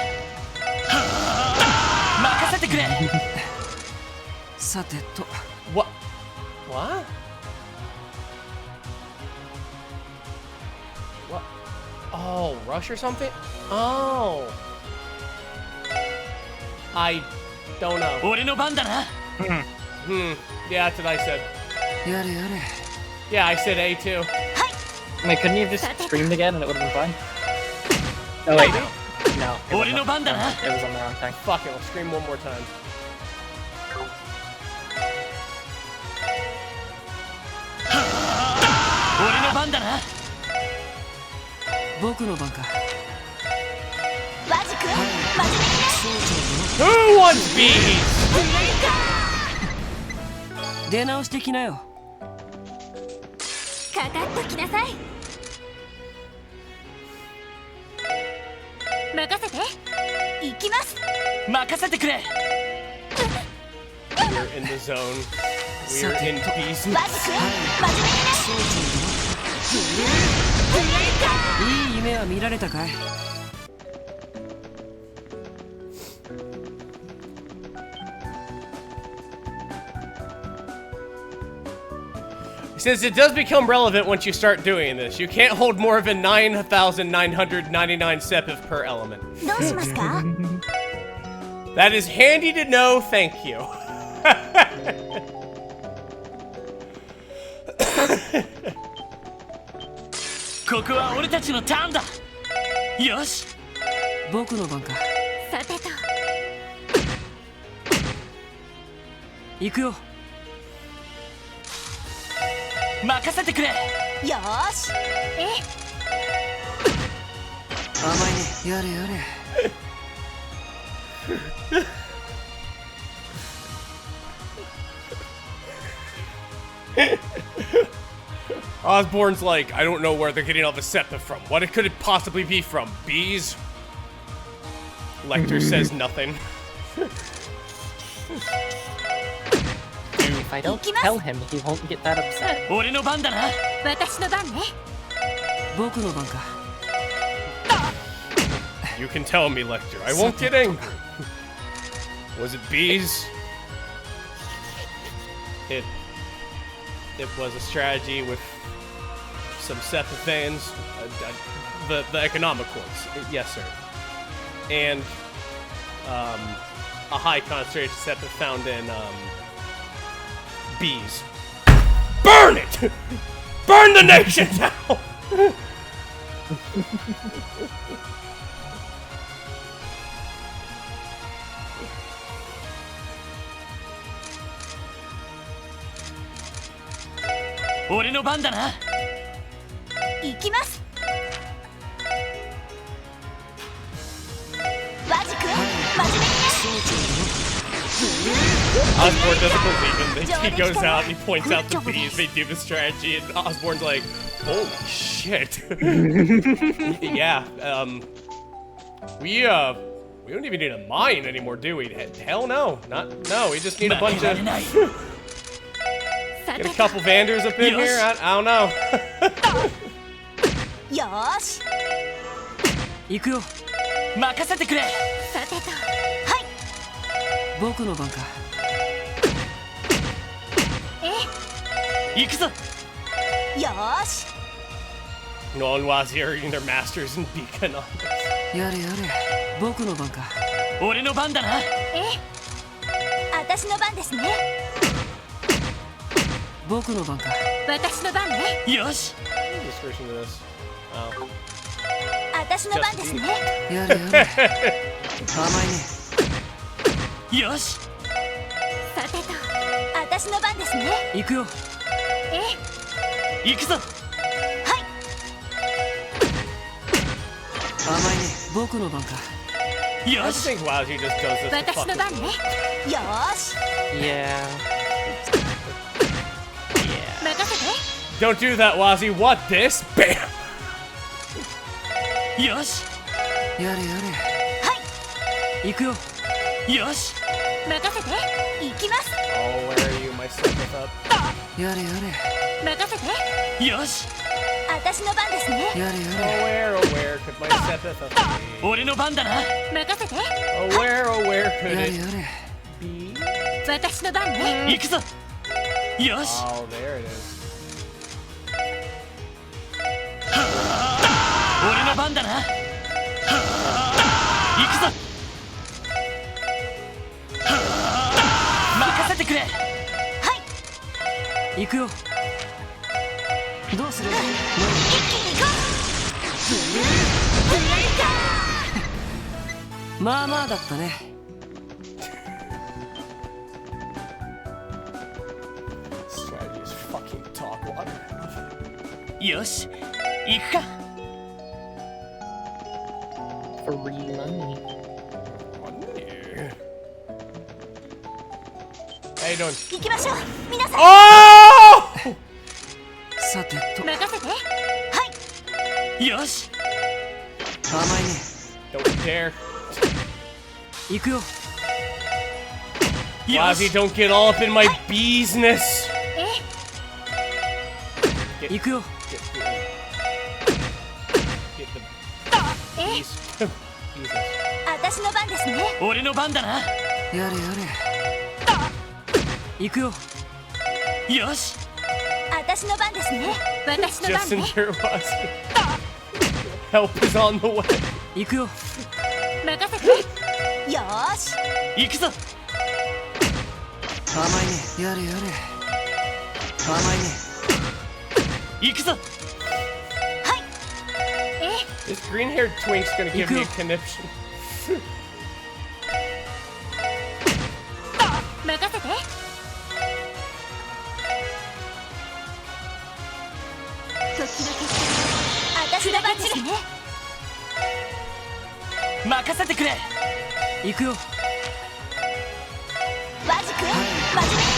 任せてくれ。さてと。 What? What? What? Oh, rush or something? Oh. I don't know. 俺の番だな。 Yeah, that's what I said. やれやれ。 Yeah, I said A too. I mean, couldn't you have just screamed again and it would have been fine? Oh wait, no. It 俺 was の番だな。 it was on the wrong thing. Fuck it, I'll scream one more time. 番だな。僕の番か。ワジ君真面目にね。 Who wants bees? 出直してきなよ。かかっときなさい。任せて。行きます。任せてくれ。 We're in the zone. We're in bees. ワジ君真面目にね。いい夢は見られたかい。 Since it does become relevant once you start doing this, you can't hold more than 9,999 sepif per element. どうしますか？ That is handy to know, thank you. ここは俺たちのターンだ。よし。僕の番か。さてと。行くよ。任せてくれ。よーし。甘いね。やれやれ。 Osborne's like, I don't know where they're getting all the septa from. What could it possibly be from? Bees? Lecter says nothing. If I don't tell him, he won't get that upset. 俺の番だな。私の番ね。僕の番か。 You can tell me, Lecter. I won't get angry. Was it bees? It was a strategy with some Sepithans, the economic ones, yes sir, and a high concentration Sepith found in bees. Burn it! Burn the nation down! .俺の番だな。行きます。ワジ君真面目にね。 Osborne doesn't believe him. He goes out and he points out the bees. They do the strategy, and Osborne's like, "Holy shit!" Yeah. We don't even need a mine anymore, do we? Hell no. No. We just need a bunch of. Get a couple Vanders up in here. I don't know. よーし。行くよ。任せてくれ。さてと。はい。僕の番か。行くぞ。よーし。 No one was hearing their masters in Beacon. やれやれ。僕の番か。俺の番だな。私の番ですね。僕の番か。私の番ね。よし。Description of this. Oh. 私の番ですね。やれやれ。甘いね。よし。さてと。私の番ですね。行くよ。行くぞ。甘いね。僕の番か。よ I し。 think Wowzy just does this to 私 fuck の with 番ね。 me. よーし。 Yeah. 任せて。 Don't do that, Wazzy. What this? Bam! よし。やれやれ。行くよ。よし。任せて。行きます。 Oh, where are you, my second up? やれやれ。任せて。よし。私の番ですね。やれや Oh, where could my Sepith be? 俺の番だな。任せて。 Oh, where could れ。や it れやれ。 be? 私の番ね。行くぞ。よし。 Oh, there it is. 俺の番だな。行くぞ。任せてくれ。行くよ。どうする？一気に行こう。まあまあだったね。 Strategy is fucking top water. よし行くか Free money. How you doing? 行きましょう皆さん Oh! さてと任せてはいよし甘いね Don't dare. 行くよ よ Flappy, し don't get all up in my business. 行くよ Get the え business. 私の番ですね俺の番だなやれやれ行くよよし私の番ですね私の番 Just ね in your was. Help is on the way. 行くよ任せてよーし行くぞ甘いねやれやれ甘いね行くぞ This green-haired twink's gonna give me a conniption. 任せて時の決私の番ですね任せてくれ行くよマジ君真面目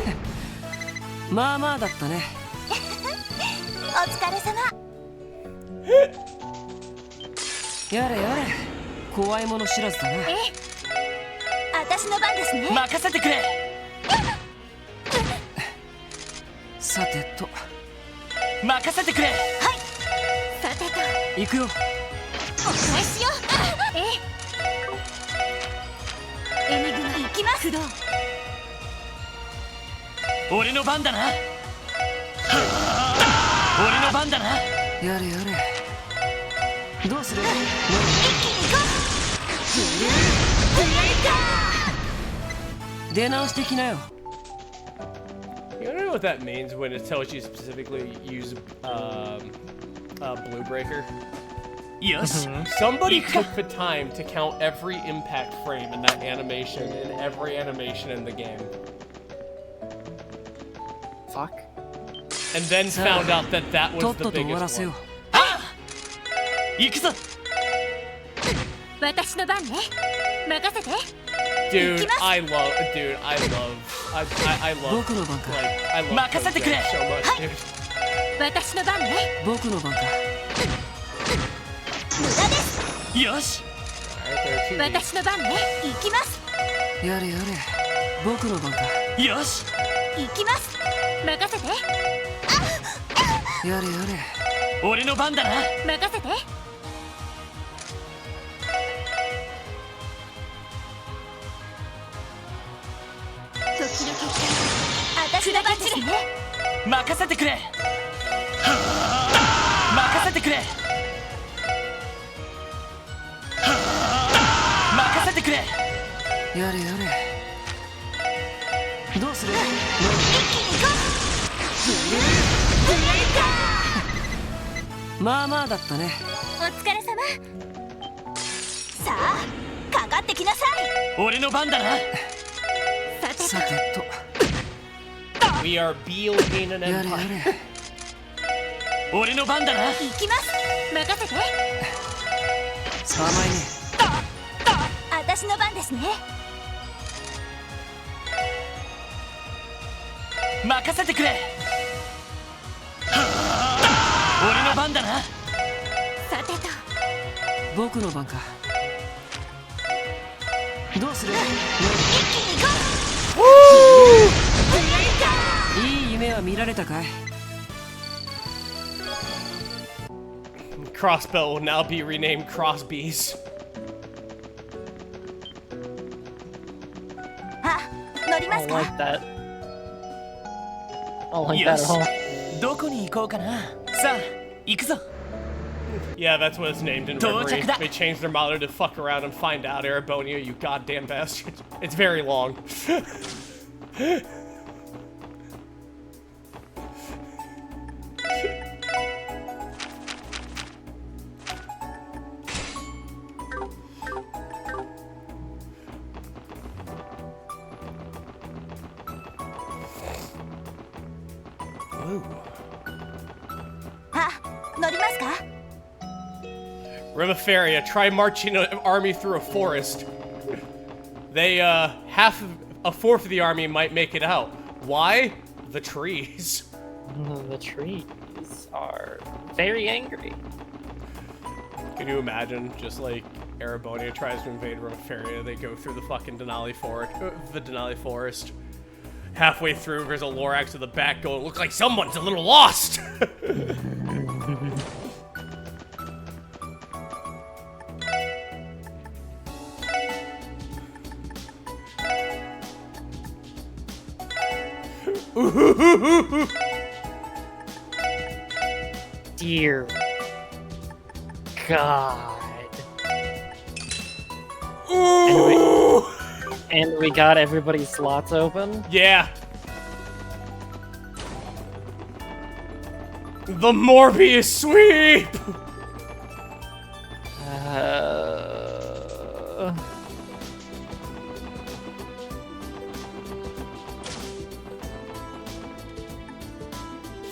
にねまあまあだったねお疲れ様やれやれ怖いもの知らずだな私の番ですね任せてくれさてと任せてくれさてと行くよお返しよエニグマ行きますどう俺の番だな俺の番だなやれやれどうする一気に行こう出直してきなよ You don't know what that means when it tells you specifically use Blue Breaker? よし Somebody took the time to count every impact frame in that animation in every animation in the game. Fuck. And then found out that that と was っ the とと終わら biggest せよ one. 行くぞ私の番ね任せて Dude, I love, I love, 僕の番か like, I love 任せてくれ Kojak so much, dude. 私の番ね僕の番か無駄ですよし Alright, there are two of these. 私の番ね行きますやれやれ僕の番かよし行きます任せてやれやれ俺の番だな任せて時の結果私の番ですね任せてくれ任せてくれ任せてくれやれやれどうする一気に行こまあまあだったねうお疲れ様さあかかってきなさい俺の番だなさてとさてと We are building an やれや empire. れ俺の番だな行きます任せて甘いね私の番ですね任せてくれ俺の番だなさてと僕の番かどうする一気に行こいい夢は見られたかい Crossbow will now be renamed Crossbees. うあ乗りま I す don't か like that. I don't like that at all. どこに行こうかなさあ行くぞ Yeah, that's what it's named in Reverie. 到着だ They changed their motto to fuck around and find out, Erebonio, you goddamn bastard. It's very long. ますか？ Rimaferia, try marching an army through a forest. They, a fourth of the army might make it out. Why? The trees. The trees are very angry. Can you imagine, just like, Erebonia tries to invade Rimaferia, they go through the fucking Denali forest. Halfway through, there's a Lorax at the back going, look like someone's a little lost! Dear God. And we got everybody's slots open? Yeah. The Morbius sweep!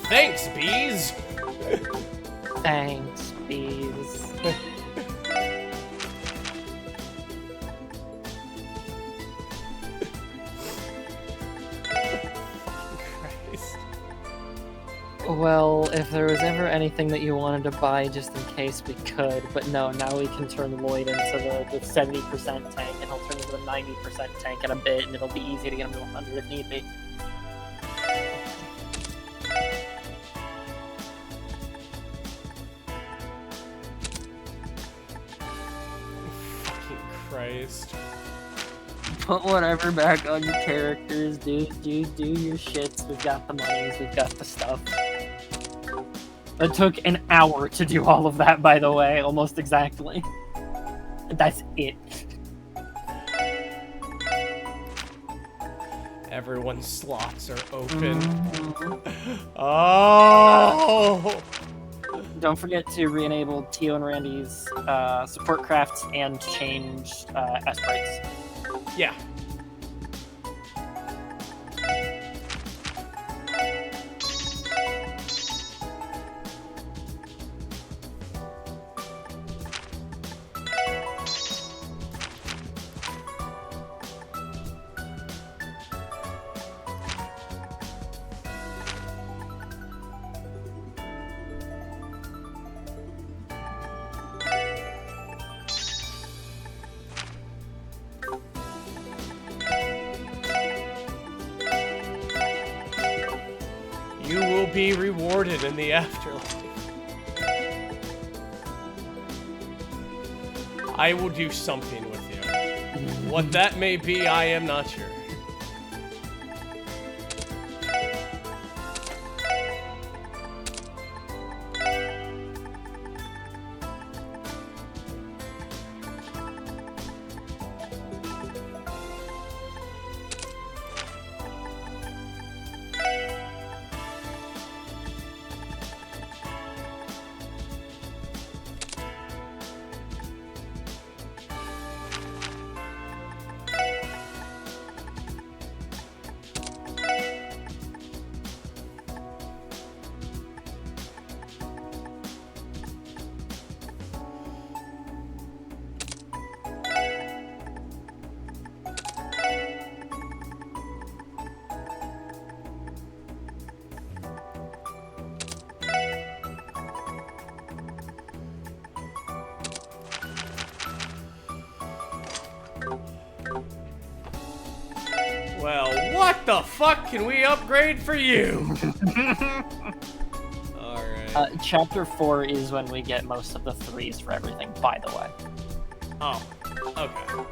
Thanks, bees! Thanks, bees. Christ. Well, if there was ever anything that you wanted to buy just in case, we could. But no, now we can turn Lloyd into the 70% tank, and he'll turn into the 90% tank in a bit, and it'll be easy to get him to 100 if need be. Fucking Christ. Put whatever back on your characters, do your shits. We've got the monies, we've got the stuff. It took an hour to do all of that, by the way, almost exactly. That's it. Everyone's slots are open. Oh! Don't forget to re-enable Tio and Randy's support crafts and change S-breaks. Yeah. You will be rewarded in the afterlife. I will do something with you. What that may be, I am not sure. Well, what the fuck can we upgrade for you? Alright. Chapter 4 is when we get most of the 3s for everything, by the way. Oh, okay.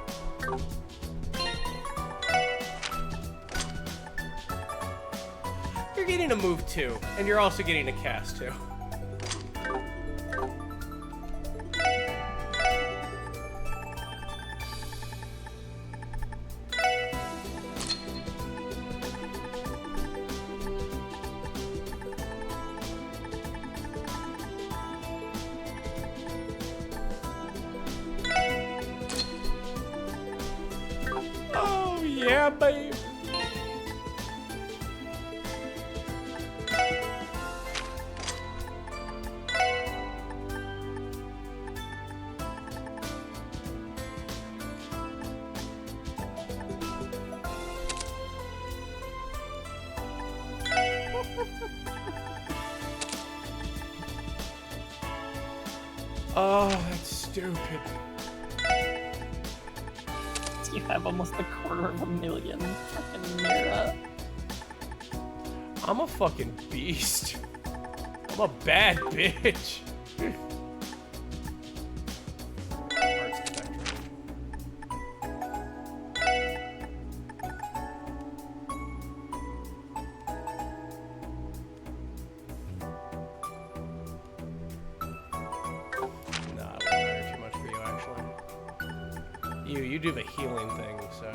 You're getting a move too, and you're also getting a cast too. Oh yeah, babe. Oh, that's stupid. You have almost 250,000 fucking Mira. I'm a fucking beast. I'm a bad bitch. You do the healing thing, so...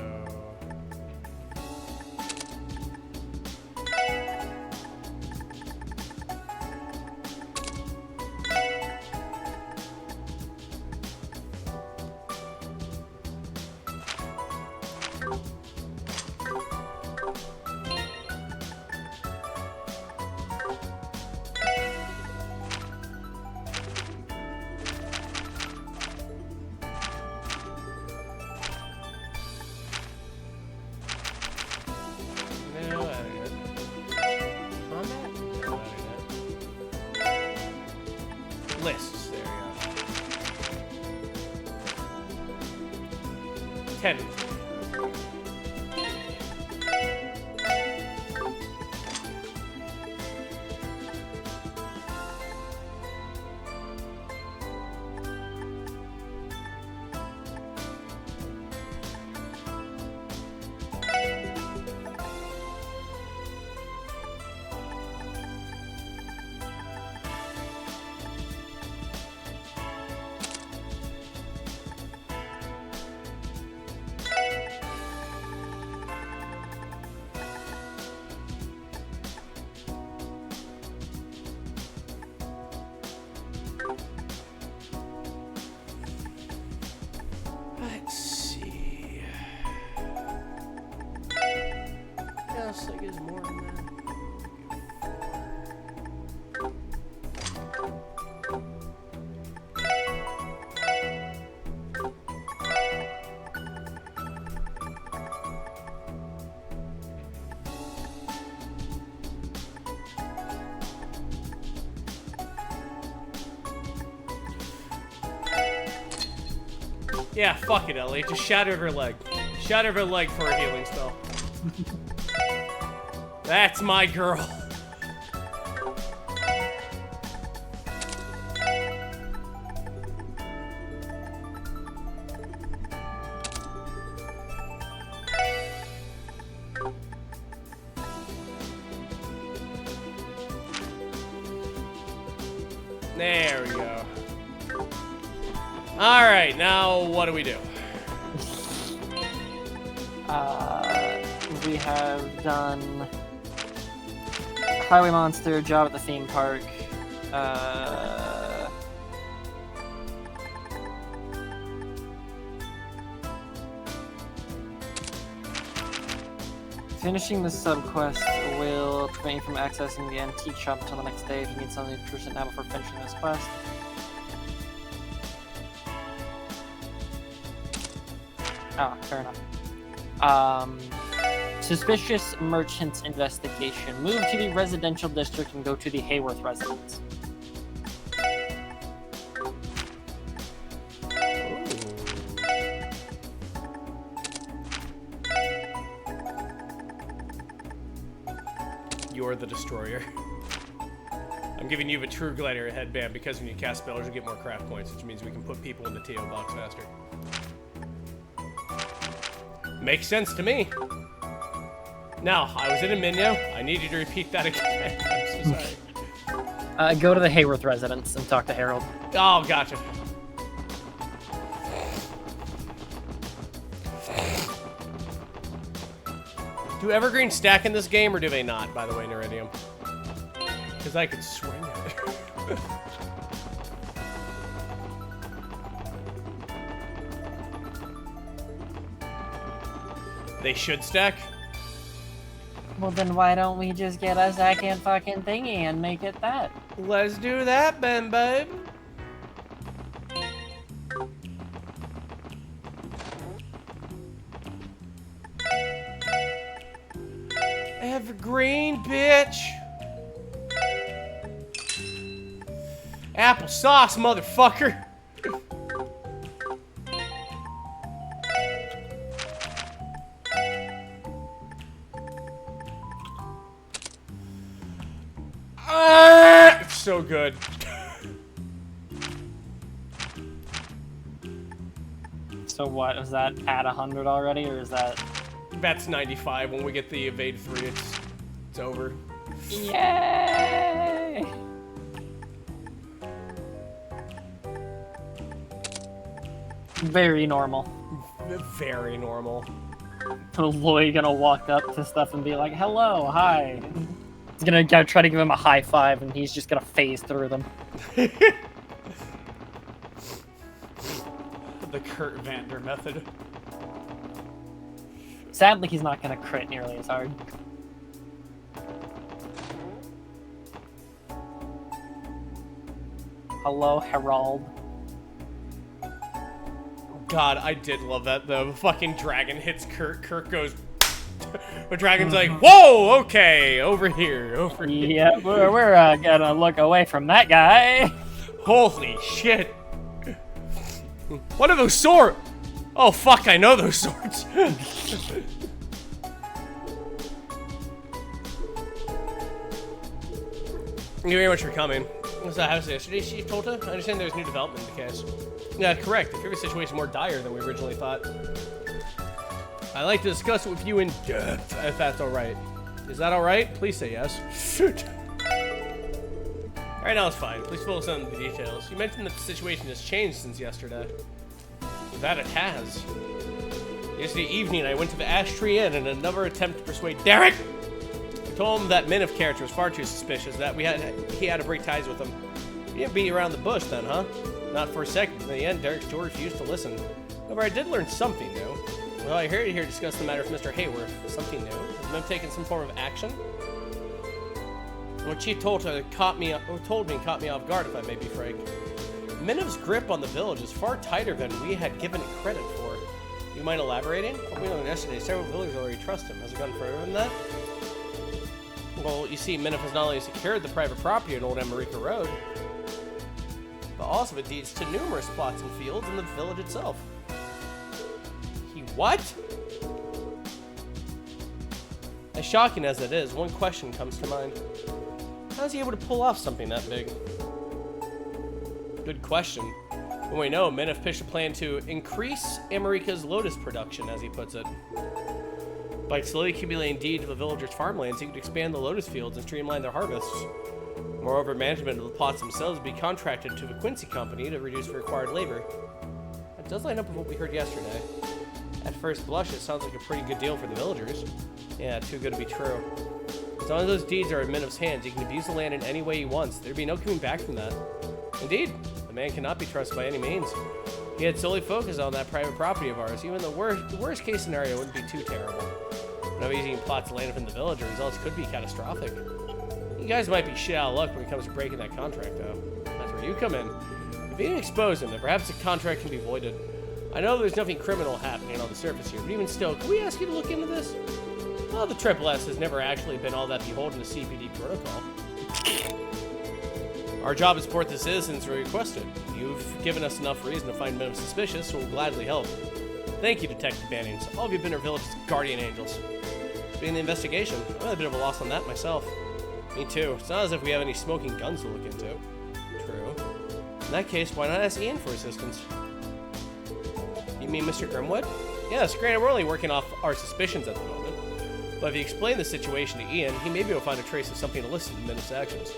Lists, there you go. 10. Let's see. Yes, I guess more than that. Yeah, fuck it, Ellie. Just shattered her leg. Shattered her leg for a healing spell. That's my girl. There we go. Alright, now what do we do? We have done Highway Monster, job at the theme park. Finishing the sub-quest will prevent you from accessing the antique shop until the next day if you need something to push it now before finishing this quest. Ah, fair enough. Suspicious Merchants Investigation. Move to the residential district and go to the Hayworth residence. You're the destroyer. I'm giving you a True Glider headband because when you cast spells, you get more craft points, which means we can put people in the TO box faster. Makes sense to me. Now, I was in a menu. I need you to repeat that again. I'm so sorry. Go to the Hayworth residence and talk to Harold. Oh, gotcha. Do evergreen stack in this game, or do they not, by the way, Neridium? Because I could swing it. They should stack? Well, then why don't we just get a second fucking thingy and make it that? Let's do that, Ben, babe. Evergreen, bitch. Applesauce, motherfucker. so good. So what, is that at 100 already, or is that... That's 95. When we get the evade 3, it's over. Yay! Very normal. Very normal. Lloyd gonna walk up to stuff and be like, hello, hi. He's gonna try to give him a high five, and he's just gonna phase through them. The Kurt Vander method. Sadly, he's not gonna crit nearly as hard. Hello, Herald. God, I did love that though. The fucking dragon hits Kurt. Kurt goes. The dragon's like, whoa, okay, over here, over here. Yeah, we're gonna look away from that guy. Holy shit. What are those swords? Oh fuck, I know those swords. Thank you very much for coming. What's that house yesterday, Chief Tolta? I understand there's new development in the case. Yeah, correct. The previous situation is more dire than we originally thought. I'd like to discuss it with you in depth, if that's alright. Is that alright? Please say yes. Shoot. Right now it's fine. Please fill us in the details. You mentioned that the situation has changed since yesterday. That it has. Yesterday evening, I went to the Ash Tree Inn in another attempt to persuade Derek. I told him that Min of character was far too suspicious, that he had to break ties with him. You didn't beat around the bush then, huh? Not for a second. In the end, Derek still refused to listen. However, I did learn something new. Well, I heard you here discuss the matter with Mr. Hayworth. Something new? Has Min taken some form of action? What Chief told me caught me off guard, if I may be frank. Miniv's grip on the village is far tighter than we had given it credit for. You mind elaborating? What we learned yesterday, several villagers already trust him. Has it gone further than that? Well, you see, Miniv has not only secured the private property on Old America Road, but also it deeds to numerous plots and fields in the village itself. He what? As shocking as it is, one question comes to mind. How is he able to pull off something that big? Good question. When we know, Miniv pitched a plan to increase America's lotus production, as he puts it. By slowly accumulating deed to the villagers' farmlands, he could expand the lotus fields and streamline their harvests. Moreover, management of the plots themselves would be contracted to the Quincy Company to reduce the required labor. That does line up with what we heard yesterday. At first blush, it sounds like a pretty good deal for the villagers. Yeah, too good to be true. As long as those deeds are in Miniv's hands, he can abuse the land in any way he wants. There'd be no coming back from that. Indeed, the man cannot be trusted by any means. He had solely focused on that private property of ours. Even the worst case scenario wouldn't be too terrible. No easy plots to land up in the village, or results could be catastrophic. You guys might be shit out of luck when it comes to breaking that contract, though. That's where you come in. If you didn't expose him, then perhaps the contract can be voided. I know there's nothing criminal happening on the surface here, but even still, can we ask you to look into this? Well, the Triple S has never actually been all that beholden to CPD protocol. Our job is to support the citizens who requested. You've given us enough reason to find Miniv suspicious, so we'll gladly help. Thank you, Detective Bannings. All of you have been our village's guardian angels. Being the investigation, I'm at a bit of a loss on that myself. Me too. It's not as if we have any smoking guns to look into. True. In that case, why not ask Ian for assistance? You mean Mr. Grimwood? Yes, granted, we're only working off our suspicions at the moment. But if you explain the situation to Ian, he may be able to find a trace of something illicit in Miniv's actions.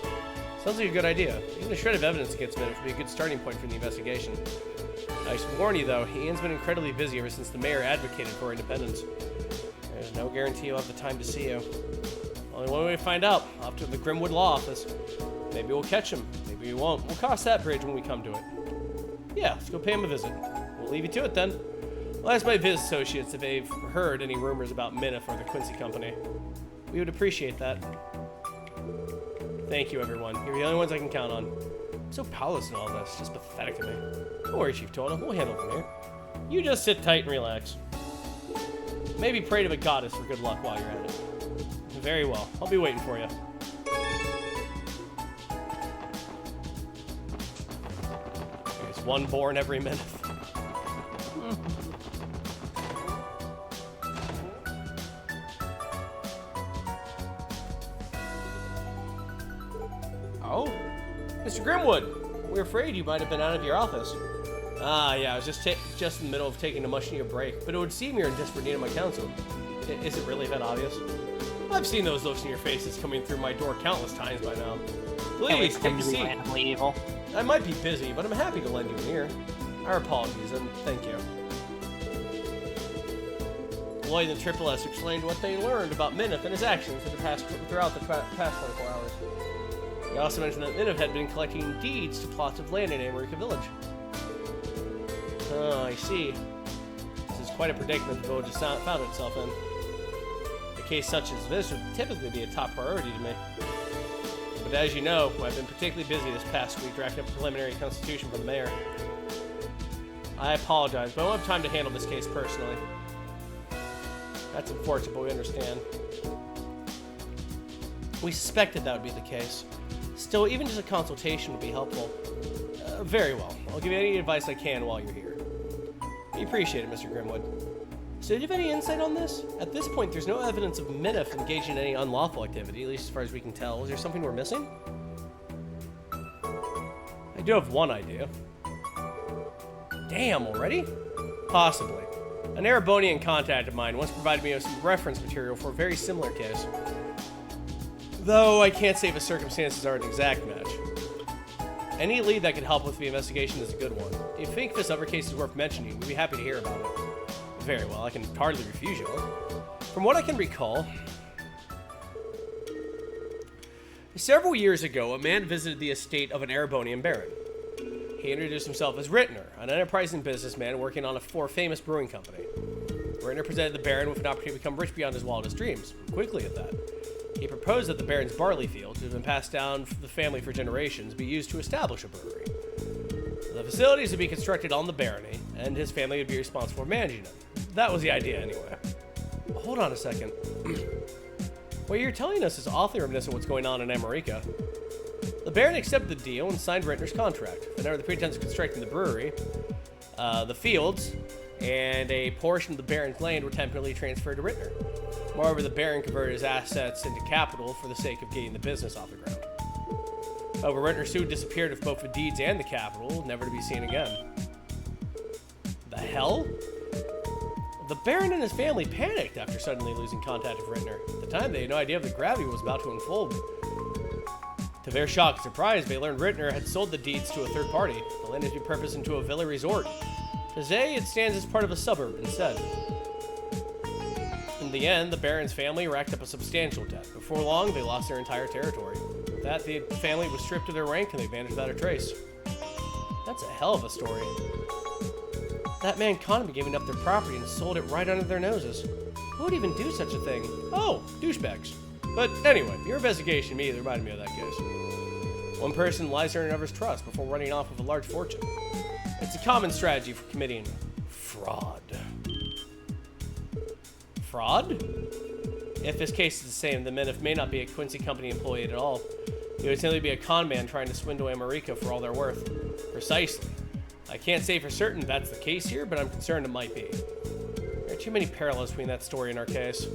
Sounds like a good idea. Even a shred of evidence against Miniv would be a good starting point for the investigation. I should warn you, though, Ian's been incredibly busy ever since the mayor advocated for independence. There's no guarantee you'll have the time to see you. Only one way to find out, off to the Grimwood Law Office. Maybe we'll catch him, maybe we won't. We'll cross that bridge when we come to it. Yeah, let's go pay him a visit. We'll leave you to it then. I'll ask my biz associates if they've heard any rumors about Miniv or the Quincy Company. We would appreciate that. Thank you, everyone. You're the only ones I can count on. I'm so powerless in all this. It's just pathetic to me. Don't worry, Chief Tona. We'll handle it from here. You just sit tight and relax. Maybe pray to the goddess for good luck while you're at it. Very well. I'll be waiting for you. There's one born every minute. Oh? Mr. Grimwood, we're afraid you might have been out of your office. Ah, yeah, I was just in the middle of taking a much-needed break, but it would seem you're in desperate need of my counsel. Is it really that obvious? I've seen those looks in your faces coming through my door countless times by now. Please, take a seat. Randomly evil. I might be busy, but I'm happy to lend you an ear. Our apologies, and thank you. Lloyd and Triple S explained what they learned about Minif and his actions throughout the past 24 hours. He also mentioned that Minif had been collecting deeds to plots of land in America Village. Oh, I see. This is quite a predicament the village has found itself in. A case such as this would typically be a top priority to me. But as you know, I've been particularly busy this past week drafting up a preliminary constitution for the mayor. I apologize, but I don't have time to handle this case personally. That's unfortunate, but we understand. We suspected that would be the case. Still, even just a consultation would be helpful. Very well. I'll give you any advice I can while you're here. We appreciate it, Mr. Grimwood. So, do you have any insight on this? At this point, there's no evidence of Minif engaging in any unlawful activity, at least as far as we can tell. Is there something we're missing? I do have one idea. Damn, already? Possibly. An Erebonian contact of mine once provided me with some reference material for a very similar case. Though I can't say if the circumstances are an exact match. Any lead that could help with the investigation is a good one. If you think this other case is worth mentioning, we'd be happy to hear about it. Very well, I can hardly refuse you. From what I can recall, several years ago, a man visited the estate of an Erebonian baron. He introduced himself as Rittner, an enterprising businessman working on for a famous brewing company. Rittner presented the baron with an opportunity to become rich beyond his wildest dreams, quickly at that. He proposed that the baron's barley fields, which had been passed down to the family for generations, be used to establish a brewery. The facilities would be constructed on the barony, and his family would be responsible for managing them. That was the idea, anyway. Hold on a second. What you're telling us is awfully reminiscent of what's going on in America. The baron accepted the deal and signed Rittner's contract. And under the pretense of constructing the brewery, the fields and a portion of the baron's land were temporarily transferred to Rittner. Moreover, the baron converted his assets into capital for the sake of getting the business off the ground. However, Rittner soon disappeared with both the deeds and the capital, never to be seen again. The hell? The baron and his family panicked after suddenly losing contact with Rittner. At the time, they had no idea of the gravity was about to unfold. To their shock and surprise, they learned Rittner had sold the deeds to a third party. The land had been repurposed into a villa resort. Today, it stands as part of a suburb instead. In the end, the baron's family racked up a substantial debt. Before long, they lost their entire territory. With that, the family was stripped of their rank and they vanished without a trace. That's a hell of a story. That man conned them giving up their property and sold it right under their noses. Who would even do such a thing? Oh, douchebags. But anyway, your investigation immediately reminded me of that case. One person lies to another's trust before running off with a large fortune. It's a common strategy for committing fraud. Fraud? If this case is the same, the Minif may not be a Quincy Company employee at all. He would simply be a con man trying to swindle America for all they're worth. Precisely. I can't say for certain that's the case here, but I'm concerned it might be. There are too many parallels between that story and our case.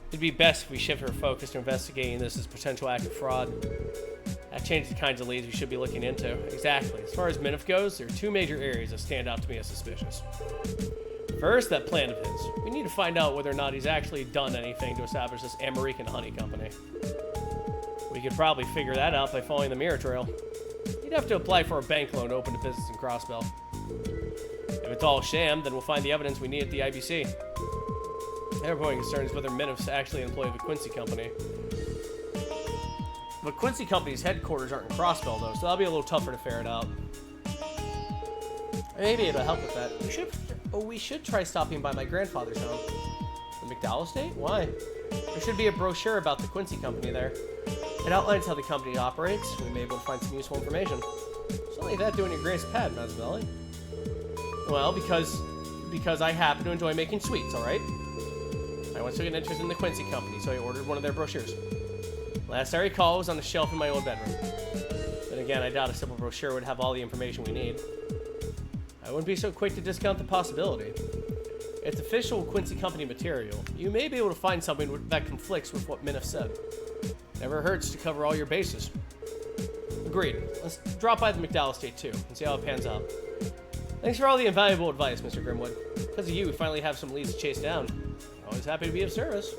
It'd be best if we shift our focus to investigating this as a potential act of fraud. That changes the kinds of leads we should be looking into. Exactly. As far as Minif goes, there are two major areas that stand out to me as suspicious. First, that plan of his. We need to find out whether or not he's actually done anything to establish this American honey company. We could probably figure that out by following the mirror trail. He'd have to apply for a bank loan to open a business in Crossbell. If it's all sham, then we'll find the evidence we need at the IBC. Everyone concerns whether Minif's actually an employee of the Quincy Company. The Quincy Company's headquarters aren't in Crossbell, though, so that'll be a little tougher to ferret out. Maybe it'll help with that. We should try stopping by my grandfather's home. The McDowell estate? Why? There should be a brochure about the Quincy Company there. It outlines how the company operates. We may be able to find some useful information. Something like that doing your Grace Pad, Mazzelli. Well, because I happen to enjoy making sweets, alright? I once took an interest in the Quincy Company, so I ordered one of their brochures. Last I recall, it was on the shelf in my old bedroom. Then again, I doubt a simple brochure would have all the information we need. I wouldn't be so quick to discount the possibility. It's official Quincy Company material. You may be able to find something that conflicts with what Minif said. Never hurts to cover all your bases. Agreed. Let's drop by the McDowell estate too and see how it pans out. Thanks for all the invaluable advice, Mr. Grimwood. Because of you, we finally have some leads to chase down. Always happy to be of service.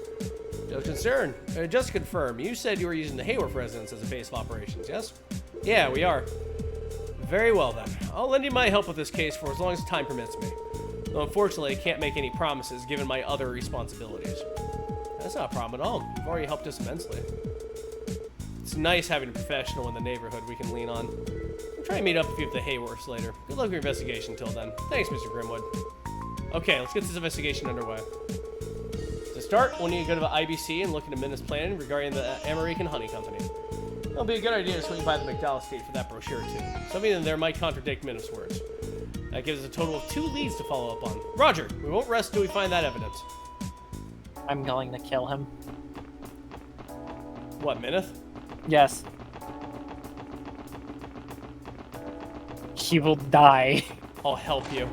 Just to confirm, you said you were using the Hayworth residence as a base of operations, yes? Yeah, we are. Very well then. I'll lend you my help with this case for as long as time permits me. Though unfortunately, I can't make any promises given my other responsibilities. That's not a problem at all. You've already helped us immensely. It's nice having a professional in the neighborhood we can lean on. I'll try and meet up with you at the Hayworths later. Good luck with your investigation till then. Thanks, Mr. Grimwood. Okay, let's get this investigation underway. To start, we'll need to go to the IBC and look into Minna's plan regarding the American Honey Company. It'll be a good idea to swing by the McDowell estate for that brochure too. Something in there might contradict Minna's words. That gives us a total of 2 leads to follow up on. Roger, we won't rest till we find that evidence. I'm going to kill him. What, Mineth? Yes. He will die. I'll help you.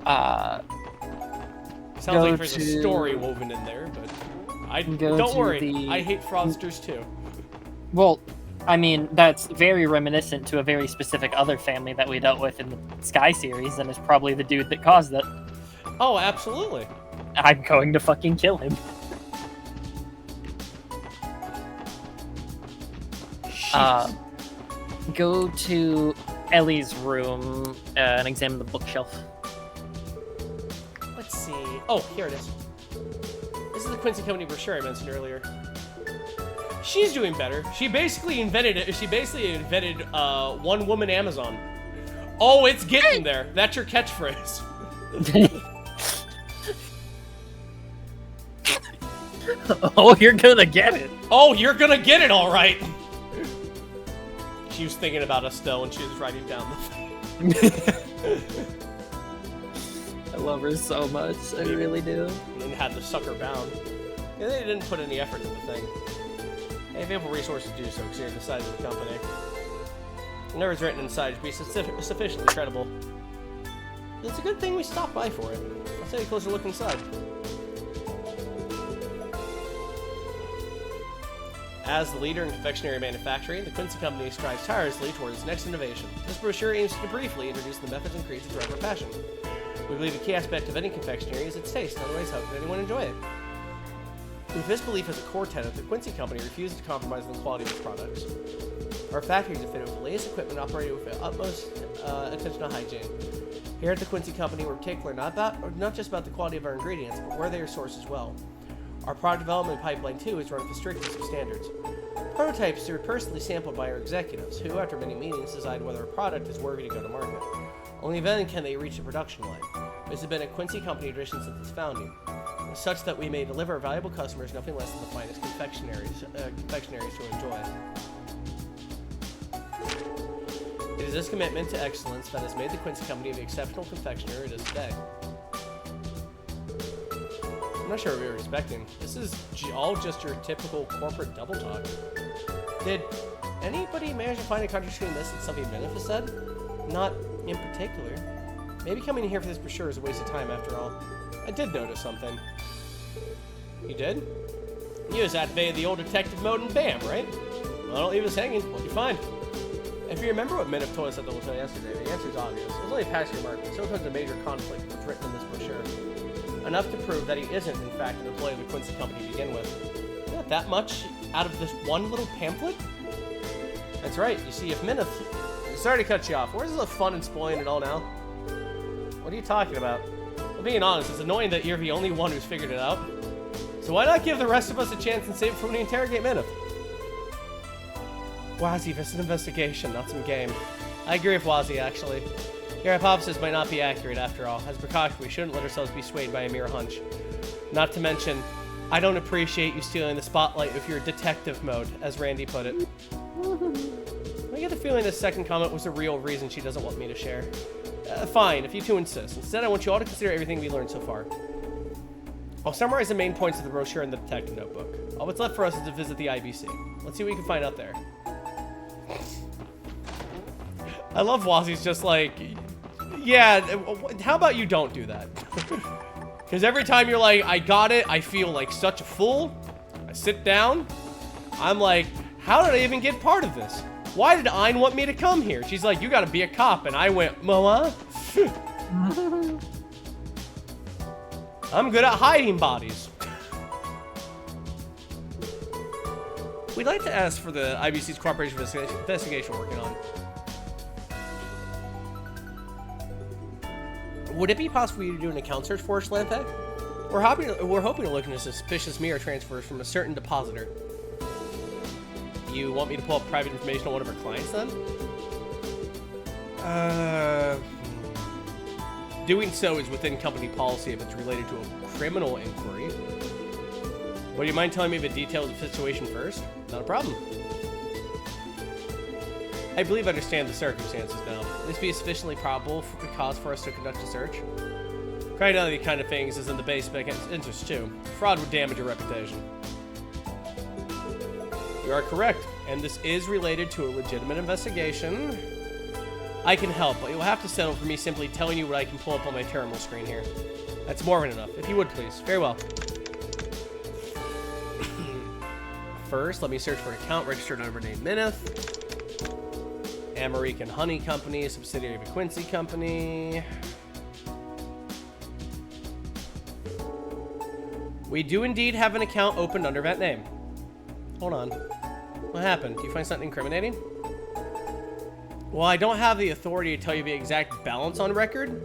Sounds Go like there's a to- story woven in there, but Go don't to worry. the- I hate fraudsters too. Well, I mean, that's very reminiscent to a very specific other family that we dealt with in the Sky series, and is probably the dude that caused it. Oh, absolutely. I'm going to fucking kill him. Go to Ellie's room and examine the bookshelf. Let's see. Oh, here it is. This is the Quincy Company brochure I mentioned earlier. She's doing better. She basically invented it. She basically invented one woman Amazon. Oh, it's getting there. That's your catchphrase. Oh, you're gonna get it. Oh, you're gonna get it, all right. She was thinking about us still when she was writing down the thing. I love her so much. I really do. And then had the sucker bound. Yeah, they didn't put any effort into the thing. They have ample resources to do so, considering the size of the company. Whatever's written inside should be sufficiently credible. It's a good thing we stopped by for it. Let's take a closer look inside. As the leader in confectionery manufacturing, the Quincy Company strives tirelessly towards its next innovation. This brochure aims to briefly introduce the methods and creeds that drive our passion. We believe a key aspect of any confectionery is its taste, otherwise how can anyone enjoy it? With this belief as a core tenet, the Quincy Company refuses to compromise on the quality of its products. Our factories are fitted with the latest equipment operated with the utmost attention to hygiene. Here at the Quincy Company, we're particular not just about the quality of our ingredients, but where they are sourced as well. Our product development pipeline, too, is run with the strictest of standards. Prototypes are personally sampled by our executives, who, after many meetings, decide whether a product is worthy to go to market. Only then can they reach the production line. This has been a Quincy Company tradition since its founding, such that we may deliver our valuable customers nothing less than the finest confectionaries to enjoy. It is this commitment to excellence that has made the Quincy Company the exceptional confectioner it is today. I'm not sure what we were expecting. This is all just your typical corporate double talk. Did anybody manage to find a contradicting this in something Benefit said? Not in particular. Maybe coming here for this brochure is a waste of time after all. I did notice something. You did? You just activated the old detective mode and bam, right? Well, don't leave us hanging. What'd you find? If you remember what Minif told us at the hotel yesterday, the answer is obvious. It was only a passing remark, but so comes a major conflict with what's written in this brochure. Enough to prove that he isn't, in fact, an employee of the Quincy Company to begin with. Not that much out of this one little pamphlet? That's right. You see, if Minif... Sorry to cut you off. Where's the fun in spoiling it all now? What are you talking about? Well, being honest, it's annoying that you're the only one who's figured it out. So why not give the rest of us a chance and save it for when we interrogate Minif? Wazzy, this is an investigation, not some game. I agree with Wazzy, actually. Your hypothesis might not be accurate after all. As precaution, we shouldn't let ourselves be swayed by a mere hunch. Not to mention, I don't appreciate you stealing the spotlight with your detective mode, as Randy put it. I get the feeling this second comment was the real reason she doesn't want me to share. Fine, if you two insist. Instead, I want you all to consider everything we learned so far. I'll summarize the main points of the brochure in the detective notebook. All that's left for us is to visit the IBC. Let's see what we can find out there. I love Wazzy's just like, yeah, how about you don't do that? Because every time you're like, I got it, I feel like such a fool. I sit down, I'm like, how did I even get part of this? Why did Ayn want me to come here? She's like, you gotta be a cop. And I went, Mama? I'm good at hiding bodies. We'd like to ask for the IBC's cooperation investigation we're working on. Would it be possible for you to do an account search for us, Lampe? We're hoping to look into suspicious mirror transfers from a certain depositor. You want me to pull up private information on one of our clients, then? Doing so is within company policy if it's related to a criminal inquiry. Would you mind telling me the details of the situation first? Not a problem. I believe I understand the circumstances now. Would this be a sufficiently probable cause for us to conduct a search? Criminality kind of things is in the basic interest too. Fraud would damage your reputation. You are correct, and this is related to a legitimate investigation. I can help, but you'll have to settle for me simply telling you what I can pull up on my terminal screen here. That's more than enough. If you would, please. Very well. First, let me search for an account registered under name Minith. American Honey Company, a subsidiary of a Quincy Company. We do indeed have an account opened under that name. Hold on. What happened? Do you find something incriminating? Well, I don't have the authority to tell you the exact balance on record,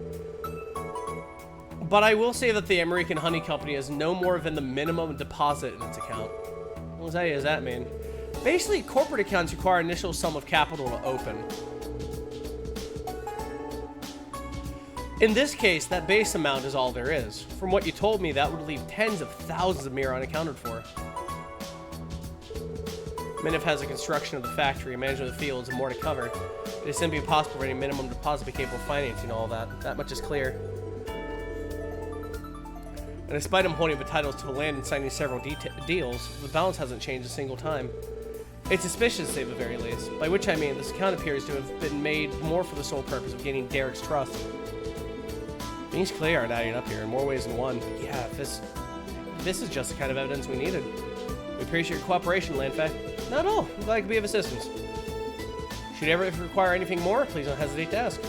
but I will say that the American Honey Company has no more than the minimum deposit in its account. What does that mean? Basically, corporate accounts require an initial sum of capital to open. In this case, that base amount is all there is. From what you told me, that would leave tens of thousands of mirror unaccounted for. Minif has the construction of the factory, management of the fields, and more to cover. It is simply impossible for any minimum deposit to be capable of financing all that. That much is clear. And despite him holding the titles to the land and signing several deals, the balance hasn't changed a single time. It's suspicious, to say the very least. By which I mean, this account appears to have been made more for the sole purpose of gaining Derek's trust. Things clearly aren't adding up here in more ways than one. Yeah, this is just the kind of evidence we needed. We appreciate your cooperation, Lanfei. Not at all. I'm glad I could be of assistance. Should you ever require anything more, please don't hesitate to ask.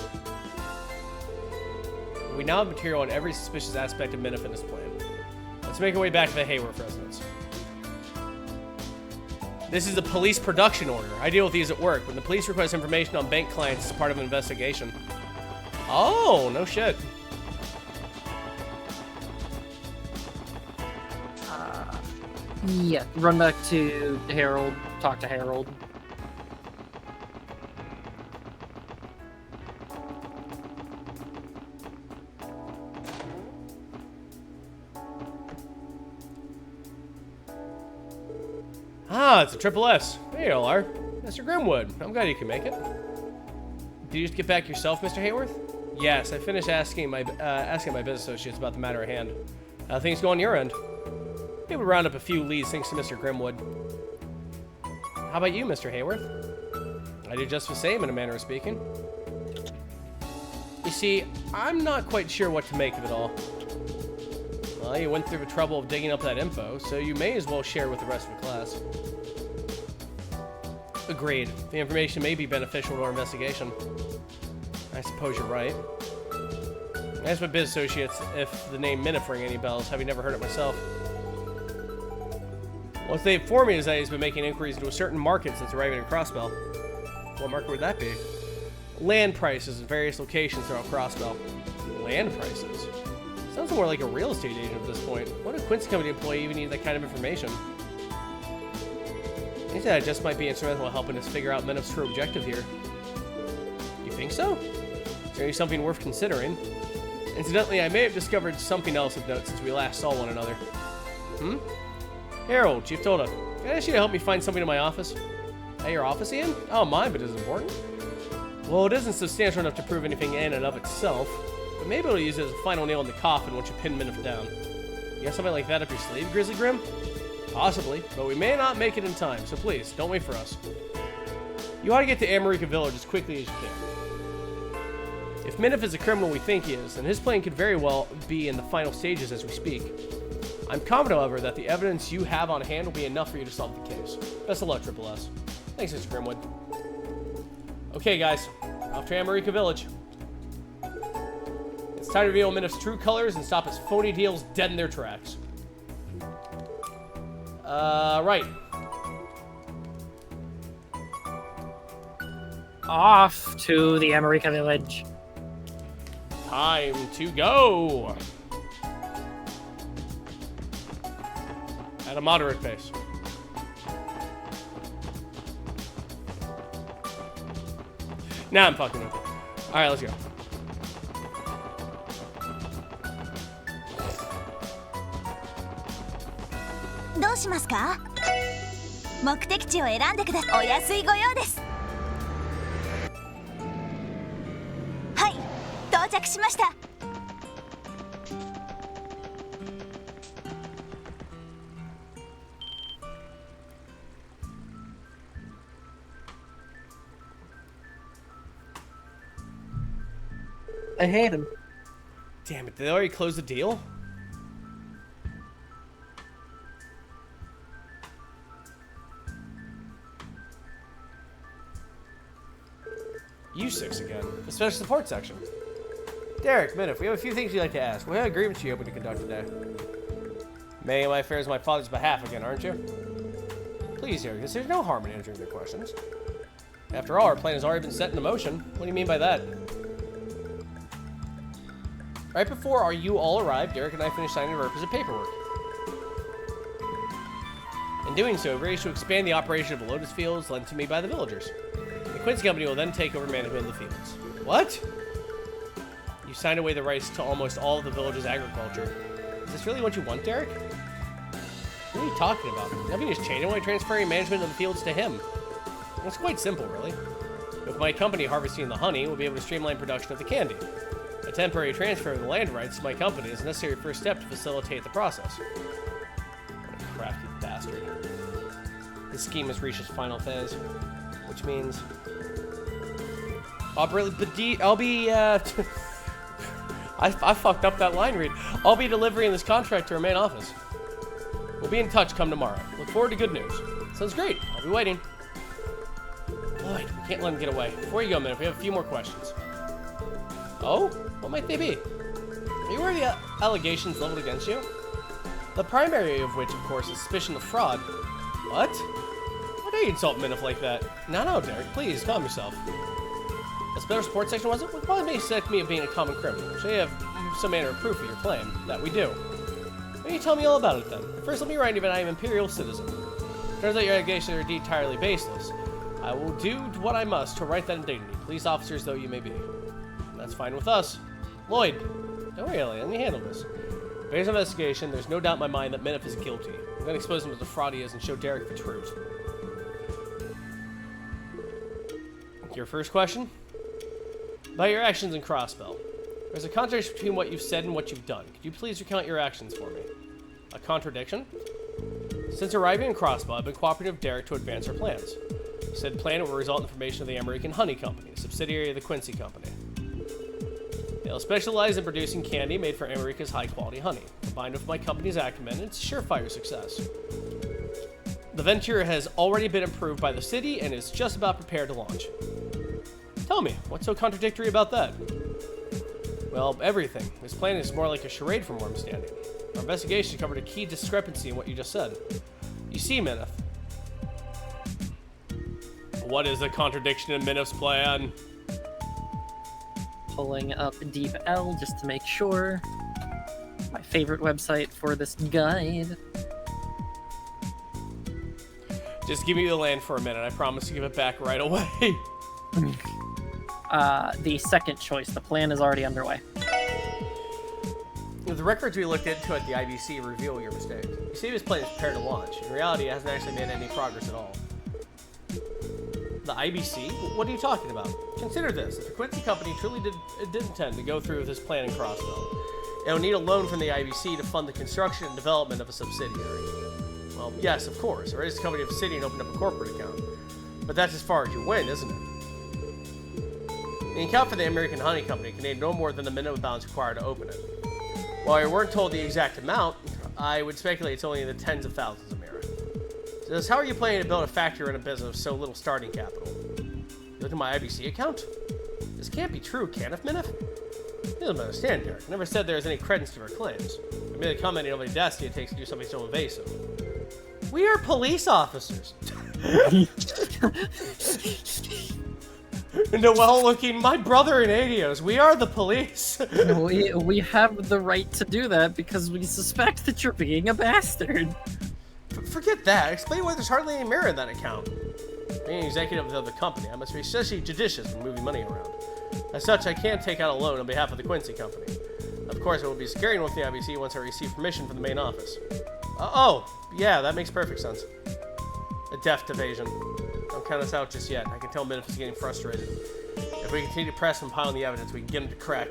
We now have material on every suspicious aspect of Minif in this plan. Let's make our way back to the Hayworth residence. This is a police production order. I deal with these at work. When the police request information on bank clients as part of an investigation. Oh, no shit. Yeah, run back to Harold, talk to Harold. Ah, it's a triple S. There you all are. Mr. Grimwood, I'm glad you can make it. Did you just get back yourself, Mr. Hayworth? Yes, I finished asking my business associates about the matter at hand. How things go on your end? Able to round up a few leads thanks to Mr. Grimwood. How about you, Mr. Hayworth? I did just the same, in a manner of speaking. You see, I'm not quite sure what to make of it all. Well, you went through the trouble of digging up that info, so you may as well share with the rest of the class. Agreed. The information may be beneficial to our investigation. I suppose you're right. I asked my biz associates if the name Minif rang any bells, having never heard it myself. What they informed me is that he's been making inquiries into a certain market since arriving at Crossbell. What market would that be? Land prices in various locations throughout Crossbell. Land prices? Sounds more like a real estate agent at this point. What a Quincy Company employee even needs that kind of information? I think that just might be instrumental in helping us figure out Minif's true objective here. You think so? Is there something worth considering? Incidentally, I may have discovered something else of note since we last saw one another. Hmm? Harold, Chief Toda, can I ask you to help me find something in my office? At your office, Ian? Oh, mine, but is it important? Well, it isn't substantial enough to prove anything in and of itself, but maybe I'll use it as a final nail in the coffin once you pin Minif down. You got something like that up your sleeve, Grizzly Grim? Possibly, but we may not make it in time, so please, don't wait for us. You ought to get to America Village as quickly as you can. If Minif is the criminal we think he is, then his plan could very well be in the final stages as we speak. I'm confident, however, that the evidence you have on hand will be enough for you to solve the case. Best of luck, Triple S. Thanks, Mr. Grimwood. Okay, guys. Off to America Village. It's time to reveal Minif's true colors and stop his phony deals dead in their tracks. Right. Off to the America Village. Time to go. At a moderate pace. Nah, I'm fucking with it. Alright, let's go.どうしますか？目的地を選んでください。お安いご用です。はい、到着しました。I hate him. Damn it, did they already close the deal? U6 again. The special support section. Derek, Minif, we have a few things you'd like to ask. What agreements are you hoping to conduct today? Managing my affairs on my father's behalf again, aren't you? Please, Derek, there's no harm in answering your questions. After all, our plan has already been set into motion. What do you mean by that? Right before you all arrived, Derek and I finished signing a requisite paperwork. In doing so, we agreed to expand the operation of the Lotus Fields lent to me by the villagers. The Quincy Company will then take over management of the fields. What? You signed away the rights to almost all of the village's agriculture. Is this really what you want, Derek? What are you talking about? Nothing has changed. I'm only transferring management of the fields to him. It's quite simple, really. With my company harvesting the honey, we'll be able to streamline production of the candy. A temporary transfer of the land rights to my company is a necessary first step to facilitate the process. What a crafty bastard. This scheme has reached its final phase, which means I'll be I fucked up that line read. I'll be delivering this contract to our main office. We'll be in touch come tomorrow. Look forward to good news. Sounds great. I'll be waiting. Lloyd, we can't let him get away. Before you go, man, we have a few more questions. Oh? What might they be? Are you aware of the allegations leveled against you? The primary of which, of course, is suspicion of fraud. What? Why do you insult Minif like that? No, Derek, please, calm yourself. A special support section, was it? Well, why may suspect me of being a common criminal? So you have some manner of proof of your claim. That we do. Why don't you tell me all about it, then? First, let me remind you that I am an Imperial citizen. Turns out your allegations are indeed entirely baseless. I will do what I must to right that indignity, police officers though you may be. That's fine with us. Lloyd, don't worry, Ellie, let me handle this. Based on investigation, there's no doubt in my mind that Minif is guilty. I'm going to expose him as a fraud he is and show Derek the truth. Your first question? About your actions in Crossbell. There's a contradiction between what you've said and what you've done. Could you please recount your actions for me? A contradiction? Since arriving in Crossbell, I've been cooperating with Derek to advance our plans. Said plan will result in the formation of the American Honey Company, a subsidiary of the Quincy Company. They'll specialize in producing candy made from America's high-quality honey. Combined with my company's acumen, it's a surefire success. The venture has already been approved by the city and is just about prepared to launch. Tell me, what's so contradictory about that? Well, everything. This plan is more like a charade from where I'm standing. Our investigation covered a key discrepancy in what you just said. You see, Minif. What is the contradiction in Minif's plan? Pulling up Deep L just to make sure. My favorite website for this guide. Just give me the land for a minute. I promise to give it back right away. The second choice. The plan is already underway. The records we looked into at the IBC reveal your mistake. You see this plan is prepared to launch. In reality, it hasn't actually made any progress at all. The IBC? What are you talking about? Consider this. If the Quincy Company truly did intend to go through with this plan in Crossbell, it'll need a loan from the IBC to fund the construction and development of a subsidiary. Well, yes, of course. Or raise the company of the city and open up a corporate account. But that's as far as you went, isn't it? The account for the American Honey Company contained no more than the minimum balance required to open it. While we weren't told the exact amount, I would speculate it's only in the tens of thousands of Mira. So how are you planning to build a factory and a business with so little starting capital? Look at my IBC account? This can't be true, can it, Minif? He doesn't understand, Derek. I never said there was any credence to her claims. I merely commented on the audacity it takes to do something so evasive. We are police officers. Noel looking, my brother in Adios. We are the police. We have the right to do that because we suspect that you're being a bastard. Forget that. Explain why there's hardly any merit in that account. Being an executive of the company, I must be especially judicious when moving money around. As such, I can't take out a loan on behalf of the Quincy Company. Of course, I will be securing with the IBC once I receive permission from the main office. Oh, yeah, that makes perfect sense. A deft evasion. Don't count us out just yet. I can tell Minif is getting frustrated. If we continue to press and pile on the evidence, we can get him to crack.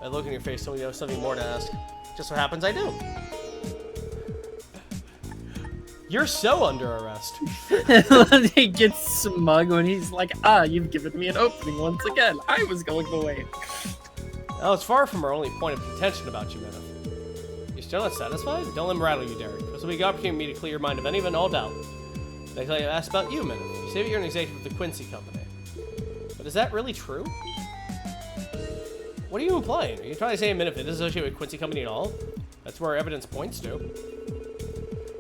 I look in your face, so we have something more to ask. Just so happens I do. You're so under arrest. He gets smug when he's like, you've given me an opening once again. I was going to wait. Now, it's far from our only point of contention about you, Minif. You still not satisfied? Don't let him rattle you, Derek. This will be a good opportunity for me to clear your mind of any and all doubt. Next time I ask about you, Minif. You say that you're an executive of the Quincy Company. But is that really true? What are you implying? Are you trying to say Minif is associated with Quincy Company at all? That's where our evidence points to.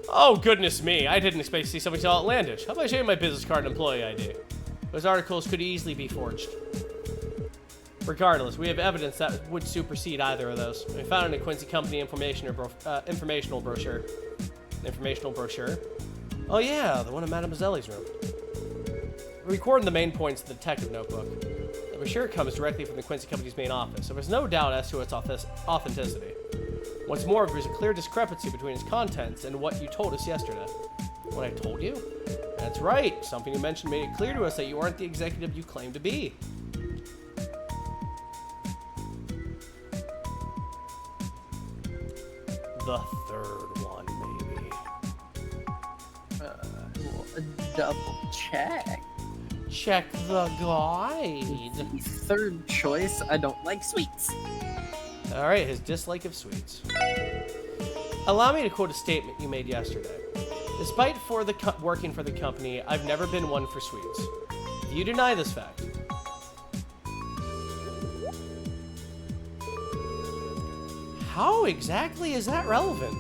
Oh, goodness me. I didn't expect to see something so outlandish. How about I show you my business card and employee ID? Those articles could easily be forged. Regardless, we have evidence that would supersede either of those. We found it in a Quincy Company informational brochure. Informational brochure? Oh yeah, the one in Mademoiselle's room. We recorded the main points in the detective notebook. The brochure comes directly from the Quincy Company's main office, so there's no doubt as to its authenticity. What's more, there's a clear discrepancy between its contents and what you told us yesterday. What I told you? That's right. Something you mentioned made it clear to us that you aren't the executive you claim to be. The third one, maybe. Double check. Check the guide. Third choice, I don't like sweets. Alright, his dislike of sweets. Allow me to quote a statement you made yesterday. Despite working for the company, I've never been one for sweets. Do you deny this fact? How exactly is that relevant?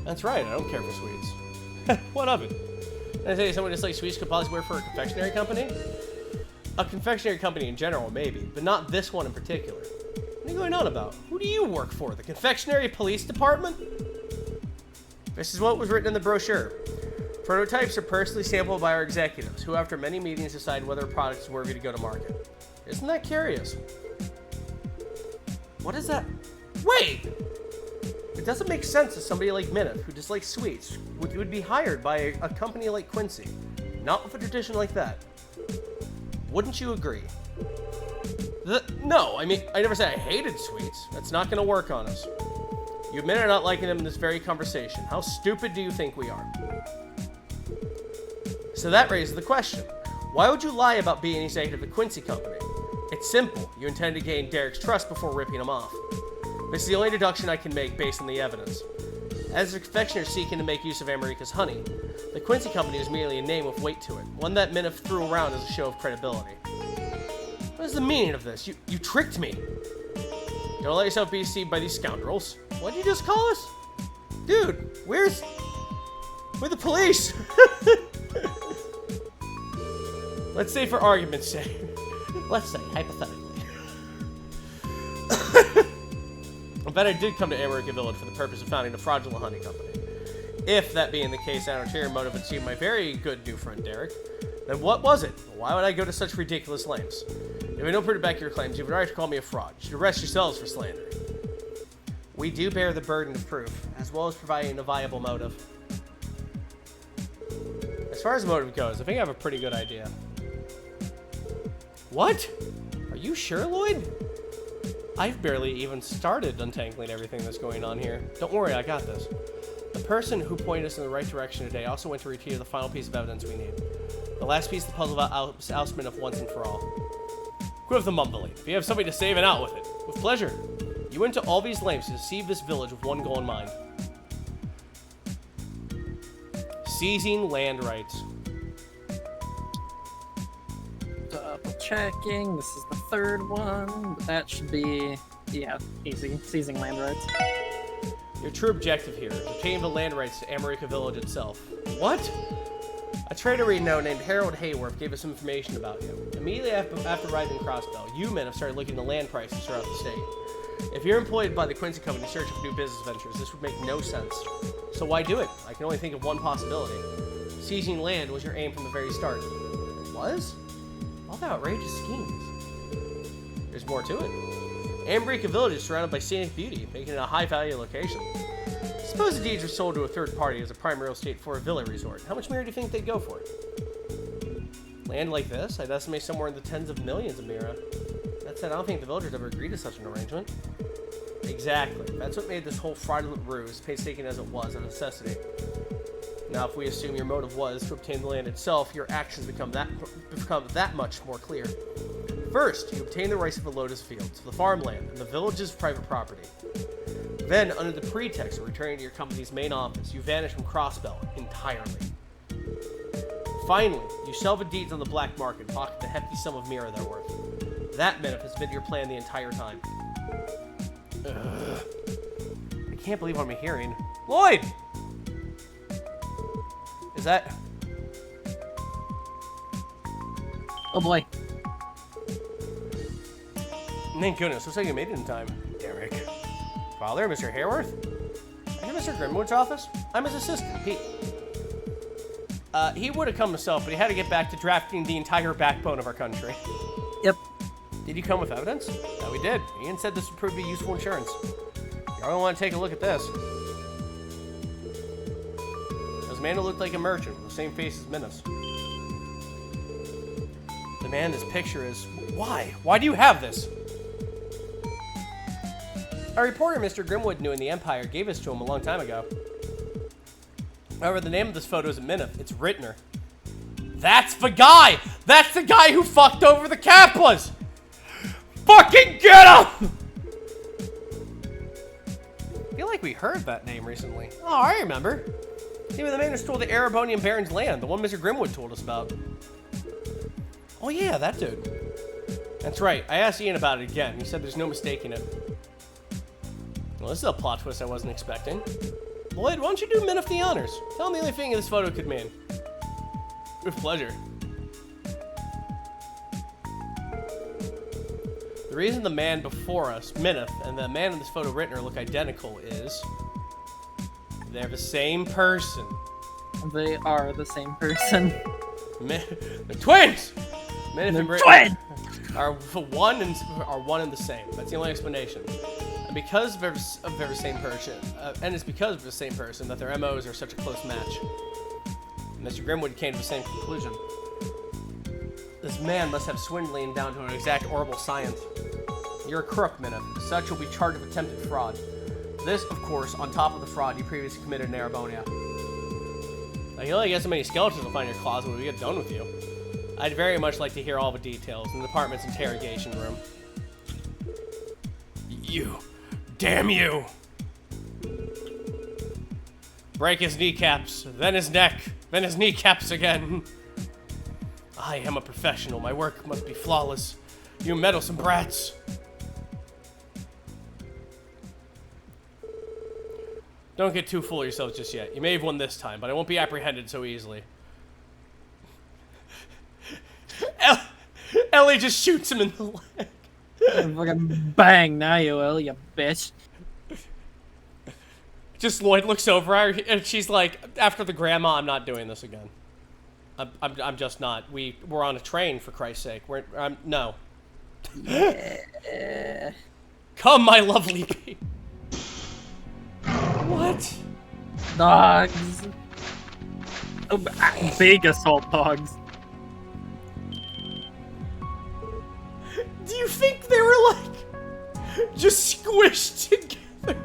That's right, I don't care for sweets. What of it? Did I say someone dislikes sweets could possibly work for a confectionery company? A confectionery company in general, maybe, but not this one in particular. What are you going on about? Who do you work for? The confectionery police department? This is what was written in the brochure. Prototypes are personally sampled by our executives, who after many meetings decide whether a product is worthy to go to market. Isn't that curious? What is that? Wait! It doesn't make sense that somebody like Minif, who dislikes sweets, would be hired by a company like Quincy. Not with a tradition like that. Wouldn't you agree? No, I mean, I never said I hated sweets. That's not going to work on us. You admitted not liking them in this very conversation. How stupid do you think we are? So that raises the question. Why would you lie about being executive of the Quincy Company? It's simple. You intend to gain Derek's trust before ripping him off. This is the only deduction I can make based on the evidence. As the confectioner seeking to make use of America's honey, the Quincy Company is merely a name with weight to it, one that Minif threw around as a show of credibility. What is the meaning of this? You tricked me. Don't let yourself be deceived by these scoundrels. What did you just call us? Dude, we're the police. Let's say for argument's sake. Let's say, hypothetically. I bet I did come to America Village for the purpose of founding a fraudulent honey company. If that being the case, an ulterior motive would seem my very good new friend Derek, then what was it? Why would I go to such ridiculous lengths? If I don't prove back your claims, you have a right to call me a fraud. You should arrest yourselves for slander. We do bear the burden of proof, as well as providing a viable motive. As far as the motive goes, I think I have a pretty good idea. What? Are you sure, Lloyd? I've barely even started untangling everything that's going on here. Don't worry, I got this. The person who pointed us in the right direction today also went to retrieve the final piece of evidence we need. The last piece of the puzzle about oustment of once and for all. Quit with the mumbling. If you have something to say, then out with it. With pleasure. You went to all these lengths to deceive this village with one goal in mind. Seizing land rights. checking. This is the third one. But that should be, yeah, easy. Seizing land rights. Your true objective here is obtaining the land rights to America Village itself. What? A trader we know named Harold Hayworth gave us some information about you. Immediately after arriving in Crossbell, you men have started looking into land prices throughout the state. If you're employed by the Quincy Company searching for new business ventures, this would make no sense. So why do it? I can only think of one possibility. Seizing land was your aim from the very start. It was? All the outrageous schemes. There's more to it. Ambrica Village is surrounded by scenic beauty, making it a high-value location. Suppose the deeds were sold to a third party as a prime real estate for a villa resort. How much more do you think they'd go for it? Land like this, I'd estimate somewhere in the tens of millions of Mira. That said, I don't think the villagers ever agreed to such an arrangement. Exactly. That's what made this whole fraudulent ruse, painstaking as it was, a necessity. Now, if we assume your motive was to obtain the land itself, your actions become that much more clear. First, you obtain the rights of the Lotus Fields, the farmland, and the village's private property. Then, under the pretext of returning to your company's main office, you vanish from Crossbell entirely. Finally, you sell the deeds on the black market and pocket the hefty sum of Mira they're worth. That, Minif, has been your plan the entire time. Ugh. I can't believe what I'm hearing. Lloyd! Is that... Oh boy. Thank goodness, looks like you made it in time. Derek. Father, Mr. Hayworth? Are you Mr. Grimwood's office? I'm his assistant, Pete. He would have come himself, but he had to get back to drafting the entire backbone of our country. Yep. Did you come with evidence? Yeah, we did. Ian said this would prove to be useful insurance. You're gonna want to take a look at this. There's a man who looked like a merchant with the same face as Minos. The man in this picture is... Why? Why do you have this? A reporter Mr. Grimwood knew in the Empire gave this to him a long time ago. However, the name of this photo isn't Minif, it's Rittner. That's the guy! That's the guy who fucked over the Kappas! Fucking get him! I feel like we heard that name recently. Oh, I remember. He was the man who stole the Erebonian Baron's land, the one Mr. Grimwood told us about. Oh yeah, that dude. That's right, I asked Ian about it again. He said there's no mistaking it. Well, this is a plot twist I wasn't expecting. Lloyd, why don't you do Minif the honors? Tell him the only thing this photo could mean. With pleasure. The reason the man before us, Minif, and the man in this photo, Rittner, look identical is... they're the same person. They are the same person. They're twins! Minif and Rittner are one and the same. That's the only explanation. And because they're the same person, and it's because of the same person that their MOs are such a close match. Mr. Grimwood came to the same conclusion. This man must have swindling down to an exact horrible science. You're a crook, Minif. As such, you'll be charged with attempted fraud. This, of course, on top of the fraud you previously committed in Erebonia. Now, you only get so many skeletons to find in your closet when we get done with you. I'd very much like to hear all the details in the department's interrogation room. You. Damn you! Break his kneecaps, then his neck, then his kneecaps again. I am a professional. My work must be flawless. You meddlesome brats. Don't get too full of yourselves just yet. You may have won this time, but I won't be apprehended so easily. Ellie just shoots him in the leg. Fucking bang, now you will, you bitch. Just Lloyd looks over at her, and she's like, after the grandma, I'm not doing this again. I'm just not. We're on a train, for Christ's sake. No. Yeah. Come, my lovely bee. What? Dogs. Oh, big assault dogs. Do you think they were like just squished together?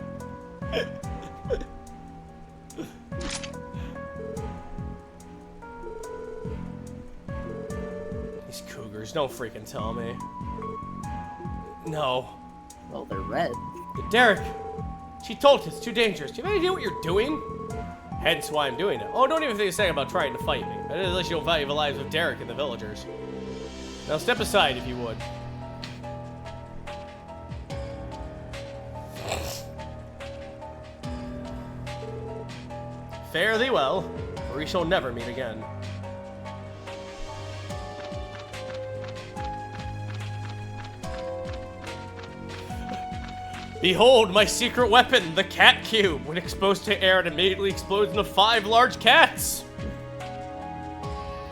These cougars, don't freaking tell me. No. Well, they're red. Derek, she told us it's too dangerous. Do you have any idea what you're doing? Hence why I'm doing it. Oh, don't even think a second about trying to fight me. Unless you don't value the lives of Derek and the villagers. Now step aside if you would. Fare thee well, for we shall never meet again. Behold my secret weapon, the cat cube. When exposed to air, it immediately explodes into 5 large cats.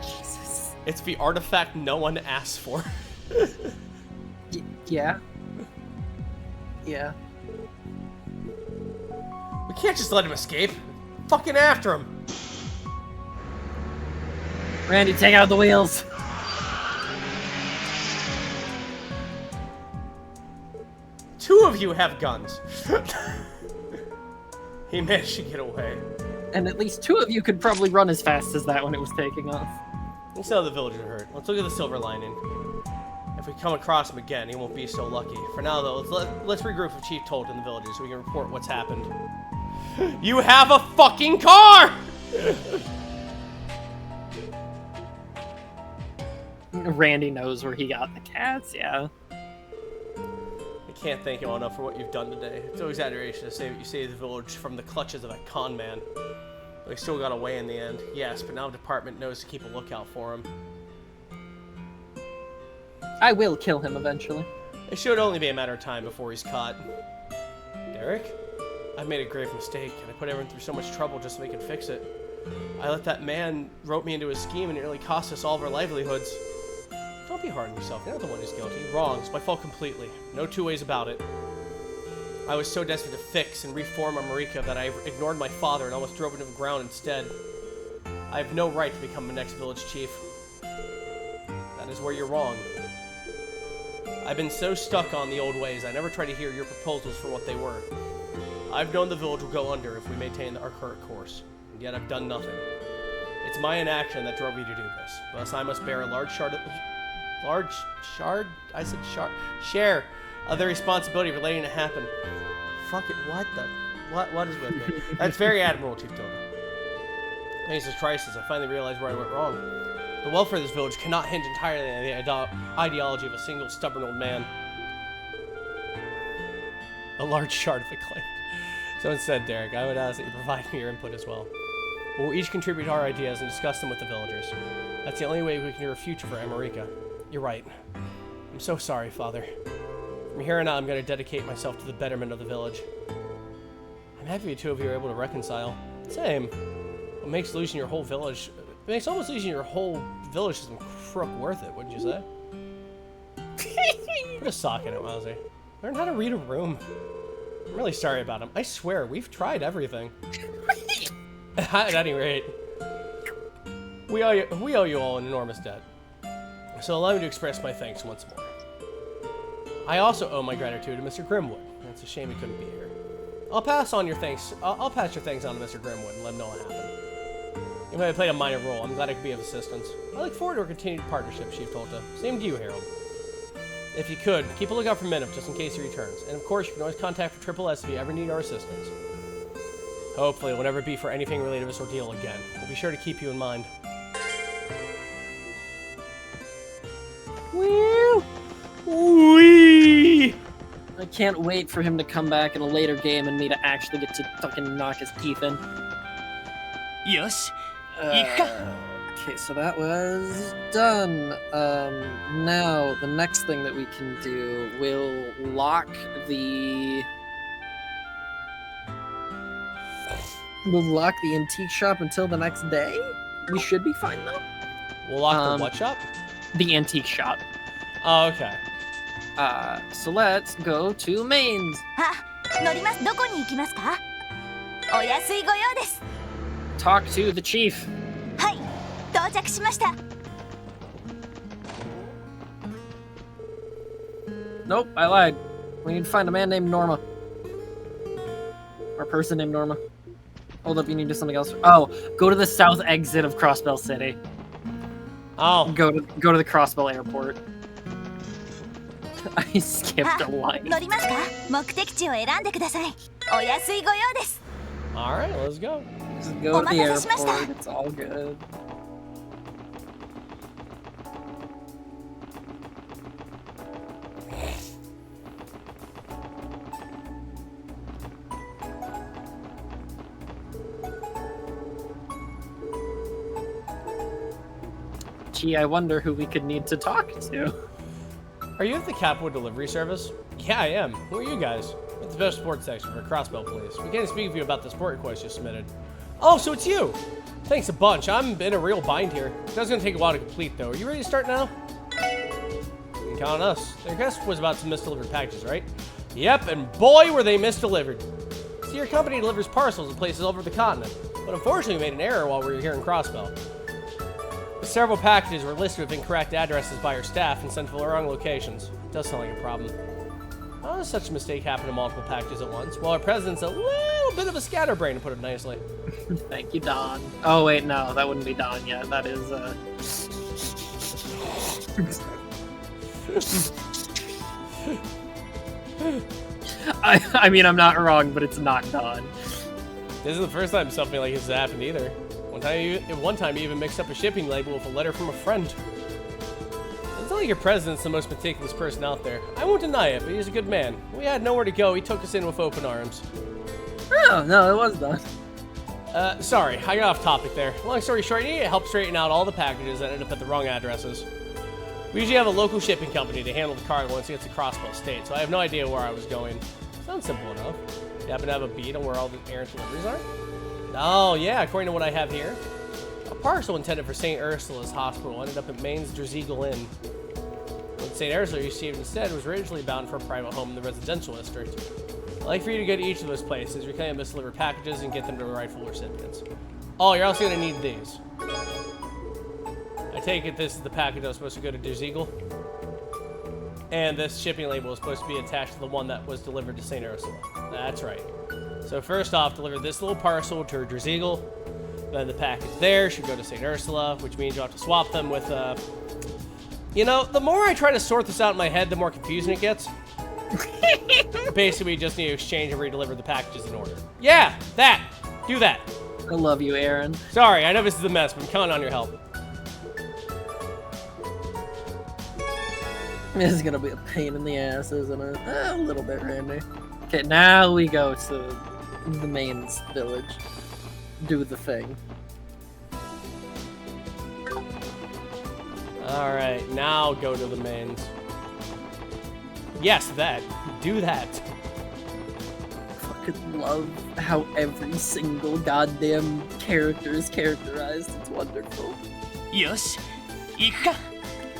Jesus. It's the artifact no one asked for. Yeah. Yeah. We can't just let him escape. Fucking after him. Randy, take out the wheels. Two of you have guns. He managed to get away. And at least 2 of you could probably run as fast as that when it was taking off. Let's see how the villagers are hurt. Let's look at the silver lining. If we come across him again, he won't be so lucky. For now, though, let's regroup with Chief Tolt and the villagers so we can report what's happened. You have a fucking car! Randy knows where he got the cats, yeah. I can't thank you enough for what you've done today. It's no exaggeration to say that you saved the village from the clutches of that con man. But he still got away in the end. Yes, but now the department knows to keep a lookout for him. I will kill him eventually. It should only be a matter of time before he's caught. Derek? I've made a grave mistake, and I put everyone through so much trouble just so we could fix it. I let that man rope me into his scheme, and it nearly cost us all of our livelihoods. Don't be hard on yourself. You're not the one who's guilty. Wrong. It's my fault completely. No 2 ways about it. I was so desperate to fix and reform America that I ignored my father and almost drove him to the ground instead. I have no right to become the next village chief. That is where you're wrong. I've been so stuck on the old ways, I never tried to hear your proposals for what they were. I've known the village will go under if we maintain our current course, and yet I've done nothing. It's my inaction that drove me to do this. Thus, I must bear a share of the responsibility for letting it happen. Fuck it, what is with me? That's very admirable, Chief Toga. Thanks to crisis, I finally realized where I went wrong. The welfare of this village cannot hinge entirely on the ideology of a single stubborn old man. A large shard of acclaim. So instead, Derek, I would ask that you provide me your input as well. We'll each contribute our ideas and discuss them with the villagers. That's the only way we can hear a future for America. You're right. I'm so sorry, Father. From here on out, I'm going to dedicate myself to the betterment of the village. I'm happy the 2 of you are able to reconcile. Same. What makes losing your whole village... It makes almost losing your whole village some crook worth it, wouldn't you say? Put a sock in it, Wowsy. Learn how to read a room. I'm really sorry about him. I swear, we've tried everything. At any rate, we owe you all an enormous debt. So allow me to express my thanks once more. I also owe my gratitude to Mr. Grimwood. It's a shame he couldn't be here. I'll pass your thanks on to Mr. Grimwood and let him know what happened. You might have played a minor role. I'm glad I could be of assistance. I look forward to our continued partnership, Chief Tolta. Same to you, Harold. If you could, keep a lookout for Minif just in case he returns. And of course, you can always contact for Triple S if you ever need our assistance. Hopefully, it will never be for anything related to this ordeal again. We'll be sure to keep you in mind. Woo! Wee! I can't wait for him to come back in a later game and me to actually get to fucking knock his teeth in. よし行くか Okay, so that was done. Now, the next thing that we can do, we'll lock the... We'll lock the antique shop until the next day? We should be fine, though. We'll lock the what shop? The antique shop. Oh, okay. So let's go to Mains. 乗ります。どこに行きますか？お安いご用です。 Talk to the chief. はい、到着しました。 Nope, I lied. We need to find a man named Norma. Or a person named Norma. Hold up, you need to do something else. Oh, go to the south exit of Crossbell City. Oh. Go to the Crossbell Airport. I skipped a line. 乗りますか？目的地を選んでください。お安いご用です。 Alright, let's go. Just go to the airport. It's all good. Gee, I wonder who we could need to talk to. Are you at the Capwood delivery service? Yeah, I am. Who are you guys? At the Best Sports section for Crossbell Police. We can't speak with you about the sport request you submitted. Oh, so it's you! Thanks a bunch. I'm in a real bind here. That's gonna take a while to complete, though. Are you ready to start now? You can count on us. The request was about some misdelivered packages, right? Yep, and boy, were they misdelivered. See, your company delivers parcels in places all over the continent, but unfortunately we made an error while we were here in Crossbell. Several packages were listed with incorrect addresses by our staff and sent to the wrong locations. It does sound like a problem. How does such a mistake happen to multiple packages at once? Well, our president's a little bit of a scatterbrain, to put it nicely. Thank you, Don. Oh, wait, no, that wouldn't be Don yet. That is, I mean, I'm not wrong, but it's not Don. This is the first time something like this has happened either. One time, you even mixed up a shipping label with a letter from a friend. It's not like your president's the most meticulous person out there. I won't deny it, but he's a good man. We had nowhere to go. He took us in with open arms. Oh, no, it was Don. Sorry, I got off topic there. Long story short, you need to help straighten out all the packages that end up at the wrong addresses. We usually have a local shipping company to handle the cargo once it gets to Crossbell State, so I have no idea where I was going. Sounds simple enough. You happen to have a beat on where all the errant deliveries are? Oh, yeah, according to what I have here. A parcel intended for St. Ursula's Hospital ended up at Maine's Drzeagle Inn. What St. Ursula received instead was originally bound for a private home in the residential district. I'd like for you to go to each of those places, reclaim misdelivered packages, and get them to the rightful recipients. Oh, you're also going to need these. I take it this is the package that was supposed to go to Drzeagle. And this shipping label is supposed to be attached to the one that was delivered to St. Ursula. That's right. So first off, deliver this little parcel to Drzeagle. Then the package there should go to St. Ursula, which means you'll have to swap them with, You know, the more I try to sort this out in my head, the more confusing it gets. Basically, we just need to exchange and redeliver the packages in order. Yeah, that! Do that. I love you, Aaron. Sorry, I know this is a mess, but I'm counting on your help. This is gonna be a pain in the ass, isn't it? A little bit, Randy. Okay, now we go to the mains village. Do the thing. Alright, now go to the mains. Yes, that. Do that. I fucking love how every single goddamn character is characterized. It's wonderful. よし行くか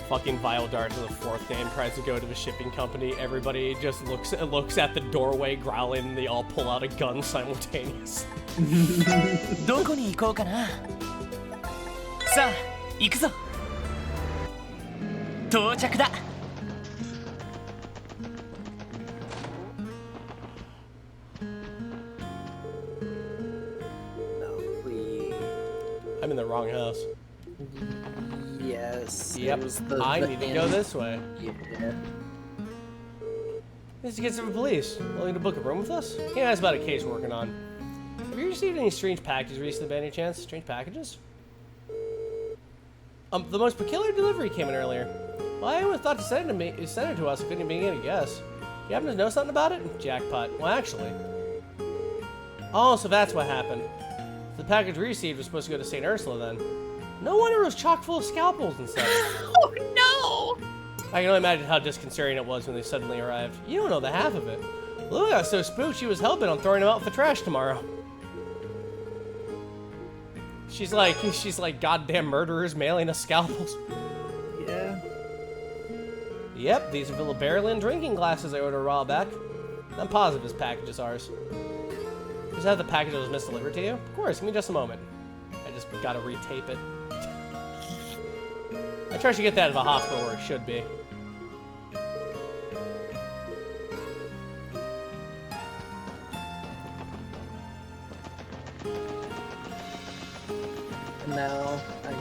Fucking Vile Dart to the fourth game tries to go to the shipping company. Everybody just looks at the doorway growling, and they all pull out a gun simultaneously. どこに行こうかなさあ行くぞ到着だ No, please. I'm in the wrong house. Yes. Yep, it was I the need to go this way. Yeah. This gets to the police. Willing to book a room with us? Can't ask about a case we're working on. Have you received any strange packages recently by any chance? Strange packages? The most peculiar delivery came in earlier. Well, I would have thought to send it to us. I couldn't even get a guess. You happen to know something about it? Jackpot. Well, actually. Oh, so that's what happened. The package we received was supposed to go to St. Ursula then. No wonder it was chock full of scalpels and stuff. Oh no! I can only imagine how disconcerting it was when they suddenly arrived. You don't know the half of it. Lily got so spooked she was hell-bent on throwing them out with the trash tomorrow. She's like goddamn murderers mailing us scalpels. Yeah. Yep, these are Villa Berlin drinking glasses I ordered a while back. I'm positive this package is ours. Is that the package that was misdelivered to you? Of course, give me just a moment. I just gotta retape it. I trust you get that at the hospital where it should be. And now I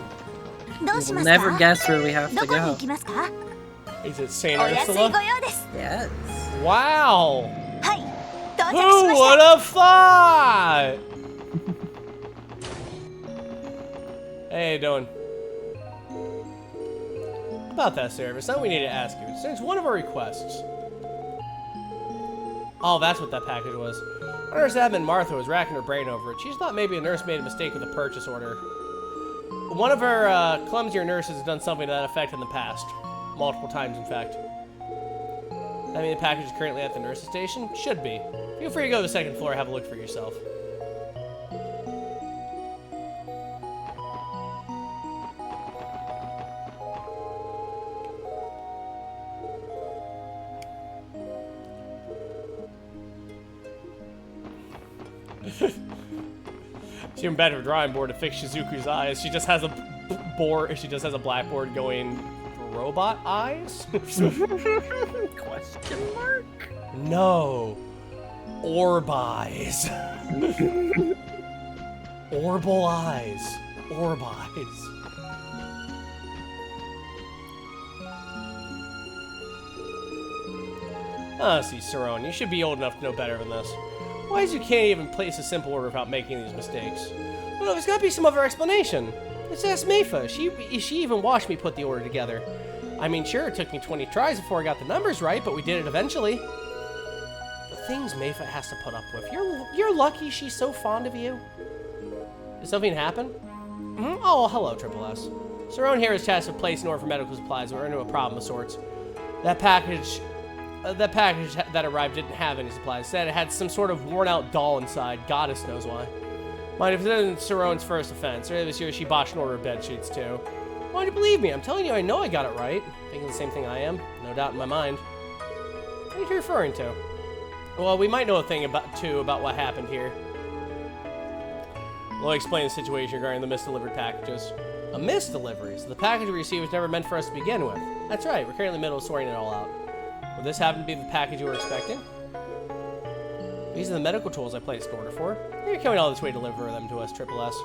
どうし will ます never か guess where we have ど to こに go. 行きますか Is it St. お安いご Ursula? 用です Yes. Wow! はい到着し Who ま would した have thought? Hey, how you doing? About that service, now we need to ask you. Since one of our requests. Oh, that's what that package was. Our nurse admin Martha was racking her brain over it. She thought maybe a nurse made a mistake with the purchase order. One of our clumsier nurses has done something to that effect in the past. Multiple times, in fact. I mean, the package is currently at the nurse's station? Should be. Feel free to go to the second floor and have a look for yourself. It's even better drawing board to fix Shizuku's eyes. She just has a board. She just has a blackboard going robot eyes. Question mark? No, orb eyes. Orbal eyes. Orb eyes. Honestly, Saron, you should be old enough to know better than this. Why is you can't even place a simple order without making these mistakes? Well, there's gotta be some other explanation. Let's ask Meifa. She even watched me put the order together. I mean, sure, it took me 20 tries before I got the numbers right, but we did it eventually. The things Meifa has to put up with. You're lucky she's so fond of you. Did something happen? Mm-hmm. Oh, hello, Triple S. Saron here is tasked with placing an order for medical supplies. We're into a problem of sorts. That package that arrived didn't have any supplies. Instead, it had some sort of worn-out doll inside. Goddess knows why. Mind if it isn't Saron's first offense. Earlier this year, she botched an order of bed sheets, too. Why don't you believe me? I'm telling you, I know I got it right. Thinking the same thing I am. No doubt in my mind. What are you referring to? Well, we might know a thing about what happened here. We'll explain the situation regarding the misdelivered packages. A misdelivery? So the package we received was never meant for us to begin with. That's right. We're currently in the middle of sorting it all out. Would this happen to be the package you were expecting? These are the medical tools I placed an order for. You're coming all this way to deliver them to us, Triple S.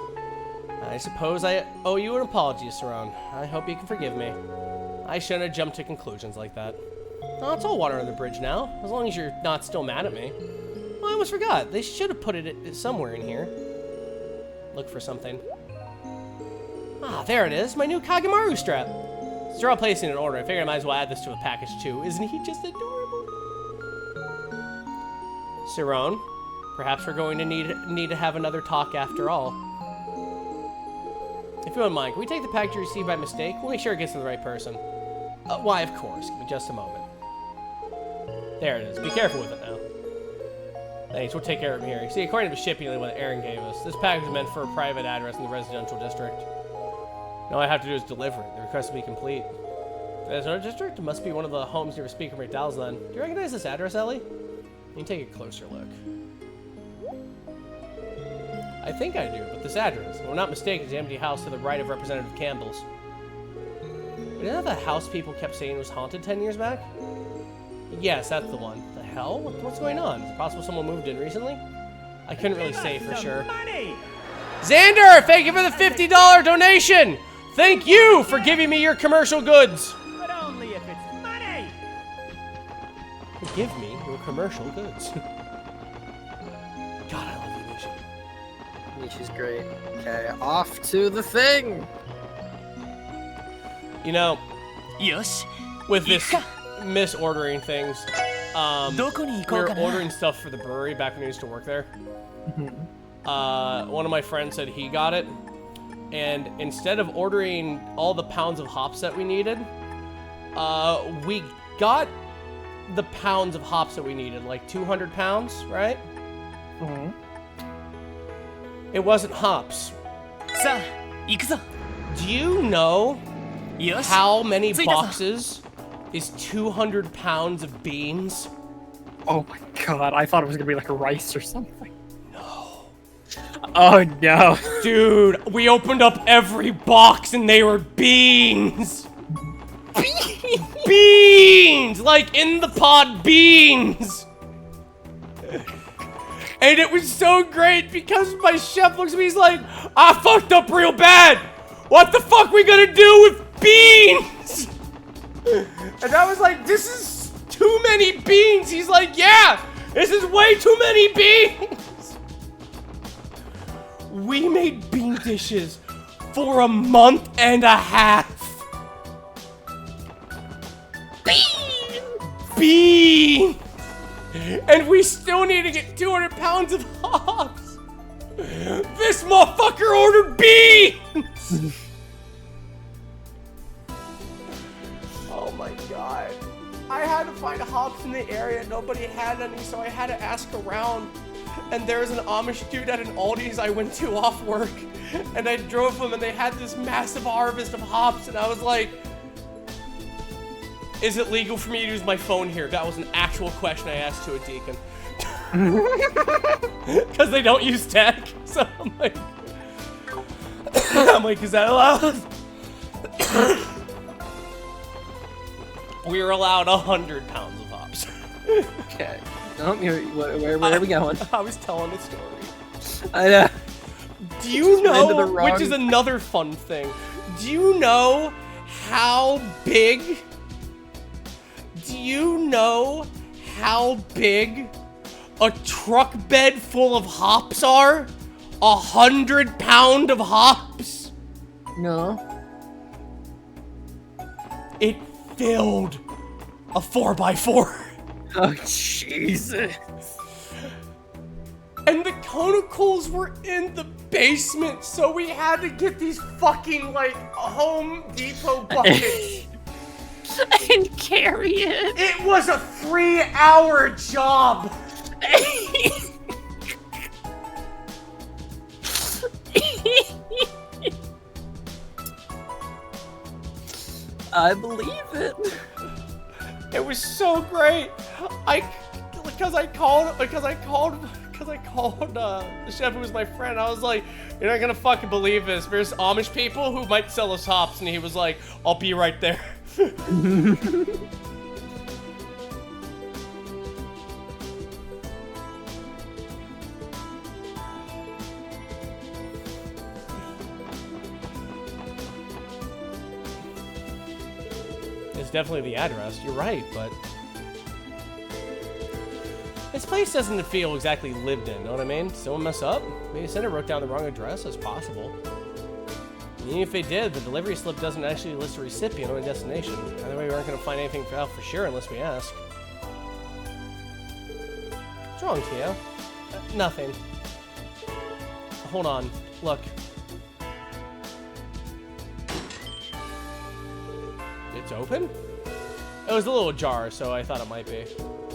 I suppose I owe you an apology, Saron. I hope you can forgive me. I shouldn't have jumped to conclusions like that. Oh, it's all water under the bridge now, as long as you're not still mad at me. Oh, I almost forgot. They should have put it somewhere in here. Look for something. Ah, there it is, my new Kagemaru strap. Since you're all placing an order, I figured I might as well add this to a package too. Isn't he just adorable? Saron, perhaps we're going to need to have another talk after all. If you don't mind, can we take the package you received by mistake? We'll make sure it gets to the right person. Why, of course. Give me just a moment. There it is. Be careful with it now. Thanks, we'll take care of it here. You see, according to the shipping label that Aaron gave us, this package is meant for a private address in the residential district. Now all I have to do is deliver it. The request will be complete. The residential district? It must be one of the homes near Speaker McDowell's then. Do you recognize this address, Ellie? You can take a closer look. I think I do, but this address, if I'm not mistaken, is the empty house to the right of Representative Campbell's. Isn't that the house people kept saying was haunted 10 years back? Yes, that's the one. The hell? What's going on? Is it possible someone moved in recently? I couldn't really say for sure. Xander, thank you for the $50 donation! Thank you for giving me your commercial goods! But only if it's money! Give me your commercial goods. God, I love you, Nisha. Nisha's great. Okay, off to the thing! You know, Yosh. with this misordering things, we were ordering stuff for the brewery back when we used to work there. One of my friends said he got it, and instead of ordering all the pounds of hops that we needed, we got the pounds of hops that we needed, like 200 pounds, right? Mm-hmm. It wasn't hops. Sa, ikuzo. Do you know Yosh. how many boxes is 200 pounds of beans? Oh my god, I thought it was gonna be like a rice or something. No. Oh no. Dude, we opened up every box and they were beans! Beans! Like in the pod beans! And it was so great because my chef looks at me, he's like, I fucked up real bad! What the fuck we gonna do with beans? And I was like, this is too many beans! He's like, yeah! This is way too many beans! We made bean dishes for a month and a half. Beans! And we still need to get 200 pounds of hops. This motherfucker ordered beans! I had to find hops in the area. Nobody had any, so I had to ask around. And there's an Amish dude at an Aldi's I went to off work. And I drove them, and they had this massive harvest of hops. And I was like, is it legal for me to use my phone here? That was an actual question I asked to a deacon. Because they don't use tech. So I'm like, is that allowed? We were allowed 100 pounds of hops. Okay. Where are we going? I was telling a story. I know. Do you know, Into the wrong- which is another fun thing, do you know how big a truck bed full of hops are? 100 pounds of hops? No. It filled a 4x4. Oh, Jesus. And the conicals were in the basement, so we had to get these fucking, like, Home Depot buckets. And carry it. It was a 3-hour job. I believe it. It was so great. Because I called the chef who was my friend. I was like, you're not gonna fucking believe this. There's Amish people who might sell us hops, and he was like, I'll be right there. It's definitely the address. You're right, but this place doesn't feel exactly lived in, know what I mean? Someone mess up? Maybe the sender wrote down the wrong address, as possible. And even if they did, the delivery slip doesn't actually list a recipient or a destination. Either way, we aren't going to find anything out for sure unless we ask. What's wrong, Tia? Nothing. Hold on. Look. It's open? It was a little ajar, so I thought it might be.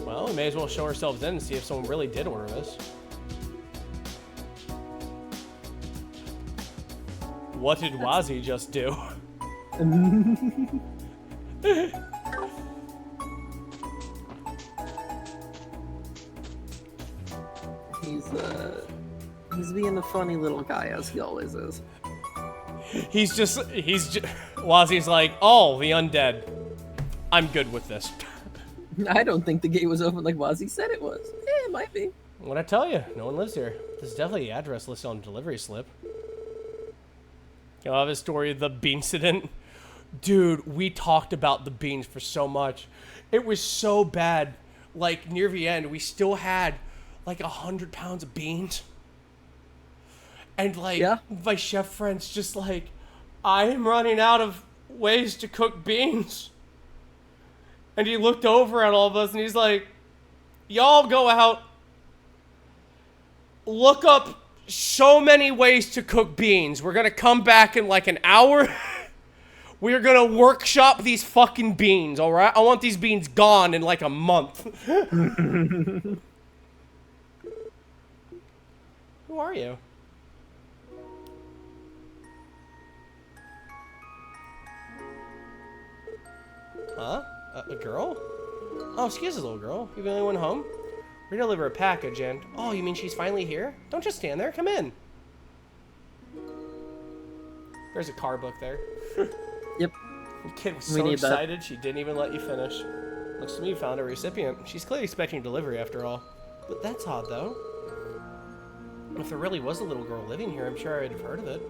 Well, we may as well show ourselves in and see if someone really did order this. What did Wazi just do? He's being a funny little guy, as he always is. Wazi's like, oh, the undead. I'm good with this. I don't think the gate was open like Wazzy said it was. It might be. What'd I tell you? No one lives here. This is definitely the address listed on the delivery slip. I'll have a story of the bean incident. Dude, we talked about the beans for so much. It was so bad. Like, near the end, we still had, like, 100 pounds of beans. And, like, my chef friend's just like, I am running out of ways to cook beans. And he looked over at all of us and he's like, y'all go out, look up so many ways to cook beans. We're going to come back in like an hour. We're going to workshop these fucking beans, all right? I want these beans gone in like a month. Who are you? Huh? A girl? Oh, excuse us, little girl. You the only one home? We're gonna deliver a package and... Oh, you mean she's finally here? Don't just stand there. Come in. There's a car book there. Yep. The kid was so excited she didn't even let you finish. Looks to me you found a recipient. She's clearly expecting delivery after all. But that's odd, though. If there really was a little girl living here, I'm sure I'd have heard of it.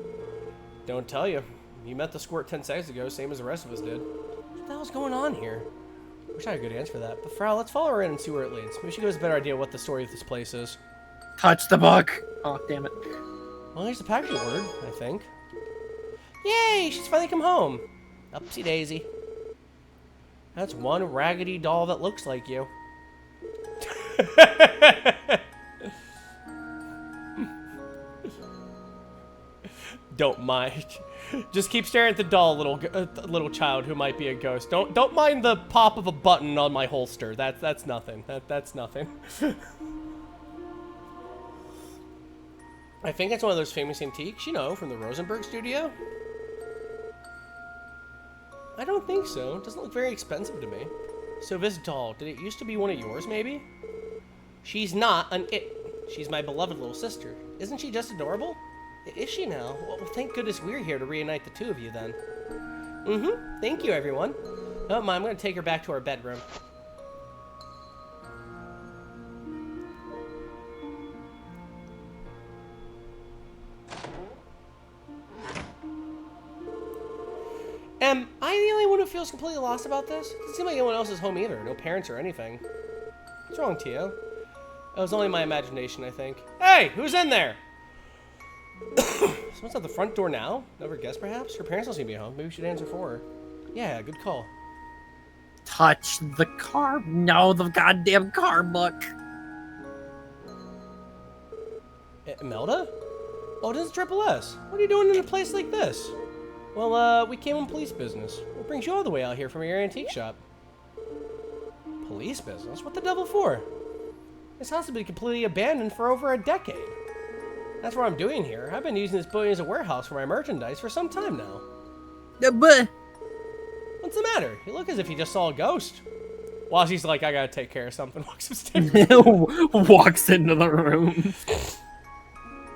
Don't tell you. You met the squirt 10 seconds ago, same as the rest of us did. What the hell's going on here? Wish I had a good answer for that. But Frau, let's follow her in and see where it leads. Maybe she gives us a better idea what the story of this place is. Touch the book! Oh, damn it. Well, here's the packaging word, I think. Yay! She's finally come home. Upsy daisy. That's one raggedy doll that looks like you. Don't mind. Just keep staring at the doll, little child who might be a ghost. Don't mind the pop of a button on my holster. That's nothing. That's nothing. I think it's one of those famous antiques, you know, from the Rosenberg studio. I don't think so. It doesn't look very expensive to me. So this doll, did it used to be one of yours, maybe? She's not an it. She's my beloved little sister. Isn't she just adorable? Is she now? Well, thank goodness we're here to reunite the two of you then. Mm-hmm. Thank you, everyone. Oh, Mom, I'm going to take her back to our bedroom. Am I the only one who feels completely lost about this? It doesn't seem like anyone else is home either. No parents or anything. What's wrong, Tio? It was only my imagination, I think. Hey, who's in there? Someone's at the front door now? Never guessed, perhaps? Her parents don't seem to be home. Maybe we should answer for her. Yeah, good call. Touch the car. No, the goddamn car book. Imelda? Oh, this is Triple S. What are you doing in a place like this? Well, we came on police business. What brings you all the way out here from your antique shop? Police business? What the devil for? This house has been completely abandoned for over a decade. That's what I'm doing here. I've been using this building as a warehouse for my merchandise for some time now. But What's the matter? You look as if you just saw a ghost. Wazi's like, I gotta take care of something. Walks upstairs. walks into the room.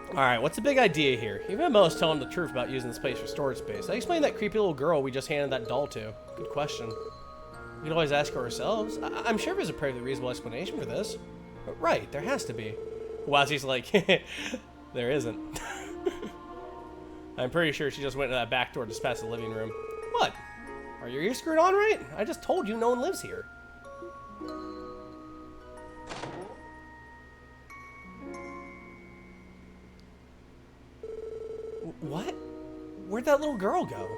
Alright, what's the big idea here? Even Mo's telling the truth about using this place for storage space. I explained that creepy little girl we just handed that doll to. Good question. We could always ask her ourselves. I'm sure there's a perfectly reasonable explanation for this. But right, there has to be. Wazi's like, there isn't. I'm pretty sure she just went to that back door just past the living room. What? Are your ears screwed on right? I just told you no one lives here. What? Where'd that little girl go?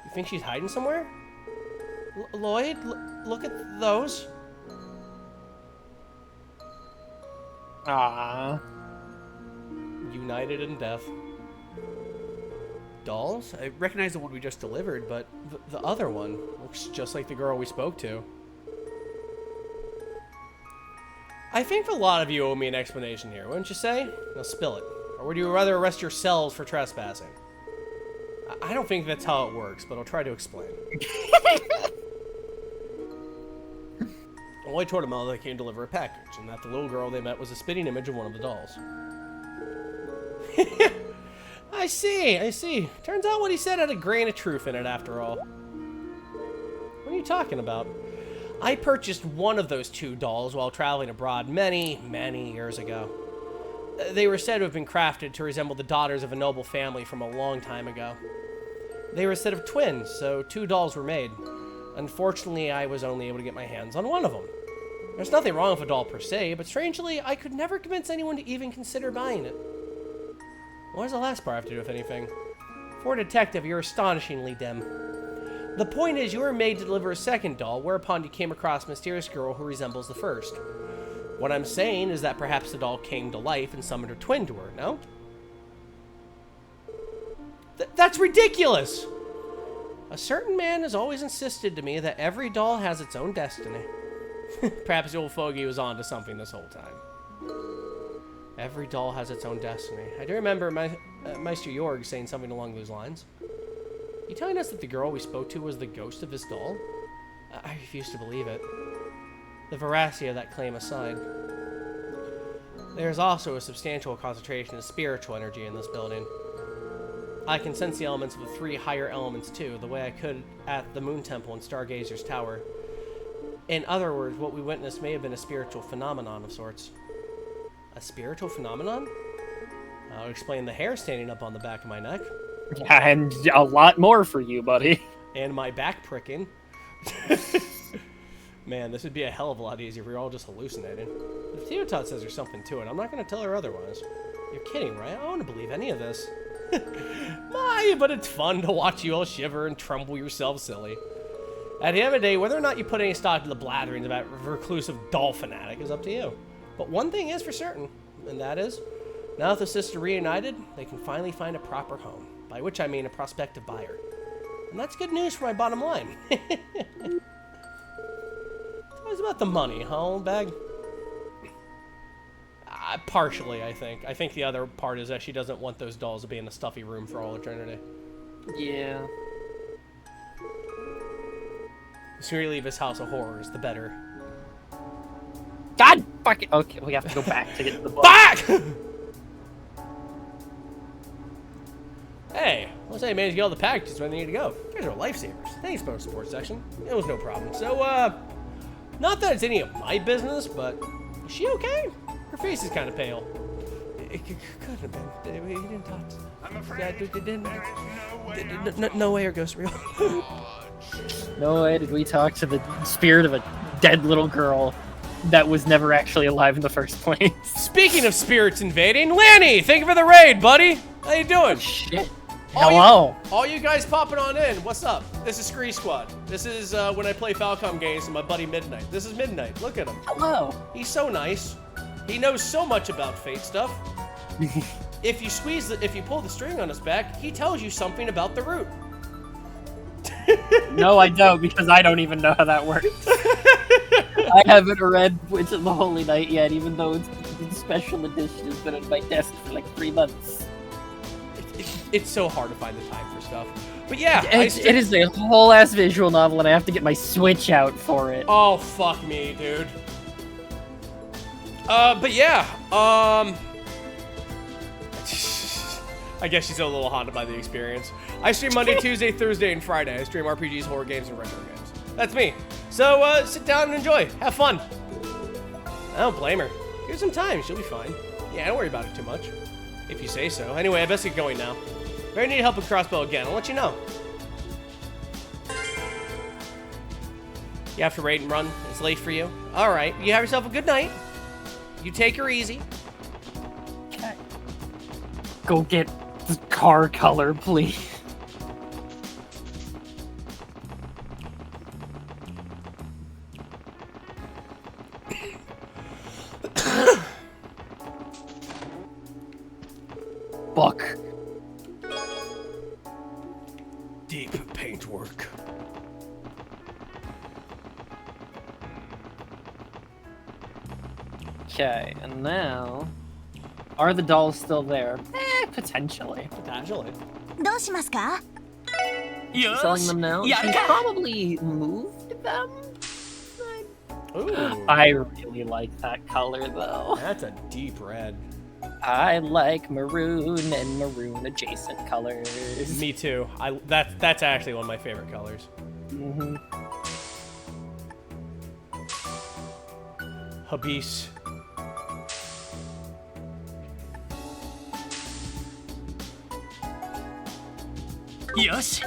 You think she's hiding somewhere? Lloyd, look at those. Ah. United in death. Dolls? I recognize the one we just delivered, but the other one looks just like the girl we spoke to. I think a lot of you owe me an explanation here, wouldn't you say? Now spill it. Or would you rather arrest yourselves for trespassing? I don't think that's how it works, but I'll try to explain. Well, I told them all they came to deliver a package, and that the little girl they met was a spitting image of one of the dolls. I see. Turns out what he said had a grain of truth in it after all. What are you talking about? I purchased one of those two dolls while traveling abroad many, many years ago. They were said to have been crafted to resemble the daughters of a noble family from a long time ago. They were a set of twins, so two dolls were made. Unfortunately, I was only able to get my hands on one of them. There's nothing wrong with a doll per se, but strangely, I could never convince anyone to even consider buying it. What does the last part have to do with anything? For a detective, you're astonishingly dim. The point is, you were made to deliver a second doll, whereupon you came across a mysterious girl who resembles the first. What I'm saying is that perhaps the doll came to life and summoned her twin to her, no? That's ridiculous! A certain man has always insisted to me that every doll has its own destiny. Perhaps the old fogey was on to something this whole time. Every doll has its own destiny. I do remember Meister Jorg saying something along those lines. You telling us that the girl we spoke to was the ghost of this doll? I refuse to believe it. The veracity of that claim aside. There is also a substantial concentration of spiritual energy in this building. I can sense the elements of the three higher elements too, the way I could at the Moon Temple and Stargazer's Tower. In other words, what we witnessed may have been a spiritual phenomenon of sorts. A spiritual phenomenon? I'll explain the hair standing up on the back of my neck. Yeah, and a lot more for you, buddy. And my back pricking. Man, this would be a hell of a lot easier if we were all just hallucinating. If Teotot says there's something to it, I'm not going to tell her otherwise. You're kidding, right? I don't want to believe any of this. My, but it's fun to watch you all shiver and tremble yourselves silly. At the end of the day, whether or not you put any stock to the blatherings about reclusive doll fanatic is up to you. But one thing is for certain, and that is, Now that the sisters are reunited, they can finally find a proper home, by which I mean a prospective buyer. And that's good news for my bottom line. It's about the money, huh, old bag? Partially, I think. I think the other part is that she doesn't want those dolls to be in a stuffy room for all eternity. Yeah. The sooner you leave this house of horrors, the better. God fucking. Okay, we have to go back to get the book. Back! Hey, looks like I managed to get all the packages where they need to go. You guys are lifesavers. Thanks for the support section. It was no problem. So, not that it's any of my business, but is she okay? Her face is kind of pale. It could have been. He didn't talk to I'm afraid no way, or ghost real. No way did we talk to the spirit of a dead little girl that was never actually alive in the first place. Speaking of spirits invading, Lanny, thank you for the raid, buddy. How you doing? Shit. All Hello. all you guys popping on in. What's up? This is Scree Squad. This is when I play Falcom games with my buddy Midnight. This is Midnight. Look at him. Hello. He's so nice. He knows so much about fate stuff. If you pull the string on his back, he tells you something about the root. No, I don't, because I don't even know how that works. I haven't read Witch of the Holy Night yet, even though it's the special edition has been on my desk for like 3 months. It's so hard to find the time for stuff. But yeah, It is a whole ass visual novel, and I have to get my Switch out for it. Oh, fuck me, dude. But yeah, I guess she's a little haunted by the experience. I stream Monday, Tuesday, Thursday, and Friday. I stream RPGs, horror games, and retro games. That's me. So, sit down and enjoy. Have fun. I don't blame her. Give her some time. She'll be fine. Yeah, don't worry about it too much. If you say so. Anyway, I best get going now. If I need help with crossbow again, I'll let you know. You have to raid and run. It's late for you. All right. You have yourself a good night. You take her easy. Okay. Go get the car color, please. Fuck. Deep paintwork. Okay, and now... Are the dolls still there? Potentially. Potentially. どうしますか よ Selling し them now? やる She か probably moved them? Ooh. I really like that color, though. That's a deep red. I like maroon and maroon adjacent colors. Me too. That's actually one of my favorite colors. Mm-hmm. Habis.よし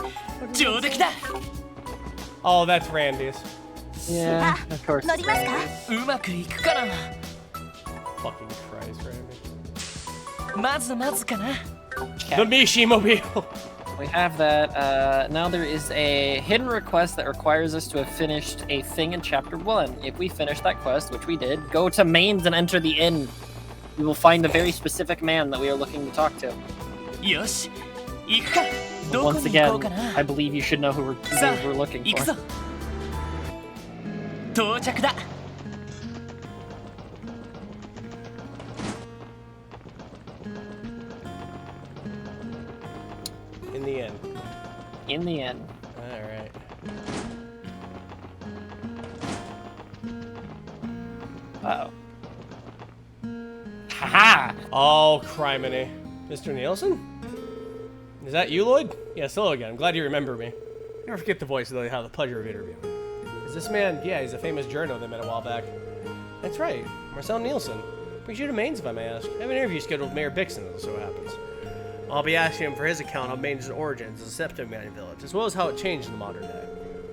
上出来だ Oh, that's Randy's. Yeah, of course. 乗りますかうまくいくかな Fucking Christ, Randy. まずまずかな The Mishi Mobile. We have that. Now there is a hidden request that requires us to have finished a thing in Chapter 1. If we finish that quest, which we did, go to Mains and enter the inn. We will find a very specific man that we are looking to talk to. よし行くかどこ Once に行こ again, うかな I believe you should know who we're looking 行く for. ぞ到着だ In the end. In the inn. Alright. Uh-oh. Haha! Oh, criminy. Mr. Nielsen? Is that you, Lloyd? Yes, hello again. I'm glad you remember me. Never forget the voice, though I have the pleasure of interviewing. Is this man? Yeah, he's a famous journo that met a while back. That's right, Marcel Nielsen. Brings you to Mainz, if I may ask. I have an interview scheduled with Mayor Bixen, as it so happens. I'll be asking him for his account on Mainz's origins as a septic-man village, as well as how it changed in the modern day.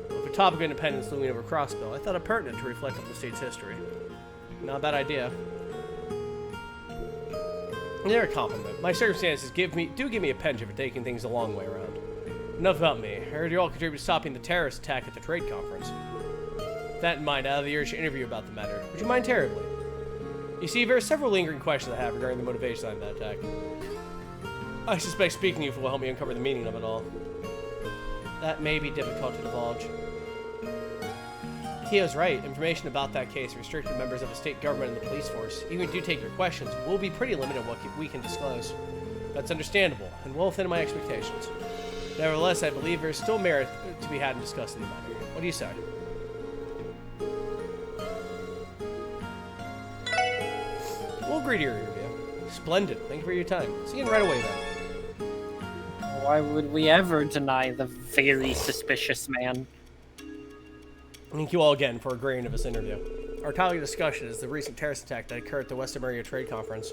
With the topic of independence looming over Crossbill, I thought it pertinent to reflect on the state's history. Not a bad idea. They're a compliment. My circumstances do give me a penchant for taking things the long way around. Enough about me. I heard you all contributed to stopping the terrorist attack at the trade conference. With that in mind, I have the urge to interview about the matter. Would you mind terribly? You see, there are several lingering questions I have regarding the motivation behind that attack. I suspect speaking to you will help me uncover the meaning of it all. That may be difficult to divulge. Tio's right. Information about that case restricted members of the state government and the police force. Even if we do take your questions, we'll be pretty limited in what we can disclose. That's understandable, and well within my expectations. Nevertheless, I believe there's still merit to be had in discussing the matter. What do you say? We'll agree to your interview. Splendid. Thank you for your time. See you right away, then. Why would we ever deny the very suspicious man? Thank you all again for agreeing to this interview. Our topic of discussion is the recent terrorist attack that occurred at the West America Trade Conference.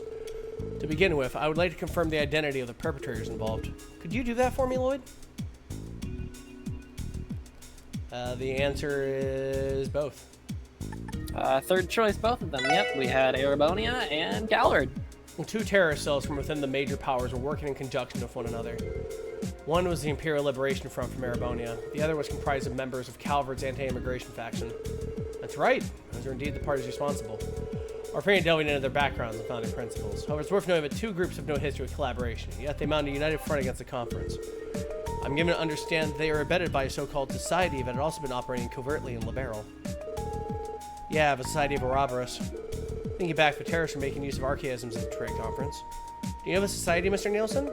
To begin with, I would like to confirm the identity of the perpetrators involved. Could you do that for me, Lloyd? The answer is both. Third choice, both of them. Yep, we had Erebonia and Gallard. Two terrorist cells from within the major powers were working in conjunction with one another. One was the Imperial Liberation Front from Erebonia. The other was comprised of members of Calvard's anti-immigration faction. That's right. Those are indeed the parties responsible. Our friend delving into their backgrounds and founding principles. However, it's worth noting that two groups have no history of collaboration, yet they mount a united front against the conference. I'm given to understand they are abetted by a so-called society that had also been operating covertly in Liberal. Yeah, the Society of Ouroboros. Thinking back, the terrorists are making use of archaisms at the trade conference. Do you know the society, Mr. Nielsen?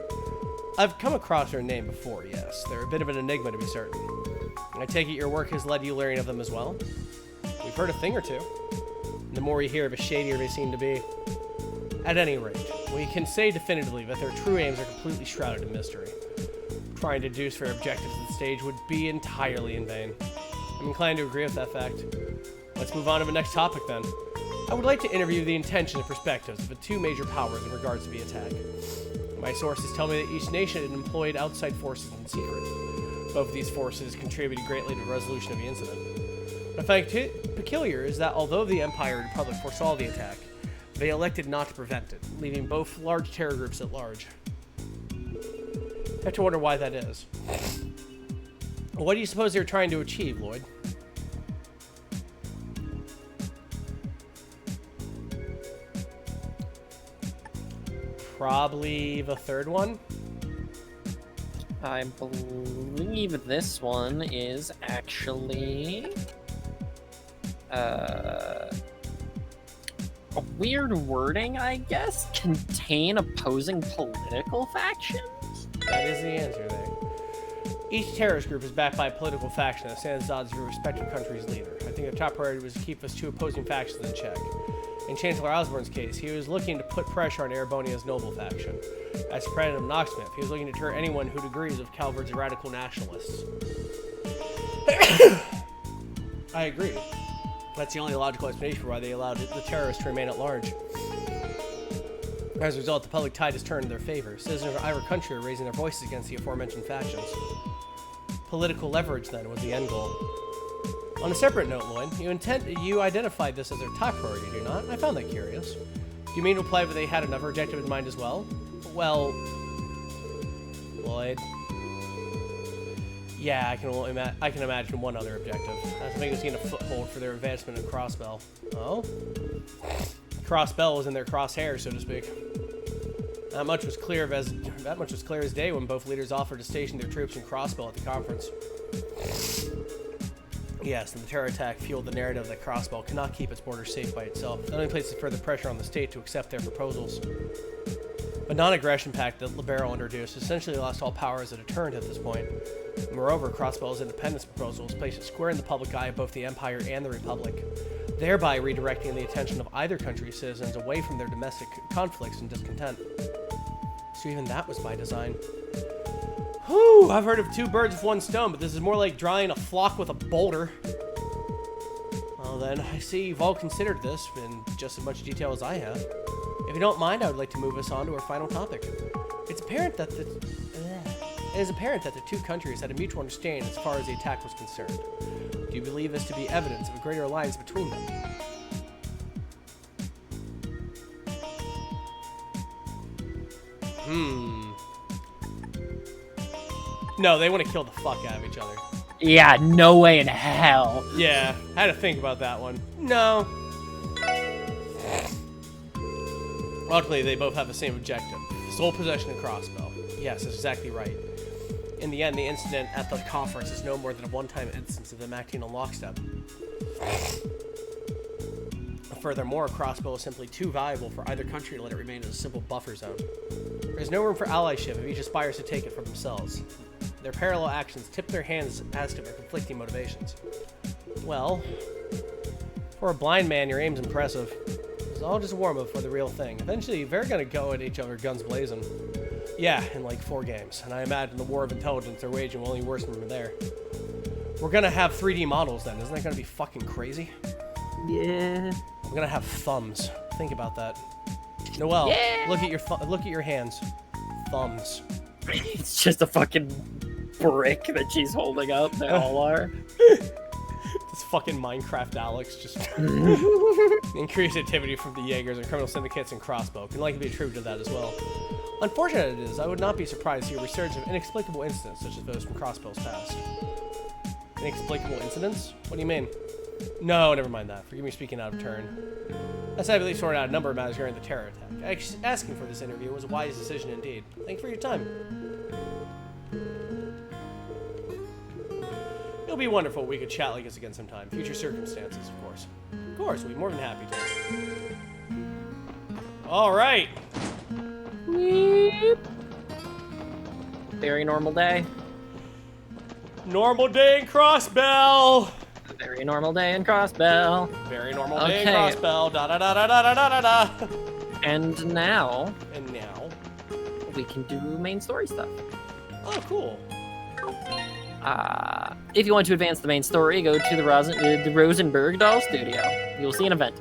I've come across their name before, yes. They're a bit of an enigma, to be certain. I take it your work has led you learning of them as well? We've heard a thing or two. And the more we hear, the shadier they seem to be. At any rate, we can say definitively that their true aims are completely shrouded in mystery. Trying to deduce their objectives at this stage would be entirely in vain. I'm inclined to agree with that fact. Let's move on to the next topic then. I would like to interview the intentions and perspectives of the two major powers in regards to the attack. My sources tell me that each nation had employed outside forces in secret. Both of these forces contributed greatly to the resolution of the incident. What I find peculiar is that although the Empire and Republic foresaw the attack, they elected not to prevent it, leaving both large terror groups at large. I have to wonder why that is. What do you suppose they were trying to achieve, Lloyd? Probably the third one. I believe this one is actually a weird wording, I guess. Contain opposing political factions? That is the answer there. Each terrorist group is backed by a political faction that stands odds of your respective country's leader. I think the top priority was to keep those two opposing factions in check. In Chancellor Osborne's case, he was looking to put pressure on Erebonia's noble faction. As President of Knoxsmith, he was looking to deter anyone who agrees with Calvard's radical nationalists. I agree. That's the only logical explanation for why they allowed the terrorists to remain at large. As a result, the public tide has turned in their favor. Citizens of either country are raising their voices against the aforementioned factions. Political leverage, then, was the end goal. On a separate note, Lloyd, you identified this as their top priority, do you not? I found that curious. Do you mean to imply that they had another objective in mind as well? Well, Lloyd. Yeah, I can imagine one other objective. I think it was getting a foothold for their advancement in Crossbell. Oh? Crossbell was in their crosshairs, so to speak. That much was clear as day when both leaders offered to station their troops in Crossbell at the conference. Yes, and the terror attack fueled the narrative that Crossbell cannot keep its borders safe by itself. That only places further pressure on the state to accept their proposals. The non-aggression pact that Liberal introduced essentially lost all power as a deterrent at this point. Moreover, Crossbell's independence proposals placed it square in the public eye of both the Empire and the Republic, thereby redirecting the attention of either country's citizens away from their domestic conflicts and discontent. So even that was by design. Whew, I've heard of two birds with one stone, but this is more like drawing a flock with a boulder. Well then, I see you've all considered this in just as much detail as I have. If you don't mind, I would like to move us on to our final topic. It's apparent that it is apparent that the two countries had a mutual understanding as far as the attack was concerned. Do you believe this to be evidence of a greater alliance between them? No, they want to kill the fuck out of each other. Yeah, no way in hell. Yeah, I had to think about that one. No. Luckily, they both have the same objective. Sole possession of crossbow. Yes, that's exactly right. In the end, the incident at the conference is no more than a one-time instance of them acting in lockstep. Furthermore, a crossbow is simply too valuable for either country to let it remain in a simple buffer zone. There is no room for allyship if each aspires to take it for themselves. Their parallel actions tip their hands as to their conflicting motivations. Well, for a blind man, your aim's impressive. It's all just a warm-up for the real thing. Eventually, they're gonna go at each other guns blazing. Yeah, in like 4 games. And I imagine the war of intelligence they're waging will only worsen from there. We're gonna have 3D models then. Isn't that gonna be fucking crazy? Yeah. We're gonna have thumbs. Think about that. Noelle, Yeah. look at your hands. Thumbs. It's just a fucking brick that she's holding up. They all are. This fucking Minecraft Alex just increased activity from the Jaegers and criminal syndicates and crossbow can likely be attributed to that as well. Unfortunate it is, I would not be surprised to see a resurgence of inexplicable incidents such as those from Crossbow's past. Inexplicable incidents? What do you mean? No, never mind that. Forgive me speaking out of turn. As I believe sorted out a number of matters during the terror attack. Asking for this interview was a wise decision indeed. Thanks for your time. It'll be wonderful if we could chat like this again sometime. Future circumstances, of course. Of course, we'd be more than happy to. Alright! Very normal day. Normal day in Crossbell! Very normal day in Crossbell. Very normal day in Okay. Crossbell. Da da da da da da da da. And now And now. we can do main story stuff. Oh, cool. If you want to advance the main story, go to the Rosenberg Doll Studio. You will see an event.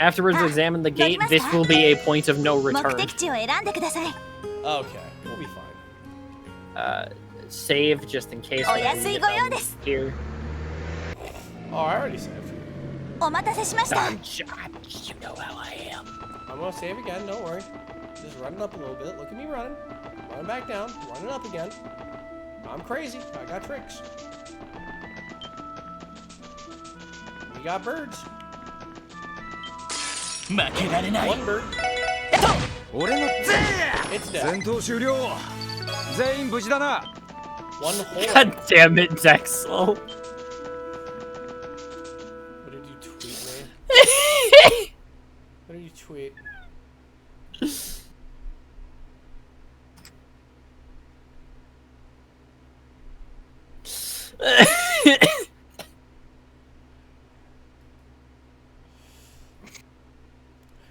Afterwards, examine the gate. This will be a point of no 目 return. 的地を選んでください。 Okay, we'll be fine. Save just in case. お安いご用です。 Here. Oh, I already saved. お待たせしました。 You know how I am. I'm gonna save again, don't worry. Just running up a little bit. Look at me running. Running back down. Running up again. I'm crazy. I got tricks. We got birds. 負けられない One bird. 俺の It's dead. 戦闘終了全員無事だな One whole. God damn it, Dexel. What did you tweet, man? What did you tweet?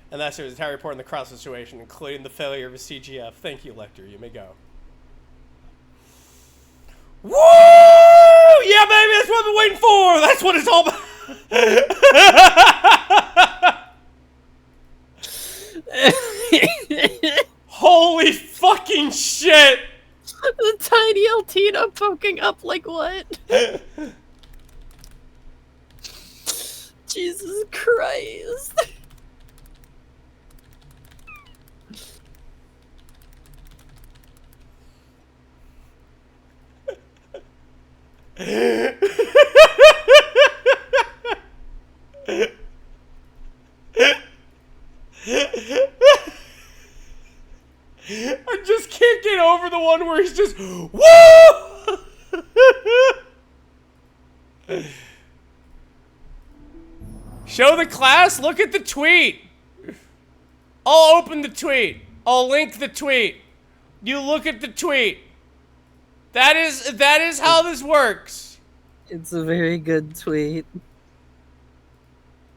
And that's your entire report on the cross situation, including the failure of a CGF. Thank you, Lecter. You may go. Woo! Yeah, baby, that's what I've been waiting for. That's what it's all about. Holy fucking shit! The tiny Altina poking up like what? Jesus Christ. I just can't get over the one where he's just woo. Show the class. Look at the tweet. I'll open the tweet. I'll link the tweet. You look at the tweet. That is how this works. It's a very good tweet.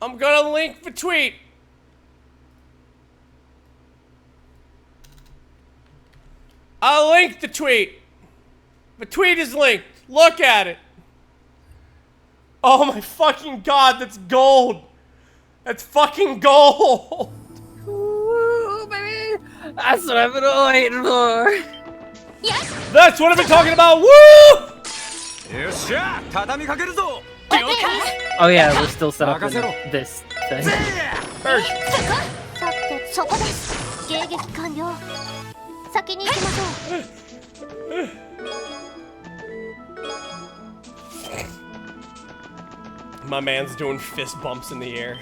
I'm gonna link the tweet. I'll link the tweet. The tweet is linked. Look at it. Oh my fucking god, that's gold. That's fucking gold. Ooh, baby. That's what I've been waiting for. That's what I've been talking about. Woo! よっしゃ畳みかけるぞ Oh yeah, we're still set up in Makasero. this thing. Bird. さてそこです迎撃完了先に行きましょう My man's doing fist bumps in the air.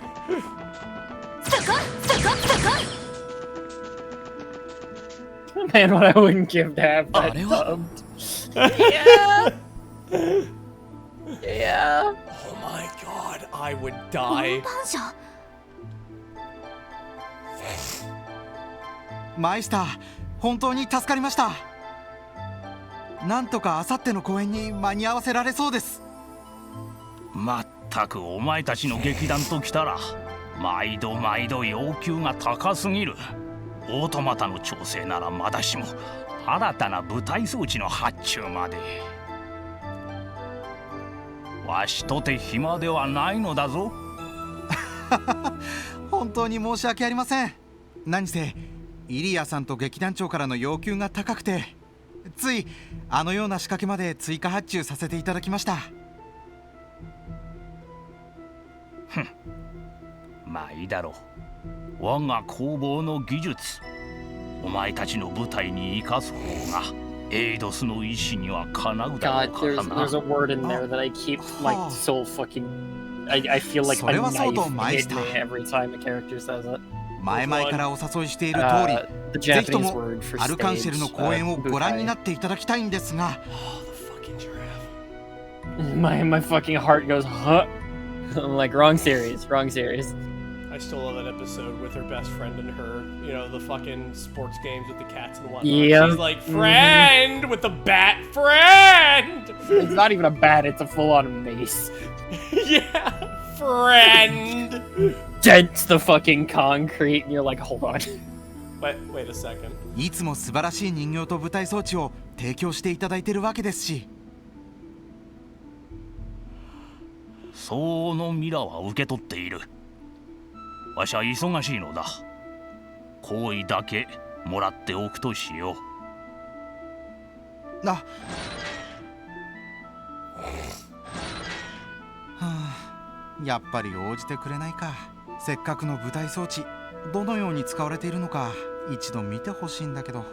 Man, what I wouldn't give to have that dubbed. Yeah. Yeah. Oh my god, I would die. パン社マイスター、本当に助かりました。なんとかあさっての公演に間に合わせられそうです。まったくお前たちの劇団ときたら毎度毎度要求が高すぎる。オートマタの調整ならまだしも新たな舞台装置の発注まで。わしとて暇ではないのだぞ。本当に申し訳ありません。何せイリアさんと劇団長からの要求が高くて、ついあのような仕掛けまで追加発注させていただきました。まあいいだろう。我が工房の技術、お前たちの舞台に生かす方がエイドスの意志にはかなうだろ God, うからな。 there's a word in there that I keep like so fucking. I feel like a それはそうと knife マイ hit スタ me ー。 every time a character says it. 前々からお誘いしている通 The り、ぜひと Japanese も word for アルカンシェルの stage, 公演をご覧にな butai. っていただきたいんですが、 Oh, the fucking giraffe. My fucking heart goes huh. I'm like wrong series. I still love that episode with her best friend and her, you know, the fucking sports games with the cats and whatnot. Yeah. She's like, friend with the bat, friend! It's not even a bat, it's a full-on mace. Yeah, friend! Dents the fucking concrete, and you're like, hold on. Wait a second. いつも素晴らしい人形と舞台装置を提供していただいているわけですし。相応のミラは受け取っている。わしは忙しいのだ。好意だけもらっておくとしよう。はあ、やっぱり応じてくれないか。せっかくの舞台装置、どのように使われているのか一度見てほしいんだけど。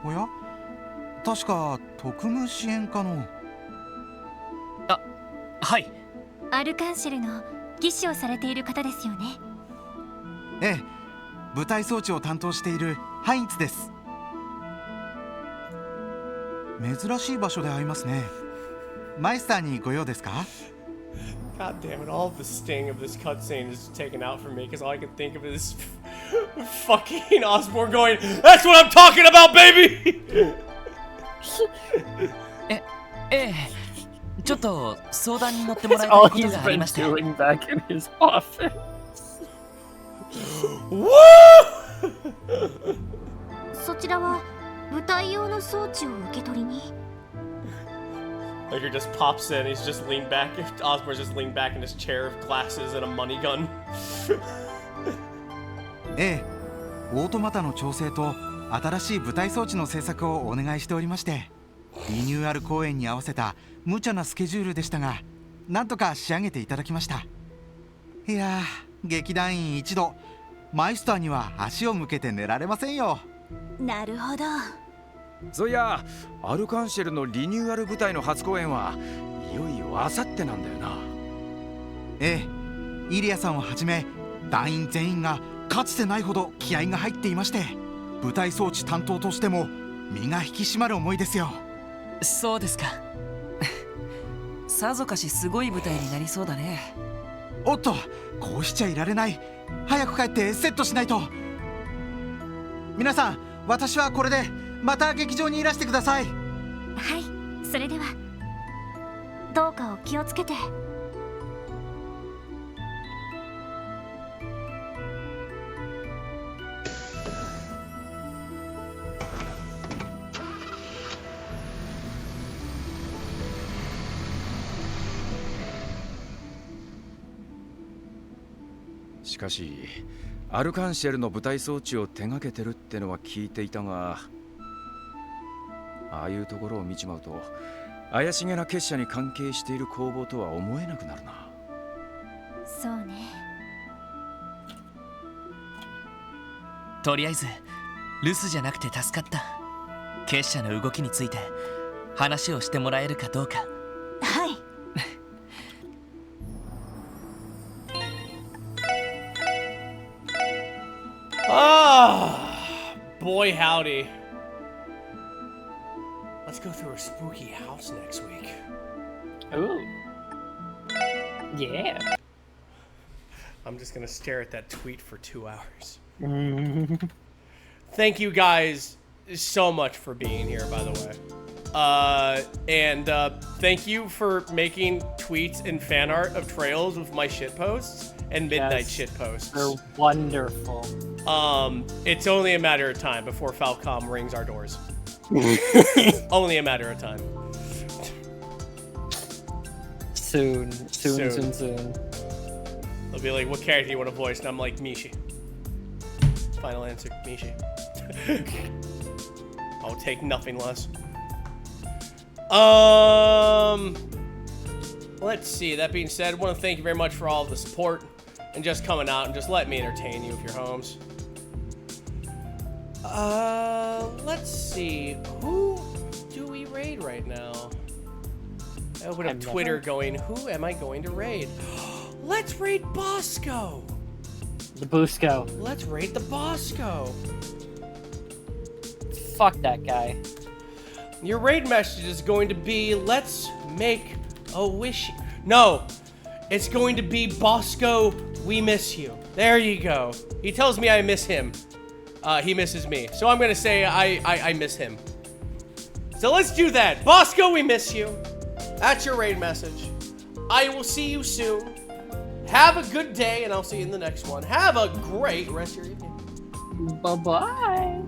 おや、確か特務支援課の。はい。アルカンシェルの技師をされている方ですよね。ええ、舞台装置を担当しているハインツです。珍しい場所で会いますね。マイスターにご用ですか？ God damn it, all of the sting of this cutscene is taken out from me because all I can think of is fucking Osborne going, "That's what I'm talking about, baby!" ちょっと相談に乗ってもら That's いたい all こと he's があり been まして。 doing back in his office. Woo! そちらは舞台用の装置を受け取りに。 Like he just pops in, he's just leaned back. Osborne's just leaned back in his chair of glasses and a money gun. ええ、オートマタの調整と新しい舞台装置の製作をお願いしておりまして、リニューアル公演に合わせた無茶なスケジュールでしたが、なんとか仕上げていただきました。いやー、劇団員一同、マイスターには足を向けて寝られませんよ。なるほど。そういや、アルカンシェルのリニューアル舞台の初公演はいよいよあさってなんだよな。ええ、イリアさんをはじめ団員全員がかつてないほど気合が入っていまして、舞台装置担当としても身が引き締まる思いですよ。そうですか。さぞかしすごい舞台になりそうだね。おっと、こうしちゃいられない。早く帰ってセットしないと。皆さん、私はこれでまた劇場にいらしてください。はい、それではどうかお気をつけて。しかしアルカンシェルの舞台装置を手掛けてるってのは聞いていたが、ああいうところを見ちまうと怪しげな結社に関係している工房とは思えなくなるな。そうね。とりあえず留守じゃなくて助かった。結社の動きについて話をしてもらえるかどうかはい。 Ah, boy howdy. Let's go through a spooky house next week. Ooh. Yeah. I'm just gonna stare at that tweet for 2 hours. Thank you guys so much for being here, by the way. Thank you for making tweets and fan art of trails with my shit posts and midnight shit posts. They're wonderful. It's only a matter of time before Falcom rings our doors. Only a matter of time. Soon. They'll be like, what character do you want to voice? And I'm like, Mishi. Final answer, Mishi. I'll take nothing less. Let's see. That being said, I want to thank you very much for all of the support and just coming out and just letting me entertain you with your homes. Let's see. Who do we raid right now? I open up Twitter going, who am I going to raid? Let's raid Bosco. The Busco. Let's raid the Bosco. Fuck that guy. Your raid message is going to be, let's make a wish. No, it's going to be Bosco, we miss you. There you go. He tells me I miss him. He misses me. So I'm going to say I miss him. So let's do that. Bosco, we miss you. That's your raid message. I will see you soon. Have a good day, and I'll see you in the next one. Have a great rest of your evening. Bye-bye.